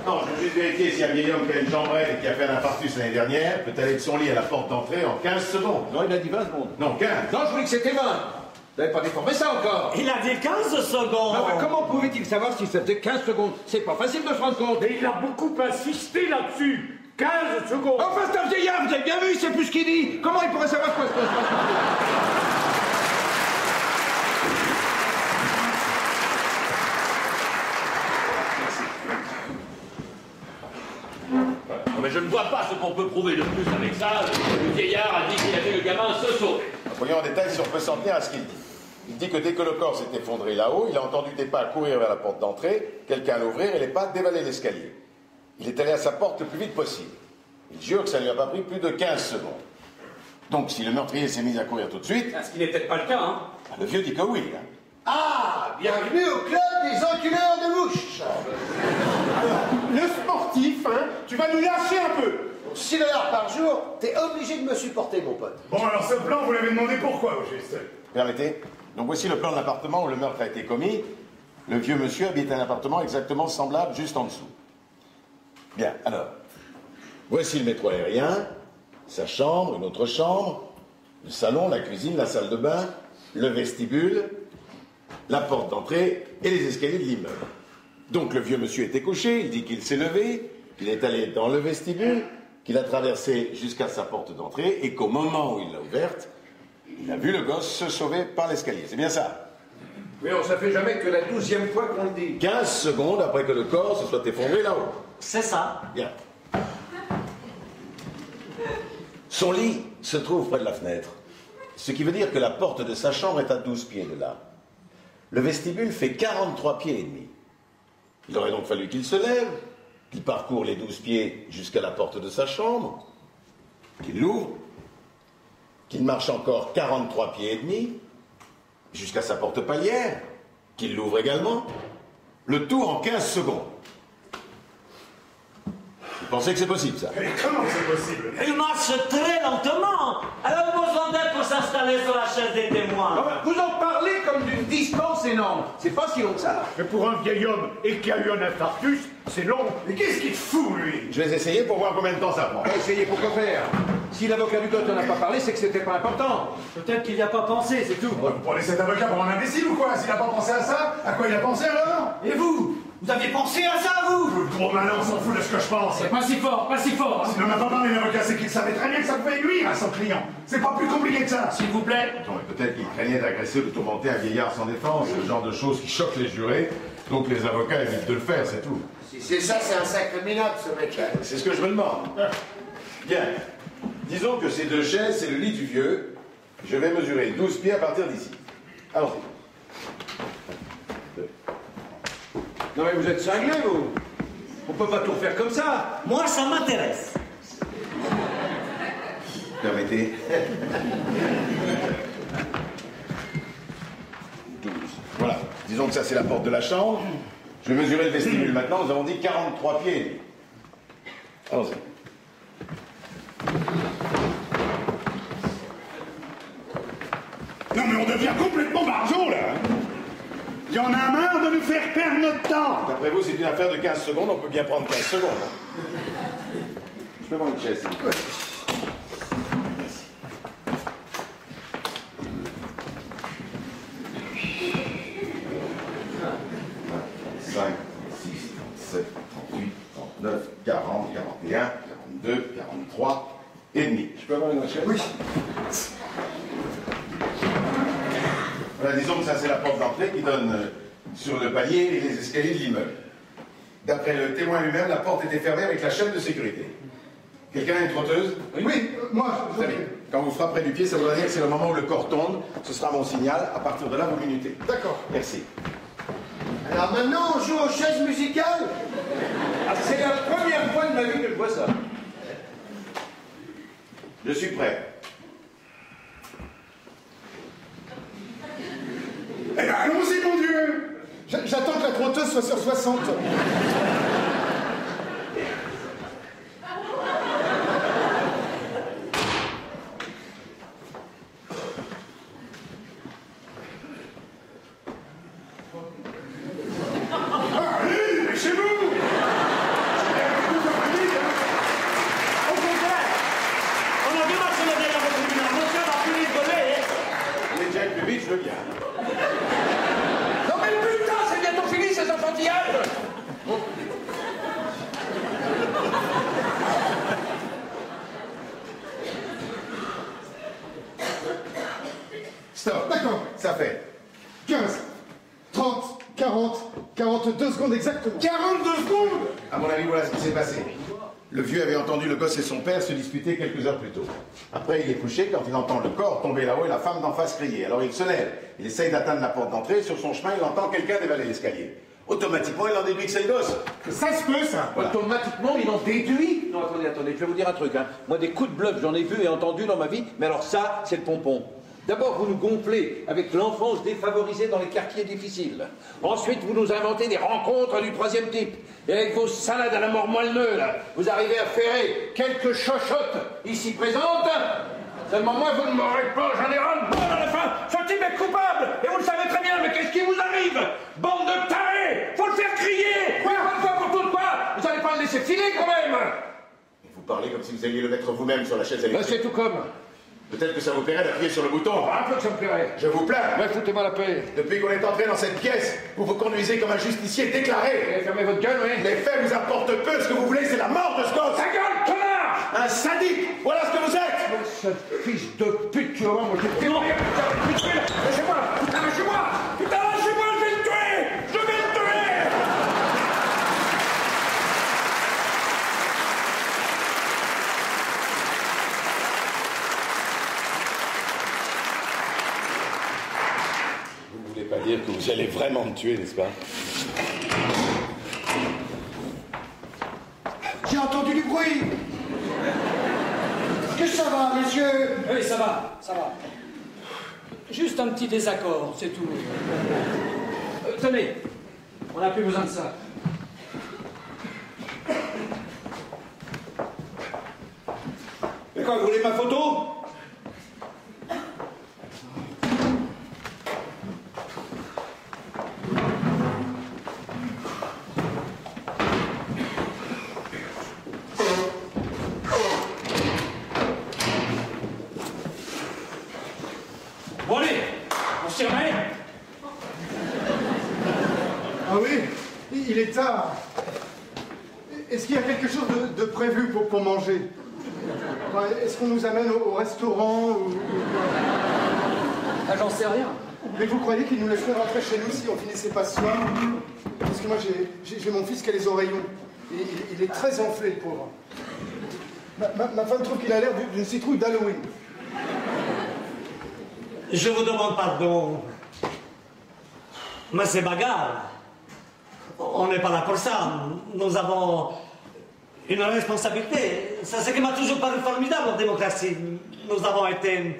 Non, je veux juste vérifier si un vieil homme qui a une chambrette et qui a fait un infarctus l'année dernière peut aller de son lit à la porte d'entrée en 15 secondes. Non, il a dit 20 secondes. Non, 15. Non, je voulais que c'était 20. Vous n'avez pas déformé ça encore? Il a dit 15 secondes. Non, mais comment pouvait-il savoir si ça faisait 15 secondes? C'est pas facile de se rendre compte. Mais il a beaucoup insisté là-dessus. 15 secondes. Enfin, c'est un vieillard, vous avez bien vu, c'est plus ce qu'il dit. Comment il pourrait savoir quoi se passe? Non, mais je ne vois pas ce qu'on peut prouver de plus avec ça. Le vieillard a dit qu'il a vu le gamin se sauver. Voyons en détail si on peut s'en tenir à ce qu'il dit. Il dit que dès que le corps s'est effondré là-haut, il a entendu des pas courir vers la porte d'entrée, quelqu'un à l'ouvrir et les pas dévaler l'escalier. Il est allé à sa porte le plus vite possible. Il jure que ça ne lui a pas pris plus de 15 secondes. Donc si le meurtrier s'est mis à courir tout de suite... Ce qui n'est peut-être pas le cas, hein. Le vieux dit que oui. Hein. Ah, bienvenue au club des enculeurs de mouches. Alors, le sportif, hein, tu vas nous lâcher un peu. Pour 6 $ par jour, t'es obligé de me supporter, mon pote. Bon, alors ce plan, vous l'avez demandé pourquoi, au juste? Permettez. Donc voici le plan de l'appartement où le meurtre a été commis. Le vieux monsieur habite un appartement exactement semblable juste en dessous. Bien, alors, voici le métro aérien, sa chambre, une autre chambre, le salon, la cuisine, la salle de bain, le vestibule, la porte d'entrée et les escaliers de l'immeuble. Donc le vieux monsieur était couché, il dit qu'il s'est levé, qu'il est allé dans le vestibule, qu'il a traversé jusqu'à sa porte d'entrée et qu'au moment où il l'a ouverte, il a vu le gosse se sauver par l'escalier. C'est bien ça? Oui, on ça fait jamais que la 12e fois qu'on le dit. 15 secondes après que le corps se soit effondré là-haut. C'est ça. Bien. Son lit se trouve près de la fenêtre, ce qui veut dire que la porte de sa chambre est à 12 pieds de là. Le vestibule fait 43 pieds et demi. Il aurait donc fallu qu'il se lève, qu'il parcourt les 12 pieds jusqu'à la porte de sa chambre, qu'il l'ouvre, qu'il marche encore 43 pieds et demi jusqu'à sa porte palière, qu'il l'ouvre également, le tout en 15 secondes. Vous pensez que c'est possible, ça? Mais comment c'est possible? Il marche très lentement. Elle a besoin d'aide pour s'installer sur la chaise des témoins. Vous en parlez comme symbole d'une distance énorme. C'est pas si long que ça. Mais pour un vieil homme et qui a eu un infarctus, c'est long. Mais qu'est-ce qu'il te fout, lui? Je vais essayer pour voir combien de temps ça prend. Essayez, pourquoi faire? Si l'avocat du gosse n'en a pas parlé, c'est que c'était pas important. Peut-être qu'il n'y a pas pensé, c'est tout. Vous prenez cet avocat pour un imbécile ou quoi? S'il a pas pensé à ça, à quoi il a pensé alors? Et vous? Vous aviez pensé à ça, vous? Le gros malin, on s'en fout de ce que je pense. C'est pas si fort, pas si fort. S'il n'en a pas parlé, l'avocat, c'est qu'il savait très bien que ça pouvait nuire à son client. C'est pas plus compliqué que ça. S'il vous plaît. Non, mais peut-être qu'il craignait d'agresser ou de tourmenter un vieillard sans défense, ce genre de choses qui choquent les jurés, donc les avocats évitent de le faire, c'est tout. Si c'est ça, c'est un sacré minable, ce mec-là. C'est ce que je me demande. Bien. Disons que ces deux chaises, c'est le lit du vieux. Je vais mesurer 12 pieds à partir d'ici. Allons-y. Non mais vous êtes cinglés, vous. On peut pas tout refaire comme ça. Moi, ça m'intéresse. Permettez. 12. Voilà. Disons que ça, c'est la porte de la chambre. Je vais mesurer le vestibule maintenant. Nous avons dit 43 pieds. Allons-y. Non mais on devient complètement barjot, là. Il y en a marre de nous faire perdre notre temps. D'après vous, c'est une affaire de 15 secondes. On peut bien prendre 15 secondes. Je peux prendre une chaise, s'il vous plaît. 5, 6, 7, 38, 39, 40, 41, 42, 43 et demi. Je peux avoir une autre chaise? Oui. Voilà, disons que ça c'est la porte d'entrée qui donne sur le palier et les escaliers de l'immeuble. D'après le témoin lui-même, la porte était fermée avec la chaîne de sécurité. Quelqu'un a une trotteuse? Oui, moi, je... Très bien. Quand vous frapperez du pied, ça voudra dire que c'est le moment où le corps tombe. Ce sera mon signal. À partir de là, vous minutez. D'accord. Merci. Alors maintenant, on joue aux chaises musicales? Ah, c'est la première fois de ma vie que je vois ça. Je suis prêt. Eh ben, allons-y, mon Dieu. J'attends que la trotteuse soit sur 60. Stop. D'accord. Ça fait 15, 30, 40, 42 secondes exactement. 42 secondes. À mon avis, voilà ce qui s'est passé. Le vieux avait entendu le gosse et son père se disputer quelques heures plus tôt. Après, il est couché quand il entend le corps tomber là-haut et la femme d'en face crier. Alors il se lève. Il essaye d'atteindre la porte d'entrée. Sur son chemin, il entend quelqu'un dévaler l'escalier. Automatiquement, il en déduit que c'est le gosse. Ça se peut, ça. Voilà. Automatiquement, il en déduit. Non, attendez, je vais vous dire un truc. Hein. Moi, des coups de bluff, j'en ai vu et entendu dans ma vie, mais alors ça, c'est le pompon. D'abord, vous nous gonflez avec l'enfance défavorisée dans les quartiers difficiles. Ensuite, vous nous inventez des rencontres du troisième type. Et avec vos salades à la mort moelleux, là, vous arrivez à ferrer quelques chochottes ici présentes. Seulement moi, vous ne m'aurez pas, j'en ai ras-le-bol à la fin. Ce type est coupable, et vous le savez très bien, mais qu'est-ce qui vous arrive? Bande de tarés! Faut le faire crier! Oui, une fois pour toutes, quoi! Vous n'allez pas le laisser filer, quand même! Vous parlez comme si vous alliez le mettre vous-même sur la chaise électrique. C'est tout comme. Peut-être que ça vous plairait d'appuyer sur le bouton. Un peu que ça me plairait. Je vous plains. Ouais, foutez-moi la paix. Depuis qu'on est entré dans cette pièce, vous vous conduisez comme un justicier déclaré. Fermez votre gueule, oui. Les faits vous apportent peu. Ce que vous voulez, c'est la mort de ce gosse. Ta gueule, connard! Un sadique. Voilà ce que vous êtes. Ce fils de pute, tu vas voir, moi je vais... Non, lâchez-moi! Putain, lâchez-moi! Putain, lâchez-moi, je vais le tuer! Je vais le tuer! Vous ne voulez pas dire que vous allez vraiment me tuer, n'est-ce pas? J'ai entendu du bruit. Est-ce que ça va, monsieur? Oui, ça va, ça va. Juste un petit désaccord, c'est tout. Tenez, on n'a plus besoin de ça. Mais quoi, vous voulez ma photo? Bon allez, on s'y remet. Ah oui, il est tard. Est-ce qu'il y a quelque chose de prévu pour manger? Enfin, est-ce qu'on nous amène au restaurant ou... Ah, j'en sais rien. Mais vous croyez qu'ils nous laisseraient rentrer chez nous si on finissait pas ce soir? Parce que moi, j'ai mon fils qui a les oreillons. Et il est très enflé, le pauvre. Ma femme trouve qu'il a l'air d'une citrouille d'Halloween. Je vous demande pardon. Mais c'est bagarre. On n'est pas là pour ça. Nous avons une responsabilité. C'est ce qui m'a toujours paru formidable en démocratie. Nous avons été...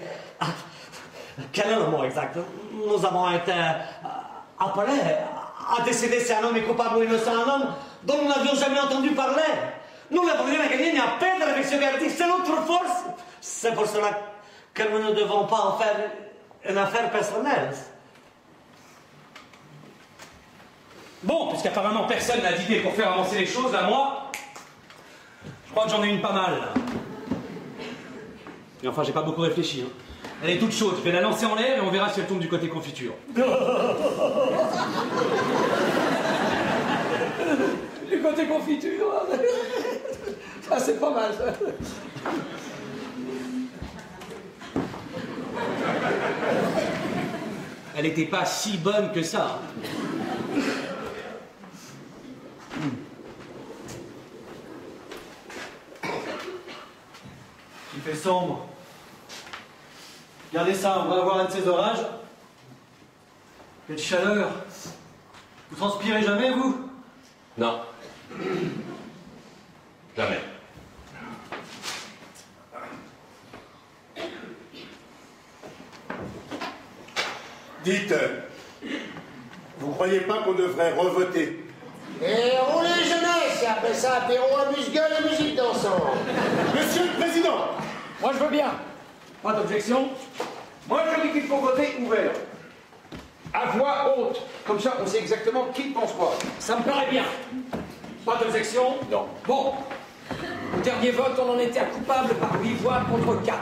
Quel est le mot exact? Nous avons été appelés à décider si un homme est coupable ou innocent, un homme dont nous n'avions jamais entendu parler. Nous n'avons rien à gagner, ni à perdre avec ce verdict. C'est notre force. C'est pour cela que nous ne devons pas en faire une affaire personnelle. Bon, puisqu'apparemment personne n'a d'idée pour faire avancer les choses, à moi, je crois que j'en ai une pas mal. Là. Et enfin, j'ai pas beaucoup réfléchi. Hein. Elle est toute chaude, je vais la lancer en l'air et on verra si elle tombe du côté confiture. Du côté confiture. Ça, c'est pas mal, ça. Elle était pas si bonne que ça. Il fait sombre. Regardez ça, on va avoir un de ces orages. Quelle chaleur. Vous transpirez jamais, vous? Non. Jamais. Dites, vous croyez pas qu'on devrait revoter? Et roulez jeunesse, et après ça, apéro, amuse-gueule et musique dansante. Monsieur le Président! Moi, je veux bien. Pas d'objection. Moi, je dis qu'il faut voter ouvert. À voix haute. Comme ça, on sait exactement qui pense quoi. Ça me paraît bien. Pas d'objection? Non. Bon. Au dernier vote, on en était à coupable par 8 voix contre 4.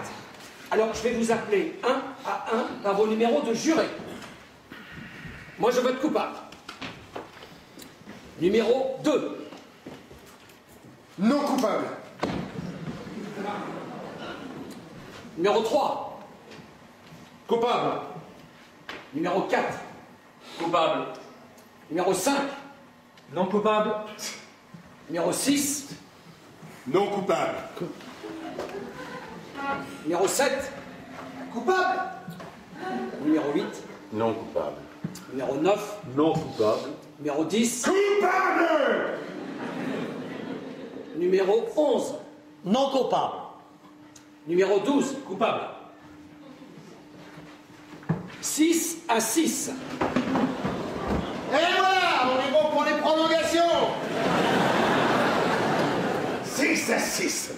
Alors, je vais vous appeler un à un par vos numéros de jurés. Moi, je vote coupable. Numéro 2. Non coupable. Numéro 3. Coupable. Numéro 4. Coupable. Numéro 5. Non coupable. Numéro 6. Non coupable. Numéro 7. Coupable. Numéro 8. Non coupable. Numéro 9. Non coupable. Numéro 10. Coupable! Numéro 11. Non coupable. Numéro 12. Coupable. 6 à 6. Et voilà, on est bon pour les prolongations. 6 à 6.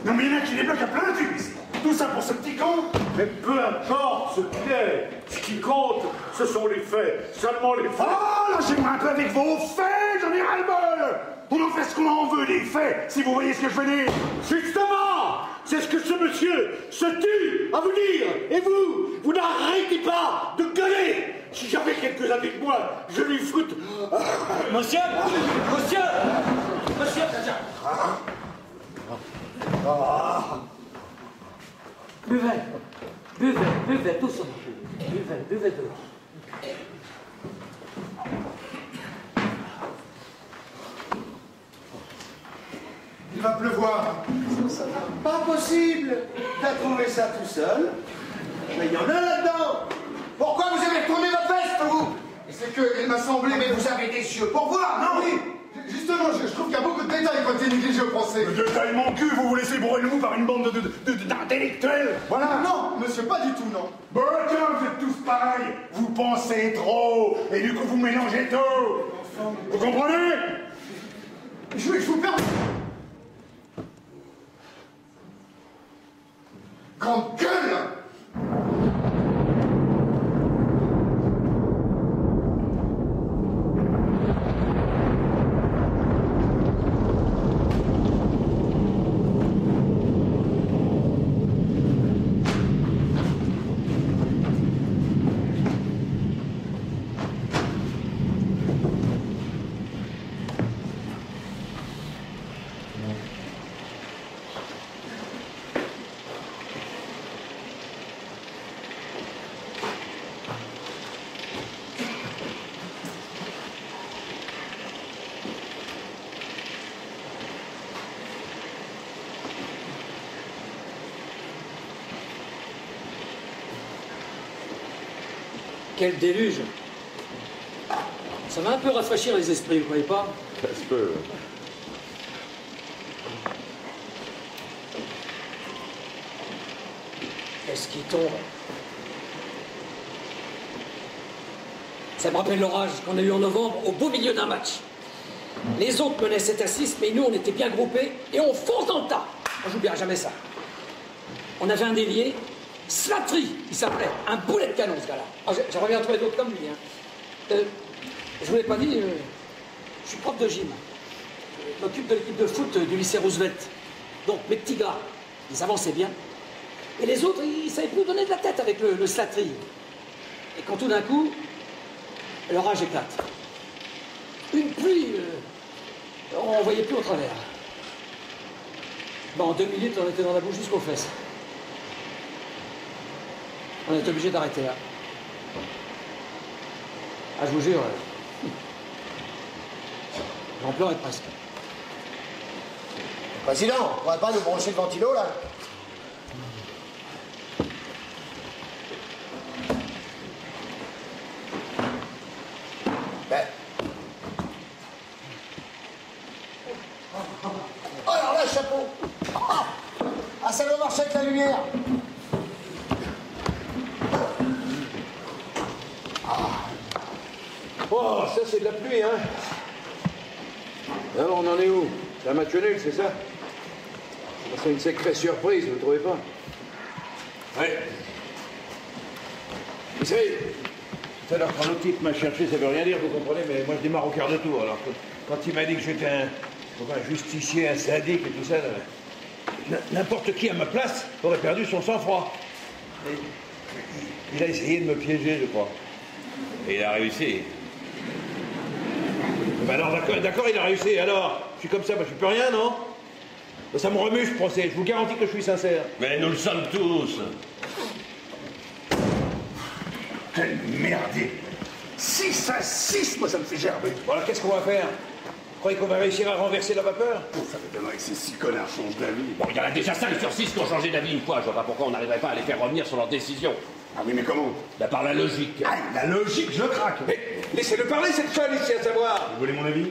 Non mais il y en a qui débloquent à plein tube ici. Tout ça pour ce petit con? Mais peu importe ce qu'il est. Ce qui compte, ce sont les faits. Seulement les faits. Oh, lâchez-moi un peu avec vos faits, j'en ai ras-le-bol. On en fait ce qu'on en veut des faits, si vous voyez ce que je veux dire. Justement, c'est ce que ce monsieur se tue à vous dire. Et vous n'arrêtez pas de gueuler. Si j'avais quelques avec moi, je lui foute. Monsieur! Monsieur! Monsieur! Buvez, buvez, buvez, tout ça. Buvez, buvez de l'eau. Il va pleuvoir. Pas possible. T'as trouvé ça tout seul? Mais il y en a là-dedans. Pourquoi vous avez retourné votre veste, vous? C'est qu'il m'a semblé... Mais vous avez des yeux pour voir, non? Oui. Justement, je trouve qu'il y a beaucoup de détails quand il est négligé au procès. Le détail mon cul, vous vous laissez bourrer le mou par une bande d'intellectuels. Voilà. Non, monsieur, pas du tout, non. Bon, tiens, vous êtes tous pareils. Vous pensez trop, et du coup vous mélangez tout. Vous comprenez? Je vous permets... Grande gueule! Quel déluge! Ça va un peu rafraîchir les esprits, vous croyez pas? Ça se peut. Qu'est-ce qui tombe? Ça me rappelle l'orage qu'on a eu en novembre au beau milieu d'un match. Les autres menaient 7-6, mais nous, on était bien groupés et on fonce dans le tas. On j'oublierai jamais ça. On avait un ailier, Slattery, il s'appelait, un boulet de canon, ce gars-là. Ah, j'aimerais bien trouver d'autres comme lui. Hein. Je vous l'ai pas dit, je suis prof de gym. Je m'occupe de l'équipe de foot du lycée Roosevelt. Donc, mes petits gars, ils avançaient bien. Et les autres, ils savaient plus donner de la tête avec le Slattery. Et quand tout d'un coup, l'orage éclate. Une pluie, on ne voyait plus au travers. Bon, en 2 minutes, on était dans la bouche jusqu'aux fesses. On est obligé d'arrêter là. Ah, je vous jure, j'en pleurais presque. Président, on pourrait pas nous brancher le ventilo, là? Ben. Oh, alors là, chapeau! Ah, ça doit marcher avec la lumière! Oh, ça c'est de la pluie, hein. Alors on en est où? C'est un match nul, c'est ça? C'est une sacrée surprise, vous ne trouvez pas? Ouais. Vous savez, tout à l'heure quand l'autre type m'a cherché, ça veut rien dire, vous comprenez, mais moi je démarre au quart de tour. Alors quand il m'a dit que j'étais un justicier, un sadique et tout ça, n'importe qui à ma place aurait perdu son sang-froid. Il a essayé de me piéger, je crois. Et il a réussi. Ben alors, d'accord, il a réussi. Alors, je suis comme ça, ben je peux rien, non? Ça me remue, ce procès. Je vous garantis que je suis sincère. Mais nous le sommes tous. Quel merdier! 6-6, moi ça me fait gerber. Bon, alors qu'est-ce qu'on va faire? Vous croyez qu'on va réussir à renverser la vapeur? Ça m'étonnerait que ces 6 connards changent d'avis. Bon, il y en a déjà 5 sur 6 qui ont changé d'avis une fois. Je vois pas pourquoi on n'arriverait pas à les faire revenir sur leur décision. Ah oui, mais comment? Bah, par la logique. Ah, la logique, je craque. Mais laissez-le parler, cette folle ici, à savoir. Vous voulez mon avis?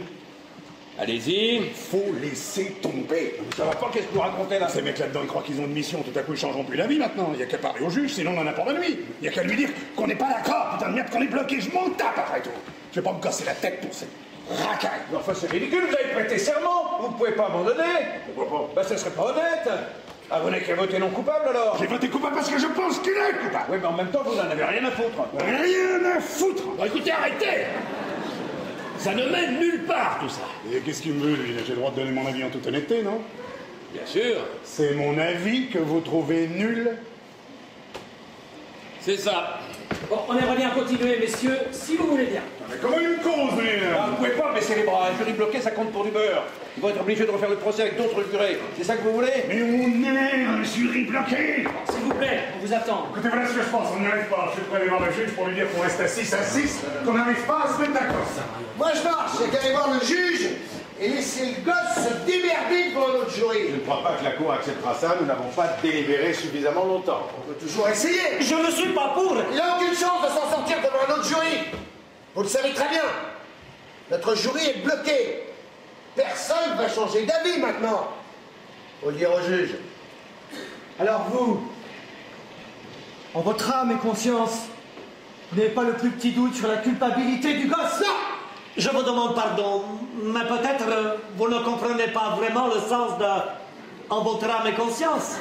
Allez-y. Faut laisser tomber. Ça va pas, qu'est-ce que vous racontez là? Ces mecs là-dedans, ils croient qu'ils ont une mission, tout à coup ils changeront plus d'avis maintenant. Il n'y a qu'à parler au juge, sinon on en a pour la nuit. Il n'y a qu'à lui dire qu'on n'est pas d'accord, putain de merde, qu'on est bloqué, je m'en tape après tout. Je vais pas me casser la tête pour ces racailles. Enfin, c'est ridicule, vous avez prêté serment, vous pouvez pas abandonner. Pourquoi pas? Ben, ça serait pas honnête. Ah, vous n'avez qu'à voter non coupable alors? J'ai voté coupable parce que je pense qu'il est coupable. Oui, mais en même temps, vous n'en avez rien à foutre. Rien à foutre. Bon, écoutez, arrêtez. Ça ne mène nulle part, tout ça. Et qu'est-ce qu'il me veut, lui? J'ai le droit de donner mon avis en toute honnêteté, non? Bien sûr. C'est mon avis que vous trouvez nul? C'est ça. Bon, on aimerait bien continuer, messieurs, si vous voulez bien. Mais comment une cause, lui? Ah, vous pouvez pas baisser les bras, un jury bloqué, ça compte pour du beurre. Ils vont être obligés de refaire le procès avec d'autres jurés. C'est ça que vous voulez? Mais on est un jury bloqué. S'il vous plaît, on vous attend. Écoutez, voilà ce que je pense, on n'y arrive pas. Je suis prêt à aller voir le juge pour lui dire qu'on reste à 6-6, qu'on n'arrive pas à se mettre d'accord. Moi, je marche, c'est qu'aller voir le juge et laisser le gosse se démerder devant notre jury. Je ne crois pas que la Cour acceptera ça. Nous n'avons pas délibéré suffisamment longtemps. On peut toujours essayer. Je ne suis pas pour. Il n'a aucune chance de s'en sortir devant un autre jury. Vous le savez très bien. Notre jury est bloqué. Personne ne va changer d'avis maintenant. Faut le dire au juge. Alors vous, en votre âme et conscience, vous n'avez pas le plus petit doute sur la culpabilité du gosse? Non! Je vous demande pardon, mais peut-être vous ne comprenez pas vraiment le sens de « en votre âme et conscience ».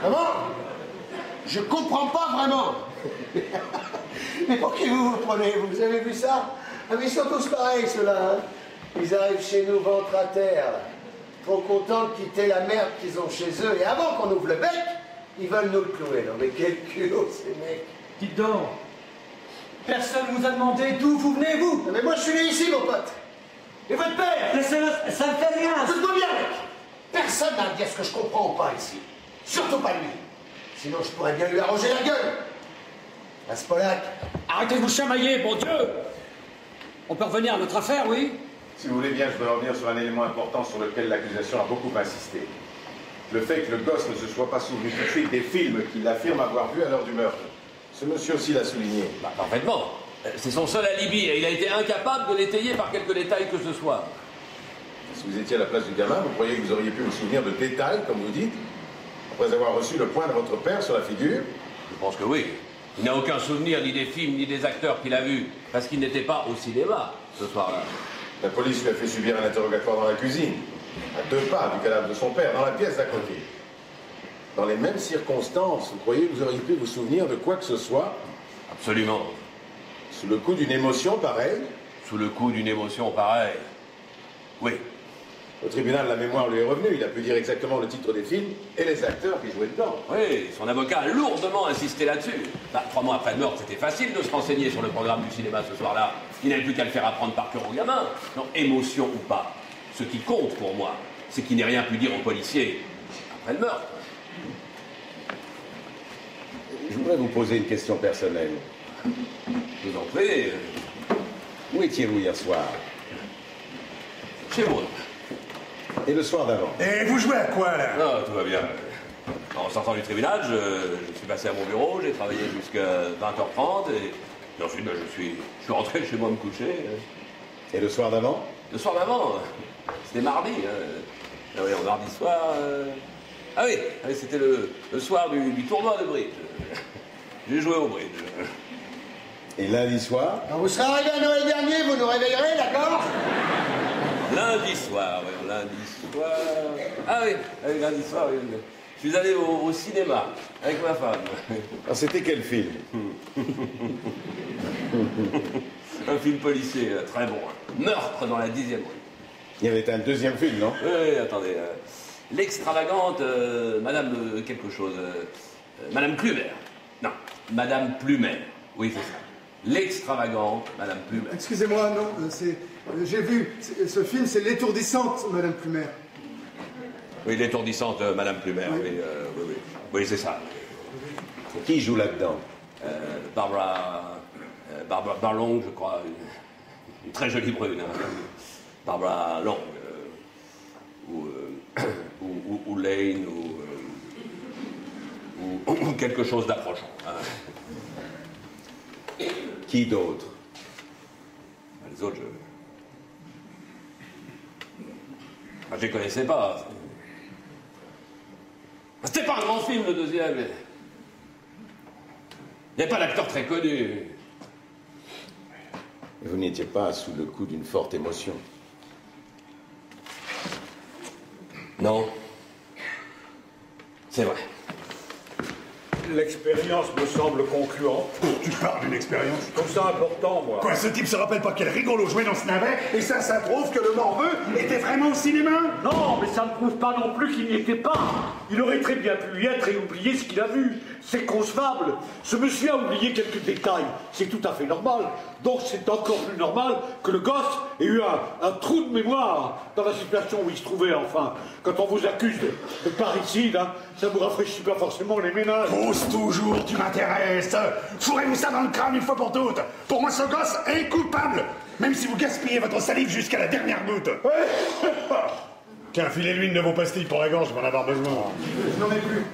Comment? Je comprends pas vraiment. Mais pour qui vous vous prenez? Vous avez vu ça? Ah, mais ils sont tous pareils, ceux-là. Hein? Ils arrivent chez nous ventre à terre, là. Trop contents de quitter la merde qu'ils ont chez eux. Et avant qu'on ouvre le bec, ils veulent nous le clouer. Non mais quel culot, ces mecs. Dites donc, personne ne vous a demandé d'où vous venez, vous? Non, mais moi, je suis né ici, mon pote. Et votre père? Laissez-le, ça ne fait rien. Écoute-moi bien, mec. Personne n'a à dire ce que je comprends ou pas ici. Surtout pas lui. Sinon, je pourrais bien lui arroger la gueule. À ce Polak. Arrêtez de vous chamailler, bon Dieu. On peut revenir à notre affaire, oui? Si vous voulez bien, je veux revenir sur un élément important sur lequel l'accusation a beaucoup insisté. le fait que le gosse ne se soit pas souvenu tout de suite des films qu'il affirme avoir vus à l'heure du meurtre. Ce monsieur aussi l'a souligné. Bah, parfaitement. C'est son seul alibi et il a été incapable de l'étayer par quelque détail que ce soit. Si vous étiez à la place du gamin, vous croyez que vous auriez pu vous souvenir de détails, comme vous dites, après avoir reçu le poing de votre père sur la figure? Je pense que oui. Il n'a aucun souvenir ni des films ni des acteurs qu'il a vus, parce qu'il n'était pas au cinéma ce soir-là. La police lui a fait subir un interrogatoire dans la cuisine, à 2 pas du cadavre de son père, dans la pièce d'à côté. Dans les mêmes circonstances, vous croyez que vous auriez pu vous souvenir de quoi que ce soit? Absolument. Sous le coup d'une émotion pareille? Sous le coup d'une émotion pareille. Oui. Au tribunal, la mémoire lui est revenue. Il a pu dire exactement le titre des films et les acteurs qui jouaient dedans. Oui, son avocat a lourdement insisté là-dessus. Bah, 3 mois après le meurtre, c'était facile de se renseigner sur le programme du cinéma ce soir-là. Il n'avait plus qu'à le faire apprendre par cœur au gamin. Non, émotion ou pas. Ce qui compte pour moi, c'est qu'il n'ait rien pu dire aux policiers après le meurtre. Je voudrais vous poser une question personnelle. Je vous en prie. Où étiez-vous hier soir? Chez moi. Et le soir d'avant? Et vous jouez à quoi, là? Non, tout va bien. En sortant du tribunal, je suis passé à mon bureau, j'ai travaillé jusqu'à 20h30 et ensuite je suis rentré chez moi me coucher. Et le soir d'avant? Le soir d'avant, c'était mardi. Ah oui, mardi soir. Ah oui, c'était le soir du tournoi de bridge. J'ai joué au bridge. Et lundi soir? Quand vous serez arrivé à Noël dernier, vous nous réveillerez, d'accord? Lundi soir, oui, lundi soir. Ah oui, lundi soir, oui. Je suis allé au cinéma avec ma femme. Alors c'était quel film? Un film policier très bon. Meurtre dans la 10e rue. Il y avait un deuxième film, non? Oui, attendez. L'extravagante Madame quelque chose. Madame Plumer. Non, Madame Plumer. Oui, c'est ça. L'extravagante Madame Plumer. Excusez-moi, non, j'ai vu, ce film, c'est L'étourdissante, Madame Plumer. Oui, l'étourdissante Madame Plumer, oui, oui. Oui, c'est ça. Qui joue là-dedans? Barbara Long, je crois. Une très jolie brune. Hein. Barbara Long. Ou Lane, ou quelque chose d'approchant. Hein. Qui d'autre? Les autres, je les connaissais pas. C'était pas un grand film, le deuxième. Il n'y avait pas d'acteur très connu. Vous n'étiez pas sous le coup d'une forte émotion? Non. C'est vrai. L'expérience me semble concluante. Tu parles d'une expérience? Je trouve ça important, moi. Quoi, ce type se rappelle pas quel rigolo jouait dans ce navet, et ça prouve que le morveux était vraiment au cinéma? Non, mais ça ne prouve pas non plus qu'il n'y était pas. Il aurait très bien pu y être et oublier ce qu'il a vu. C'est concevable. Ce monsieur a oublié quelques détails. C'est tout à fait normal. Donc c'est encore plus normal que le gosse ait eu un trou de mémoire dans la situation où il se trouvait, enfin. Quand on vous accuse de parricide, hein, ça vous rafraîchit pas forcément les ménages. Pose toujours, tu m'intéresses. Fourrez-vous ça dans le crâne une fois pour toutes. Pour moi, ce gosse est coupable, même si vous gaspillez votre salive jusqu'à la dernière goutte. Tiens, filez-lui une de vos pastilles pour la gorge, je vais en avoir besoin. Je n'en ai plus.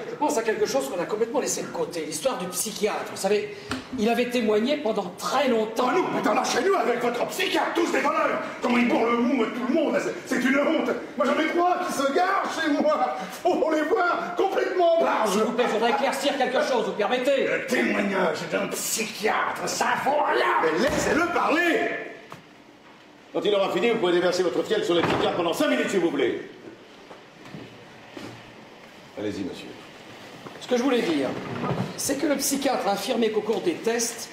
Je pense à quelque chose qu'on a complètement laissé de côté, l'histoire du psychiatre. Vous savez, il avait témoigné pendant très longtemps. Oh non, mais lâchez-nous avec votre psychiatre, tous des voleurs. Comment ils bourrent le mou à tout le monde, c'est une honte. Moi j'en ai 3 qui se garent chez moi. Faut les voir complètement barges. S'il vous plaît, je voudrais éclaircir quelque chose, vous permettez? Le témoignage d'un psychiatre, ça vaut rien. Mais laissez-le parler. Quand il aura fini, vous pouvez déverser votre fiel sur les psychiatres pendant 5 minutes, s'il vous plaît. Allez-y, monsieur. Ce que je voulais dire, c'est que le psychiatre a affirmé qu'au cours des tests,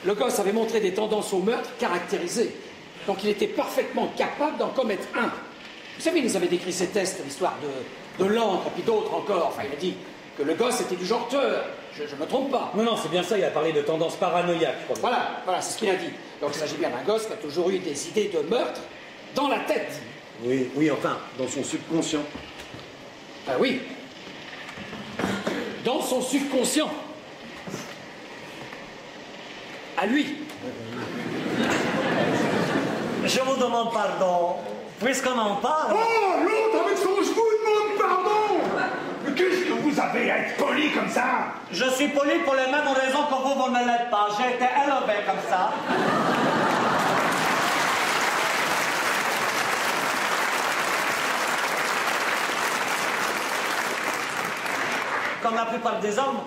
le gosse avait montré des tendances au meurtre caractérisées. Donc il était parfaitement capable d'en commettre un. Vous savez, il nous avait décrit ces tests, l'histoire de l'encre, puis d'autres encore. Enfin, il a dit que le gosse était du genre tueur. Je me trompe pas. Non, c'est bien ça, il a parlé de tendance paranoïaque, je crois. Voilà, c'est ce qu'il a dit. Donc il s'agit bien d'un gosse qui a toujours eu des idées de meurtre dans la tête. Oui, enfin, dans son subconscient. Ah oui. Dans son subconscient. À lui. Je vous demande pardon. Puisqu'on en parle... Oh, l'autre avec son poli comme ça? Je suis poli pour les mêmes raisons que vous ne l'êtes pas. J'ai été élevé comme ça. Comme la plupart des hommes,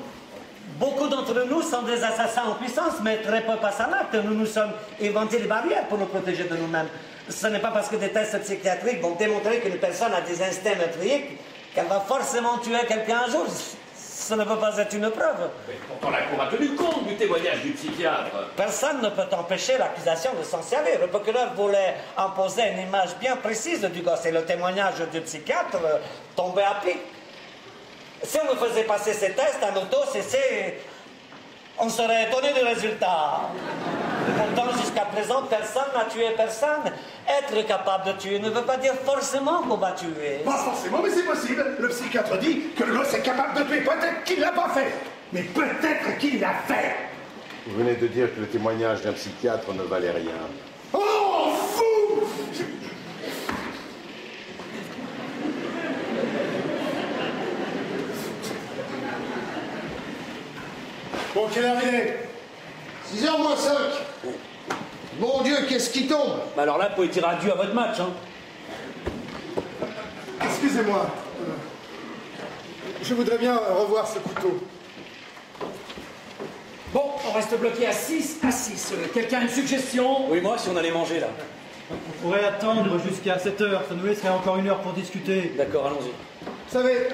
beaucoup d'entre nous sont des assassins en puissance, mais très peu passent à l'acte. Nous nous sommes inventés des barrières pour nous protéger de nous-mêmes. Ce n'est pas parce que des tests psychiatriques vont démontrer qu'une personne a des instincts meurtriers qu'elle va forcément tuer quelqu'un un jour. Ce ne peut pas être une preuve. Mais pourtant, la Cour a tenu compte du témoignage du psychiatre. Personne ne peut empêcher l'accusation de s'en servir. Le procureur voulait imposer une image bien précise du gosse et le témoignage du psychiatre tombait à pic. Si on nous faisait passer ces tests à auto-CC, on serait étonné du résultat. Pourtant, jusqu'à présent, personne n'a tué personne. Être capable de tuer ne veut pas dire forcément qu'on va tuer. Pas forcément, mais c'est possible. Le psychiatre dit que le gosse est capable de tuer. Peut-être qu'il l'a pas fait, mais peut-être qu'il l'a fait. Vous venez de dire que le témoignage d'un psychiatre ne valait rien. Oh, fou! Bon, quelle heure il est? 6h moins 5. Bon Dieu, qu'est-ce qui tombe? Bah alors là, vous pouvez dire adieu à votre match, hein. Excusez-moi. Je voudrais bien revoir ce couteau. Bon, on reste bloqué à 6 à 6. Quelqu'un a une suggestion? Oui, moi, si on allait manger, là. On pourrait attendre jusqu'à 7h, ça nous laisserait encore 1 heure pour discuter. D'accord, allons-y. Vous savez,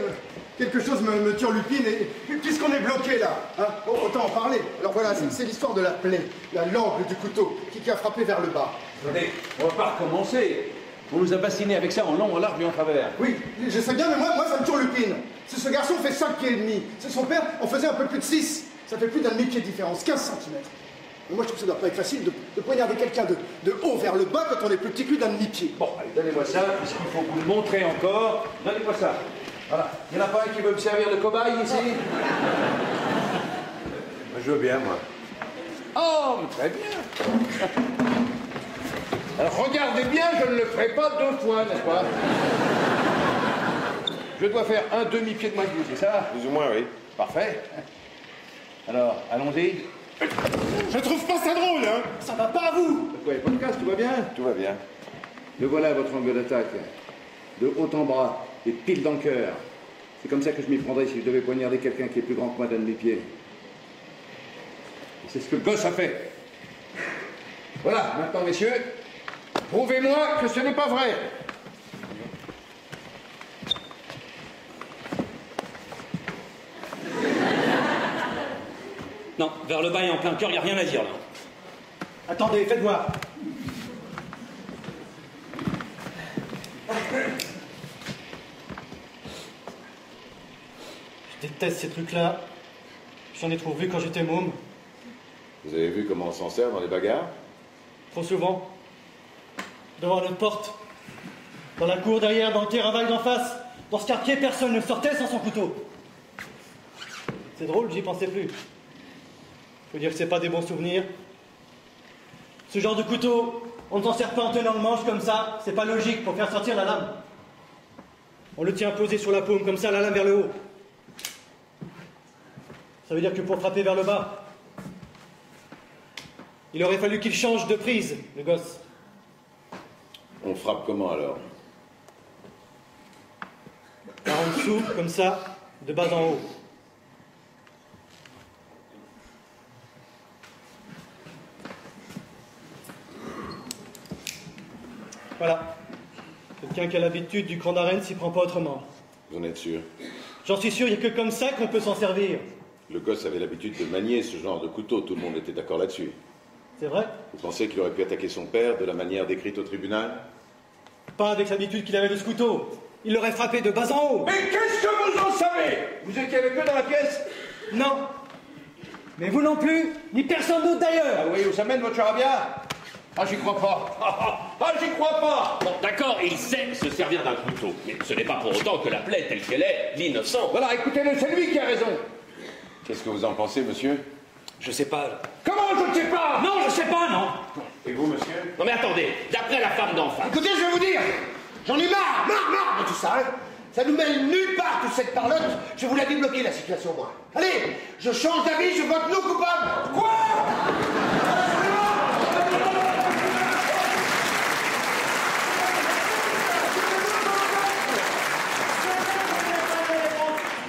quelque chose me turlupine, et puisqu'on est bloqué là, hein, autant en parler. Alors voilà, c'est l'histoire de la plaie, l'angle du couteau qui a frappé vers le bas. Attendez, on va pas recommencer. On nous a bassinés avec ça en long, en large et en travers. Oui, je sais bien, mais moi ça me turlupine. Ce garçon fait 5 pieds et demi. Son père en faisait un peu plus de 6. Ça fait plus d'un demi-pied de différence, 15 cm. Mais moi je trouve que ça doit pas être facile de poignarder quelqu'un de haut vers le bas quand on est plus petit que lui d'un demi-pied. Bon, allez, donnez-moi ça, puisqu'il faut vous le montrer encore. Donnez-moi ça. Voilà. Il n'y en a pas un qui veut me servir de cobaye ici? Je veux bien, moi. Oh, très bien. Alors regardez bien, je ne le ferai pas 2 fois, n'est-ce pas? Je dois faire un demi-pied de moins que vous, c'est ça? Plus ou moins, oui. Parfait. Alors, allons-y. Je trouve pas ça drôle, hein? Ça va pas à vous! Quoi, les podcasts, tout va bien? Tout va bien. Le voilà, votre angle d'attaque. De haut en bas et pile dans le cœur. C'est comme ça que je m'y prendrais si je devais poignarder quelqu'un qui est plus grand que moi d'un demi-pied. Et c'est ce que le gosse a fait. Voilà, maintenant, messieurs, prouvez-moi que ce n'est pas vrai. Non, vers le bas et en plein cœur, il n'y a rien à dire, là. Attendez, faites voir. Je déteste ces trucs-là. J'en ai trop vu quand j'étais môme. Vous avez vu comment on s'en sert dans les bagarres? Trop souvent. Devant notre porte. Dans la cour derrière, dans le terrain d'en face. Dans ce quartier, personne ne sortait sans son couteau. C'est drôle, j'y pensais plus. Je veux dire que c'est pas des bons souvenirs. Ce genre de couteau, on ne s'en sert pas en tenant le manche comme ça. C'est pas logique pour faire sortir la lame. On le tient posé sur la paume, comme ça, la lame vers le haut. Ça veut dire que pour frapper vers le bas, il aurait fallu qu'il change de prise, le gosse. On frappe comment alors? Par en dessous, comme ça, de bas en haut. Voilà. Quelqu'un qui a l'habitude du cran d'arène s'y prend pas autrement. Vous en êtes sûr? J'en suis sûr, il n'y a que comme ça qu'on peut s'en servir. Le gosse avait l'habitude de manier ce genre de couteau, tout le monde était d'accord là-dessus. C'est vrai? Vous pensez qu'il aurait pu attaquer son père de la manière décrite au tribunal? Pas avec l'habitude qu'il avait de ce couteau. Il l'aurait frappé de bas en haut. Mais qu'est-ce que vous en savez? Vous étiez avec eux dans la pièce? Non. Mais vous non plus, ni personne d'autre d'ailleurs. Ah oui, où ça mène votre charabia? Ah, j'y crois pas. Ah, j'y crois pas. Bon, d'accord, il sait se servir d'un couteau. Mais ce n'est pas pour autant que la plaie telle qu'elle est, l'innocent. Voilà, écoutez-le, c'est lui qui a raison. Qu'est-ce que vous en pensez, monsieur? Je sais pas. Comment je ne sais pas? Non, je sais pas, non. Et vous, monsieur? Non mais attendez, d'après la femme d'en face... Écoutez, je vais vous dire. J'en ai marre de tout ça, hein. Ça nous mène nulle part, toute cette parlotte. Je vous l'ai débloqué, la situation, moi. Allez, je change d'avis, je vote non coupable. Quoi?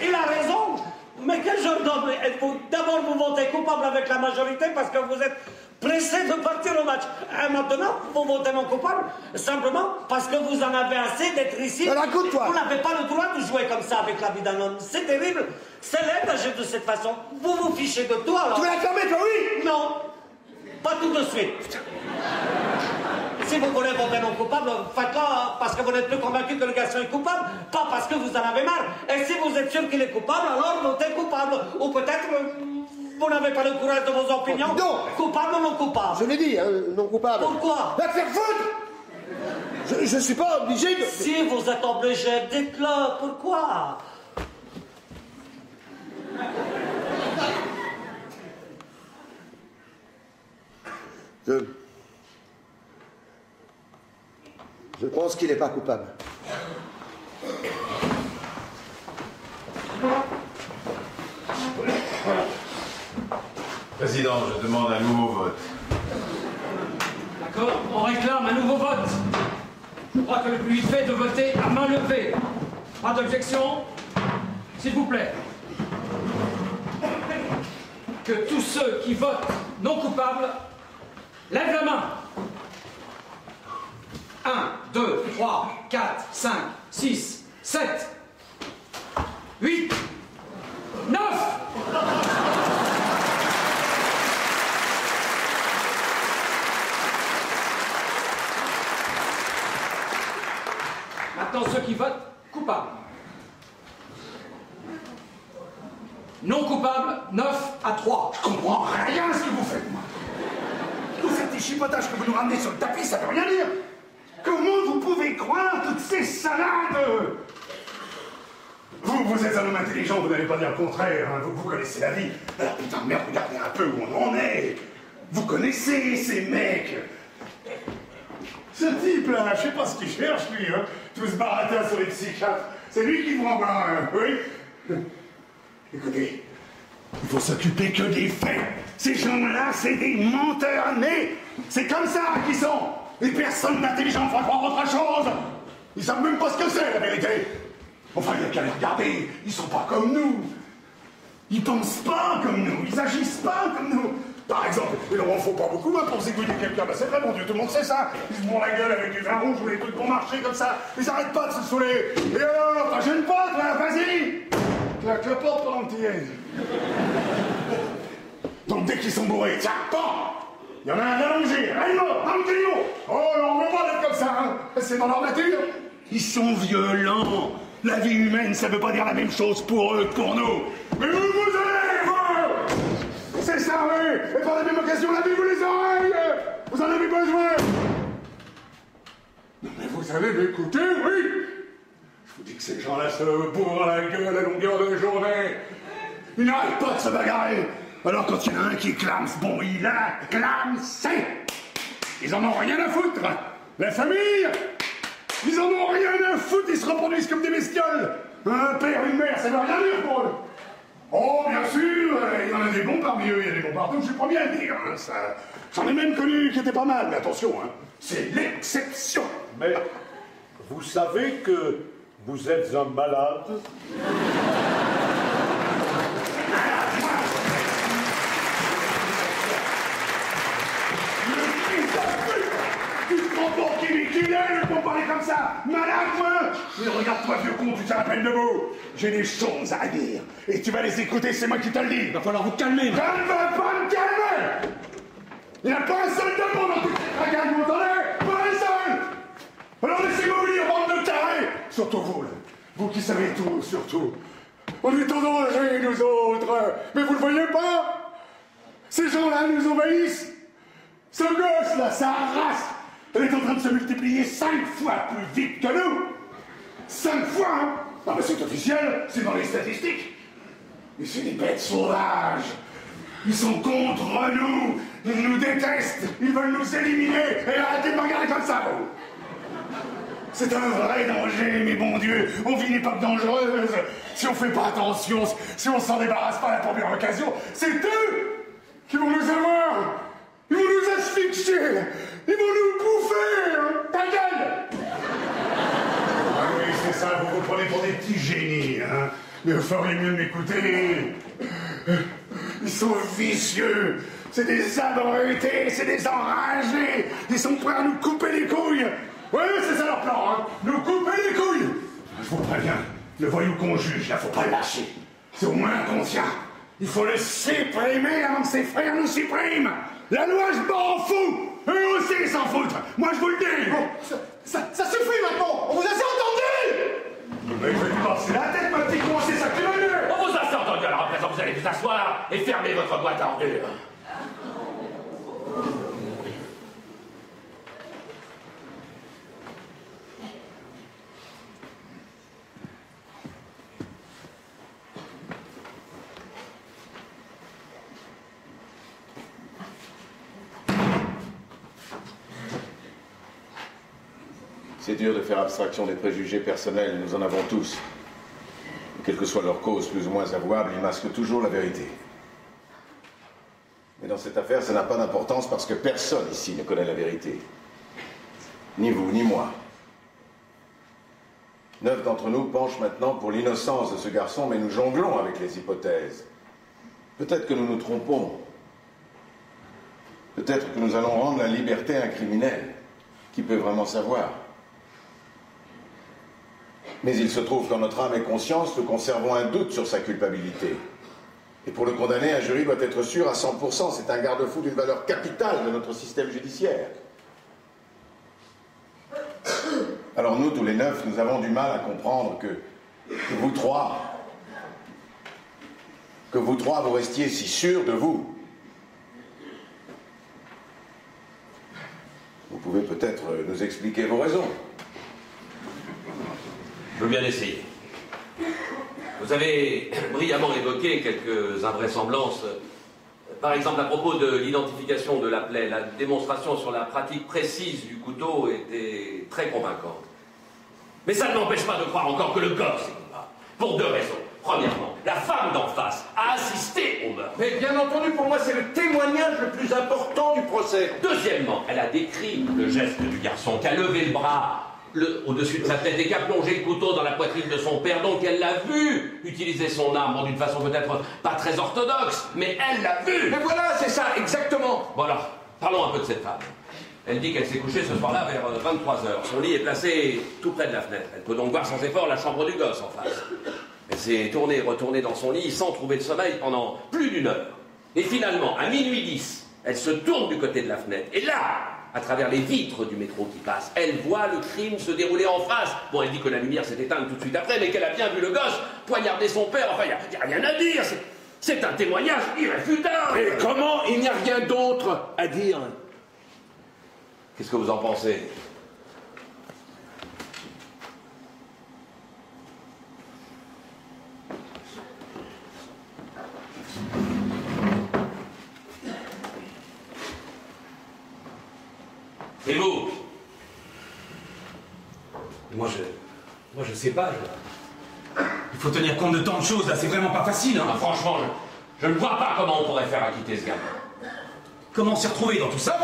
Il a raison. Mais quel genre d'homme êtes-vous? D'abord, vous votez coupable avec la majorité parce que vous êtes pressé de partir au match. Et maintenant, vous votez non coupable simplement parce que vous en avez assez d'être ici. Alors écoute-toi. Vous n'avez pas le droit de jouer comme ça avec la vie d'un homme. C'est terrible. C'est laid d'agir de cette façon. Vous vous fichez de tout alors. Tu veux la fermer, toi, oui? Non. Pas tout de suite. Si vous voulez voter non coupable, faites-le parce que vous n'êtes plus convaincu que le garçon est coupable, pas parce que vous en avez marre. Et si vous êtes sûr qu'il est coupable, alors votez coupable. Ou peut-être vous n'avez pas le courage de vos opinions. Non. Coupable ou non coupable? Je l'ai dit, hein, non coupable. Pourquoi? Va te faire foutre. Je suis pas obligé de... Si vous êtes obligé, dites-le. Pourquoi? Je pense qu'il n'est pas coupable. Président, je demande un nouveau vote. D'accord, on réclame un nouveau vote. Je crois que le plus vite fait est de voter à main levée. Pas d'objection? S'il vous plaît. Que tous ceux qui votent non coupables lèvent la main. 1, 2, 3, 4, 5, 6, 7, 8, 9. Maintenant, ceux qui votent coupables. Non coupables, 9 à 3. Je comprends rien à ce que vous faites, moi. Tous ces petits chipotages que vous nous ramenez sur le tapis, ça veut rien dire. Comment vous pouvez croire toutes ces salades? Vous êtes un homme intelligent, vous n'allez pas dire le contraire, hein. Vous connaissez la vie. Alors putain de merde, regardez un peu où on en est. Vous connaissez ces mecs. Ce type-là, je sais pas ce qu'il cherche, lui, hein. Tout ce baratin sur les psychiatres. C'est lui qui vous envoie un... Oui. Écoutez, il faut s'occuper que des faits. Ces gens-là, c'est des menteurs nés. C'est comme ça qu'ils sont. Et personne d'intelligent ne fera croire autre chose. Ils savent même pas ce que c'est, la vérité. Enfin, il n'y a qu'à les regarder. Ils sont pas comme nous. Ils pensent pas comme nous. Ils agissent pas comme nous. Par exemple, il leur en faut pas beaucoup hein, pour zigouiller quelqu'un. Ben, c'est vrai, mon Dieu, tout le monde sait ça. Ils se font la gueule avec du vin rouge ou des trucs pour marcher comme ça. Ils arrêtent pas de se saouler. Et alors, t'as gêne pas, toi, vas-y. Claque la porte pendant que t'y es. Donc, dès qu'ils sont bourrés, tiens, pan. Il y en a un allongé, un mort, un trio. Oh, on ne veut pas être comme ça, hein. C'est dans leur nature. Ils sont violents. La vie humaine, ça veut pas dire la même chose pour eux que pour nous. Mais vous allez, vous. C'est ça, oui. Et par la même occasion, la vie vous les oreilles. Vous en avez besoin. Non, mais vous allez m'écouter, oui. Je vous dis que ces gens-là se bourrent la gueule à longueur de journée. Ils n'arrêtent pas de se bagarrer. Alors quand il y en a un qui clame, bon, il a clamsé. Ils en ont rien à foutre. La famille, ils en ont rien à foutre. Ils se reproduisent comme des bestioles. Un père, une mère, ça veut rien dire pour eux. Oh, bien sûr, il y en a des bons parmi eux, il y a des bons partout, je suis pas bien à dire. Hein, ça... J'en ai même connu qui étaient pas mal, mais attention, hein, c'est l'exception. Mais vous savez que vous êtes un malade? Tu te rends compte qu'il est pour parler comme ça? Malade, moi! Mais regarde-toi, vieux con, tu tiens à peine debout. J'ai des choses à dire. Et tu vas les écouter, c'est moi qui te le dis. Il va falloir vous calmer. Je ne veux pas me calmer! Il n'y a pas un seul de monde dans toute cette tragade, vous entendez? Pas un seul! Alors laissez-moi vous dire, bande de tarés! Surtout vous, là. Vous qui savez tout, surtout. On est en danger, nous autres. Mais vous le voyez pas? Ces gens-là nous envahissent. Ce gosse-là, sa race, elle est en train de se multiplier 5 fois plus vite que nous. 5 fois, hein? Ah ben c'est officiel, c'est dans les statistiques. Mais c'est des bêtes sauvages. Ils sont contre nous. Ils nous détestent. Ils veulent nous éliminer. Et arrêtez de me regarder comme ça, vous. C'est un vrai danger, mes bons dieux. On vit une époque dangereuse. Si on fait pas attention, si on s'en débarrasse pas à la première occasion, c'est eux qui vont nous avoir. Ils vont nous asphyxier. Ils vont nous bouffer. Ta gueule. Ah oui, c'est ça, vous vous prenez pour des petits génies, hein. Mais vous feriez mieux de m'écouter. Ils sont vicieux. C'est des abrutis, c'est des enragés. Ils sont prêts à nous couper les couilles. Oui, c'est ça leur plan, hein. Nous couper les couilles. Je vous préviens, le voyou qu'on juge, là, faut pas le lâcher. C'est au moins inconscient. Il faut le supprimer avant que ses frères nous suppriment. La loi, je m'en fous. Eux aussi, ils s'en foutent. Moi, je vous le dis. Bon, ça suffit maintenant. On vous a assez entendu. Mais je vais te passer la tête, ma petite con, c'est ça que tu veux dire. On vous a assez entendu, alors à présent, vous allez vous asseoir et fermer votre boîte à ordures. C'est dur de faire abstraction des préjugés personnels, nous en avons tous. Et quelle que soit leur cause plus ou moins avouable, ils masquent toujours la vérité. Mais dans cette affaire, ça n'a pas d'importance parce que personne ici ne connaît la vérité. Ni vous, ni moi. 9 d'entre nous penchent maintenant pour l'innocence de ce garçon, mais nous jonglons avec les hypothèses. Peut-être que nous nous trompons. Peut-être que nous allons rendre la liberté à un criminel. Qui peut vraiment savoir? Mais il se trouve qu'en notre âme et conscience, nous conservons un doute sur sa culpabilité. Et pour le condamner, un jury doit être sûr à 100%. C'est un garde-fou d'une valeur capitale de notre système judiciaire. Alors nous, tous les 9, nous avons du mal à comprendre que vous trois, vous restiez si sûrs de vous. Vous pouvez peut-être nous expliquer vos raisons. Je veux bien essayer. Vous avez brillamment évoqué quelques invraisemblances. Par exemple, à propos de l'identification de la plaie, la démonstration sur la pratique précise du couteau était très convaincante. Mais ça ne m'empêche pas de croire encore que le gosse est coupable. Pour 2 raisons. Premièrement, la femme d'en face a assisté au meurtre. Mais bien entendu, pour moi, c'est le témoignage le plus important du procès. Deuxièmement, elle a décrit le geste du garçon qui a levé le bras au-dessus de sa tête et qui a plongé le couteau dans la poitrine de son père. Donc elle l'a vu utiliser son arme, bon, d'une façon peut-être pas très orthodoxe, mais elle l'a vu. Mais voilà, c'est ça, exactement. Bon alors, parlons un peu de cette femme. Elle dit qu'elle s'est couchée ce soir-là vers 23h. Son lit est placé tout près de la fenêtre. Elle peut donc voir sans effort la chambre du gosse en face. Elle s'est tournée et retournée dans son lit sans trouver de sommeil pendant plus d'1 heure. Et finalement, à minuit 10, elle se tourne du côté de la fenêtre. Et là, à travers les vitres du métro qui passe, elle voit le crime se dérouler en face. Bon, elle dit que la lumière s'est éteinte tout de suite après, mais qu'elle a bien vu le gosse poignarder son père. Enfin, il n'y a rien à dire. C'est un témoignage irréfutable. Mais comment il n'y a rien d'autre à dire? Qu'est-ce que vous en pensez? Et vous? Moi je sais pas. Il faut tenir compte de tant de choses là, c'est vraiment pas facile, hein. Ah, franchement, je ne vois pas comment on pourrait faire acquitter ce gamin. Comment on s'est retrouvé dans tout ça?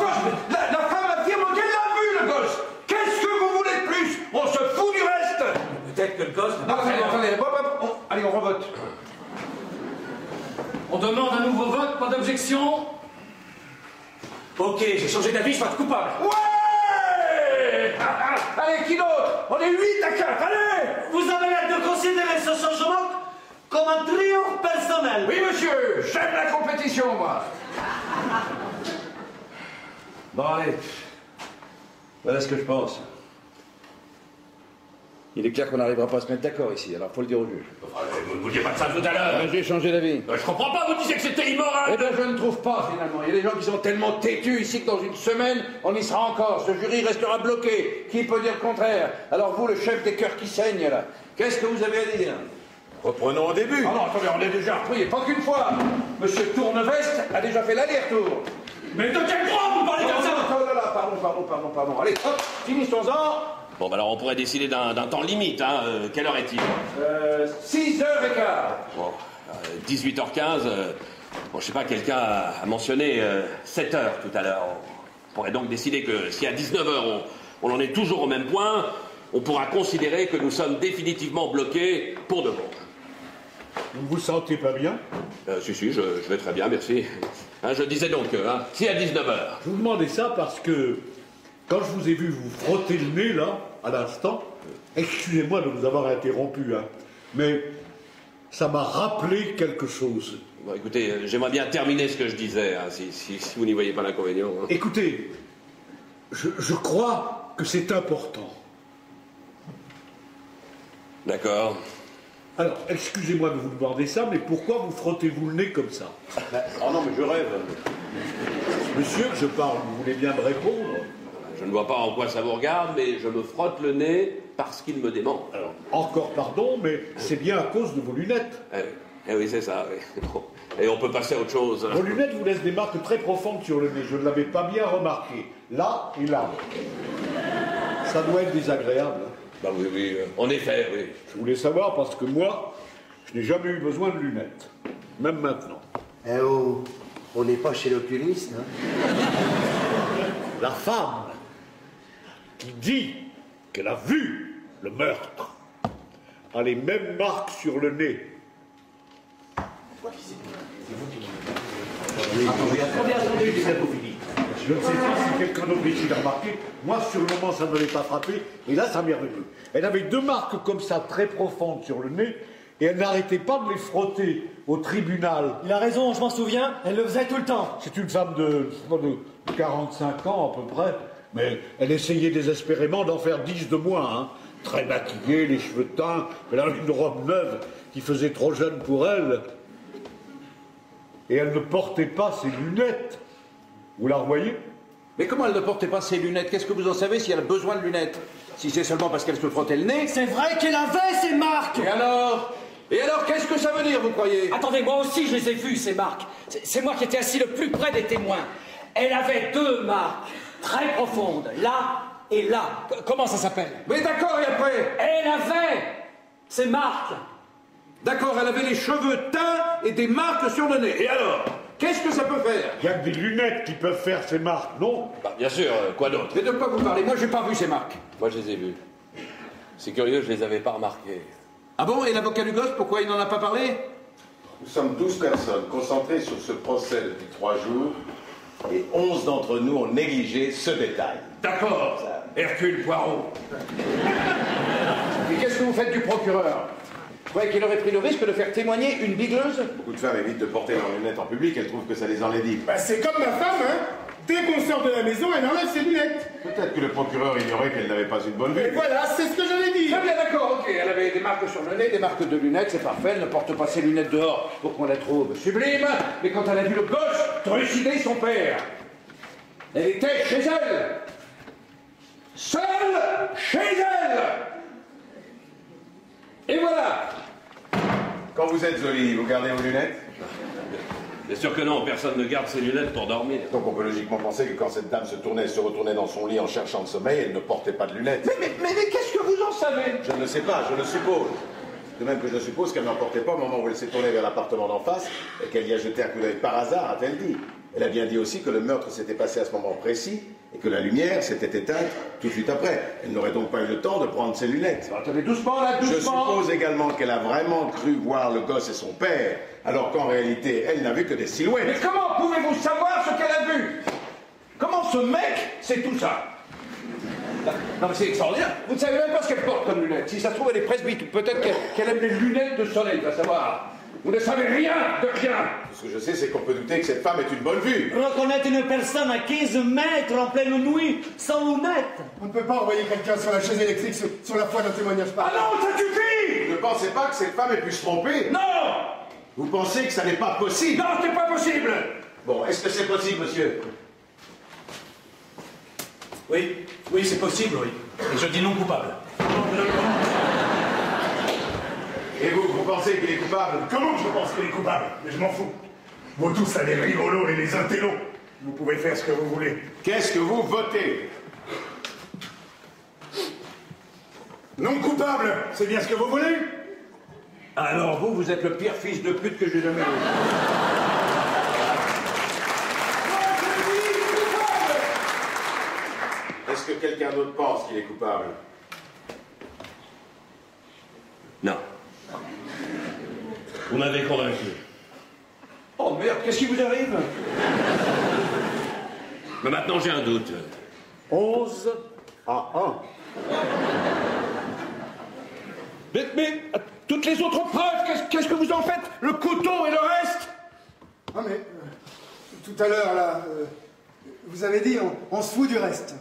La femme affirme qu'elle l'a vu, le gosse. Qu'est-ce que vous voulez de plus? On se fout du reste. Peut-être que le gosse... Attendez, allez, on revote. On demande un nouveau vote, pas d'objection. Ok, j'ai changé d'avis, je suis pas coupable. Ouais. Allez, qui d'autre? On est 8 à 4, allez. Vous avez l'air de considérer ce changement comme un triomphe personnel. Oui, monsieur, j'aime la compétition, moi. Bon, allez. Voilà ce que je pense. Il est clair qu'on n'arrivera pas à se mettre d'accord ici, alors faut le dire au juge. Vous ne vouliez pas de ça tout à l'heure. J'ai changé d'avis. Je comprends pas, vous disiez que c'était immoral. Eh bien, je ne trouve pas, finalement. Il y a des gens qui sont tellement têtus ici que dans une semaine, on y sera encore. Ce jury restera bloqué. Qui peut dire le contraire? Alors vous, le chef des cœurs qui saignent, là, qu'est-ce que vous avez à dire? Reprenons au début. Ah non, attendez, on est déjà repris, et pas qu'une fois. Monsieur Tourneveste a déjà fait l'aller-retour. Mais de quel droit vous parlez comme ça? Oh là là, pardon. Allez, hop, finissons-en. Bon, bah alors on pourrait décider d'un temps limite, hein. Quelle heure est-il 6h15. Bon, 18h15. Bon, je sais pas, quelqu'un a mentionné 7h tout à l'heure. On pourrait donc décider que si à 19h on en est toujours au même point, on pourra considérer que nous sommes définitivement bloqués pour de bon. Vous ne vous sentez pas bien? Si, je vais très bien, merci. Hein, je disais donc, si à 19h. Je vous demandais ça parce que quand je vous ai vu vous frotter le nez, là, à l'instant, excusez-moi de vous avoir interrompu, hein, mais ça m'a rappelé quelque chose. Bon, écoutez, j'aimerais bien terminer ce que je disais, hein, si vous n'y voyez pas l'inconvénient. Hein. Écoutez, je crois que c'est important. D'accord. Alors, excusez-moi de vous demander ça, mais pourquoi vous frottez-vous le nez comme ça? Oh non, mais je rêve. Monsieur, je parle, vous voulez bien me répondre? Je ne vois pas en quoi ça vous regarde, mais je me frotte le nez parce qu'il me dément. Alors, encore pardon, mais c'est bien à cause de vos lunettes. Eh oui, c'est ça, oui. Bon. Et on peut passer à autre chose. Vos lunettes vous laissent des marques très profondes sur le nez, je ne l'avais pas bien remarqué. Là et là. Ça doit être désagréable. Bah oui, en effet, oui. Je voulais savoir parce que moi, je n'ai jamais eu besoin de lunettes. Même maintenant. Eh oh, on n'est pas chez l'oculiste, hein? La femme qui dit qu'elle a vu le meurtre a les mêmes marques sur le nez. Attendez, j'ai bientôt fini. Je ne sais pas si quelqu'un d'autre ici l'a remarqué. Moi, sur le moment, ça ne m'avait pas frappé. Et là, ça m'est revenu. Elle avait deux marques comme ça, très profondes sur le nez. Et elle n'arrêtait pas de les frotter au tribunal. Il a raison, je m'en souviens. Elle le faisait tout le temps. C'est une femme de 45 ans, à peu près. Mais elle essayait désespérément d'en faire 10 de moins. Hein. Très maquillée, les cheveux teints. Elle avait une robe neuve qui faisait trop jeune pour elle. Et elle ne portait pas ses lunettes. Vous la revoyez? Mais comment elle ne portait pas ses lunettes? Qu'est-ce que vous en savez si elle a besoin de lunettes? Si c'est seulement parce qu'elle se frottait le nez? C'est vrai qu'elle avait ces marques! Et alors, qu'est-ce que ça veut dire, vous croyez? Attendez, moi aussi je les ai vues, ces marques. C'est moi qui étais assis le plus près des témoins. Elle avait deux marques très profondes, là et là. Comment ça s'appelle? Mais d'accord, et après? Elle avait ces marques. D'accord, elle avait les cheveux teints et des marques sur le nez. Et alors? Qu'est-ce que ça peut faire? Il y a que des lunettes qui peuvent faire ces marques, non? Bah, bien sûr, quoi d'autre? Mais de quoi vous parlez? Moi, j'ai pas vu ces marques. Moi, je les ai vues. C'est curieux, je les avais pas remarquées. Ah bon? Et l'avocat du gosse, pourquoi il n'en a pas parlé? Nous sommes 12 personnes concentrées sur ce procès depuis 3 jours et 11 d'entre nous ont négligé ce détail. D'accord, Hercule Poirot. Et qu'est-ce que vous faites du procureur? Vous croyez qu'il aurait pris le risque de faire témoigner une bigleuse? Beaucoup de femmes évitent de porter leurs lunettes en public, elles trouvent que ça les enlaidit. Bah, c'est comme ma femme, hein. Dès qu'on sort de la maison, elle enlève ses lunettes. Peut-être que le procureur ignorait qu'elle n'avait pas une bonne vue. Et voilà, c'est ce que j'avais dit. Très bien, d'accord, ok. Elle avait des marques sur le nez, des marques de lunettes, c'est parfait. Elle ne porte pas ses lunettes dehors pour qu'on la trouve sublime. Mais quand elle a vu le gosse trucider son père, elle était chez elle. Seule chez elle. Et voilà. Quand vous êtes au lit, vous gardez vos lunettes? Bien sûr que non, personne ne garde ses lunettes pour dormir. Donc on peut logiquement penser que quand cette dame se tournait et se retournait dans son lit en cherchant le sommeil, elle ne portait pas de lunettes. Mais qu'est-ce que vous en savez? Je ne sais pas, je le suppose. De même que je suppose qu'elle n'en portait pas au moment où elle s'est tournée vers l'appartement d'en face et qu'elle y a jeté un coup d'œil par hasard, a-t-elle dit. Elle a bien dit aussi que le meurtre s'était passé à ce moment précis et que la lumière s'était éteinte tout de suite après. Elle n'aurait donc pas eu le temps de prendre ses lunettes. Attendez, doucement là, doucement. Je suppose également qu'elle a vraiment cru voir le gosse et son père, alors qu'en réalité, elle n'a vu que des silhouettes. Mais comment pouvez-vous savoir ce qu'elle a vu? Comment ce mec sait tout ça? Non mais c'est extraordinaire. Vous ne savez même pas ce qu'elle porte comme lunettes. Si ça se trouve, elle est presbyte, ou peut-être qu'elle aime les lunettes de soleil, va savoir. Vous ne savez rien de rien. Ce que je sais, c'est qu'on peut douter que cette femme ait une bonne vue. Reconnaître une personne à 15 mètres en pleine nuit, sans lunettes. On ne peut pas envoyer quelqu'un sur la chaise électrique sur la foi d'un témoignage Ah non, ça suffit. Vous ne pensez pas que cette femme ait pu se tromper? Non. Vous pensez que ça n'est pas possible? Non, c'est pas possible. Bon, est-ce que c'est possible, monsieur? Oui, c'est possible, oui. Et je dis non coupable. Et vous pensez qu'il est coupable? Comment je pense qu'il est coupable? Mais je m'en fous. Vous tous, là, les rigolos et les intellos. Vous pouvez faire ce que vous voulez. Qu'est-ce que vous votez? Non coupable, c'est bien ce que vous voulez? Alors vous êtes le pire fils de pute que j'ai jamais vu. Est-ce que quelqu'un d'autre pense qu'il est coupable? Non. Vous m'avez convaincu. Oh merde, qu'est-ce qui vous arrive? Mais maintenant j'ai un doute. 11 à 1. Mais toutes les autres preuves, qu'est-ce que vous en faites? Le couteau et le reste? Ah mais, tout à l'heure, là, vous avez dit, on se fout du reste.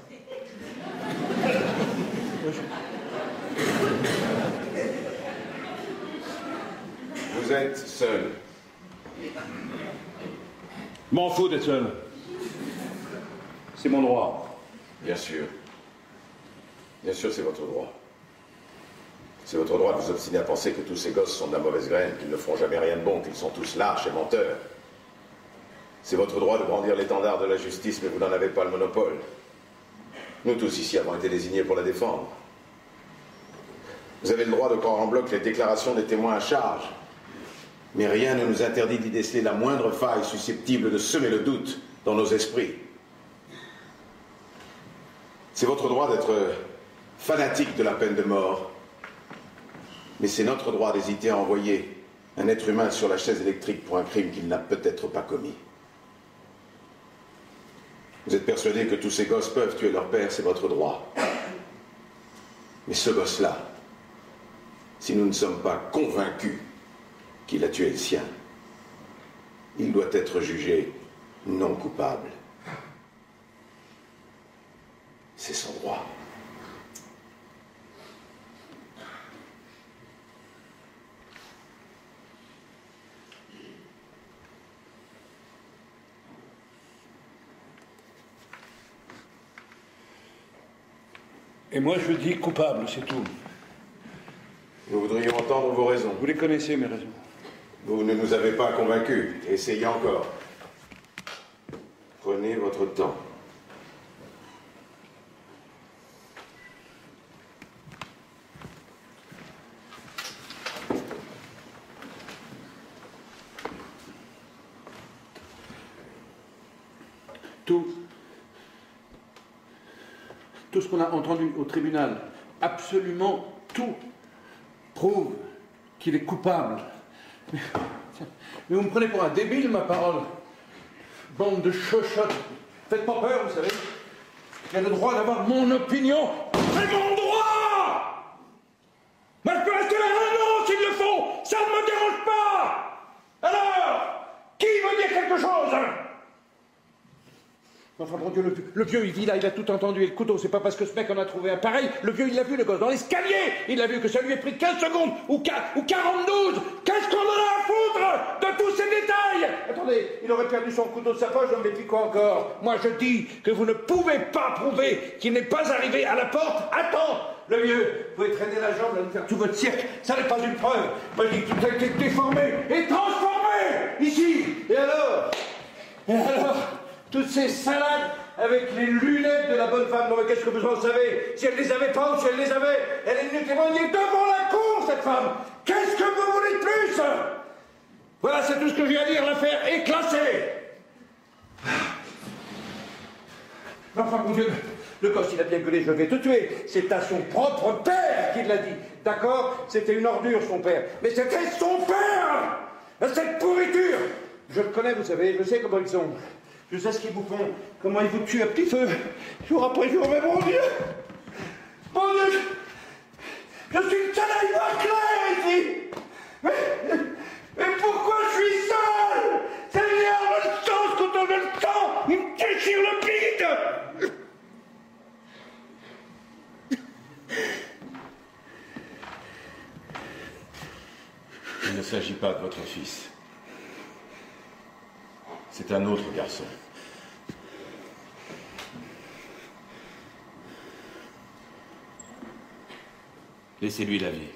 Vous êtes seul. M'en fous d'être seul. C'est mon droit. Bien sûr. Bien sûr, c'est votre droit. C'est votre droit de vous obstiner à penser que tous ces gosses sont de la mauvaise graine, qu'ils ne feront jamais rien de bon, qu'ils sont tous lâches et menteurs. C'est votre droit de brandir l'étendard de la justice, mais vous n'en avez pas le monopole. Nous tous ici avons été désignés pour la défendre. Vous avez le droit de croire en bloc les déclarations des témoins à charge. Mais rien ne nous interdit d'y déceler la moindre faille susceptible de semer le doute dans nos esprits. C'est votre droit d'être fanatique de la peine de mort. Mais c'est notre droit d'hésiter à envoyer un être humain sur la chaise électrique pour un crime qu'il n'a peut-être pas commis. Vous êtes persuadé que tous ces gosses peuvent tuer leur père, c'est votre droit. Mais ce gosse-là, si nous ne sommes pas convaincus qu'il a tué le sien, il doit être jugé non coupable. C'est son droit. Et moi je dis coupable, c'est tout. Nous voudrions entendre vos raisons. Vous les connaissez, mes raisons. Vous ne nous avez pas convaincus. Essayez encore. Prenez votre temps. Tout ce qu'on a entendu au tribunal, absolument tout, prouve qu'il est coupable. Mais vous me prenez pour un débile, ma parole. Bande de chochottes. Faites pas peur, vous savez. J'ai le droit d'avoir mon opinion. C'est mon droit! Moi, je peux rester là un an s'il le faut. Ça ne me dérange pas. Alors, qui veut dire quelque chose? Enfin, mon Dieu, le vieux, il vit là, il a tout entendu. Et le couteau, c'est pas parce que ce mec en a trouvé un pareil. Le vieux, il l'a vu, le gosse, dans l'escalier. Il a vu que ça lui a pris 15 secondes ou 42. Qu'est-ce qu'on en a à foutre de tous ces détails? Attendez, il aurait perdu son couteau de sa poche, mais puis quoi encore? Moi, je dis que vous ne pouvez pas prouver qu'il n'est pas arrivé à la porte. Attends, le vieux, vous pouvez traîner la jambe, là, nous faire tout votre cirque. Ça n'est pas une preuve. Moi, je dis que tout a été déformé et transformé ici. Et alors? Toutes ces salades avec les lunettes de la bonne femme. Non mais qu'est-ce que vous en savez? Si elle les avait pas ou si elle les avait, elle est venue témoigner devant la cour, cette femme. Qu'est-ce que vous voulez de plus? Voilà, c'est tout ce que j'ai à dire. L'affaire est classée. Enfin, mon Dieu, le gosse, il a bien gueulé, je vais te tuer. C'est à son propre père qu'il l'a dit. D'accord? C'était une ordure, son père. Mais c'était son père! Cette pourriture! Je le connais, vous savez, je sais comment ils sont. Je sais ce qu'ils vous font, comment ils vous tuent à petit feu, jour après jour, mais mon Dieu! Mon Dieu! Je suis le canaille clair ici! Mais pourquoi je suis seul? Ça m'énerve le sang, ce couteau de le sang! Il me déchire le bide! Il ne s'agit pas de votre fils. C'est un autre garçon. Laissez-lui la vie.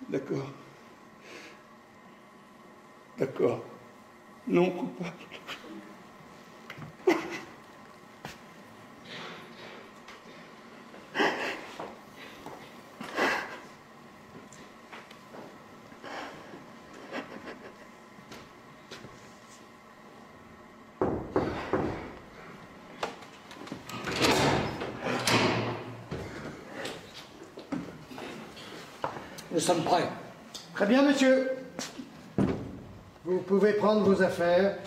D'accord. D'accord. Non coupable. Nous sommes prêts. Très bien, monsieur. Vous pouvez prendre vos affaires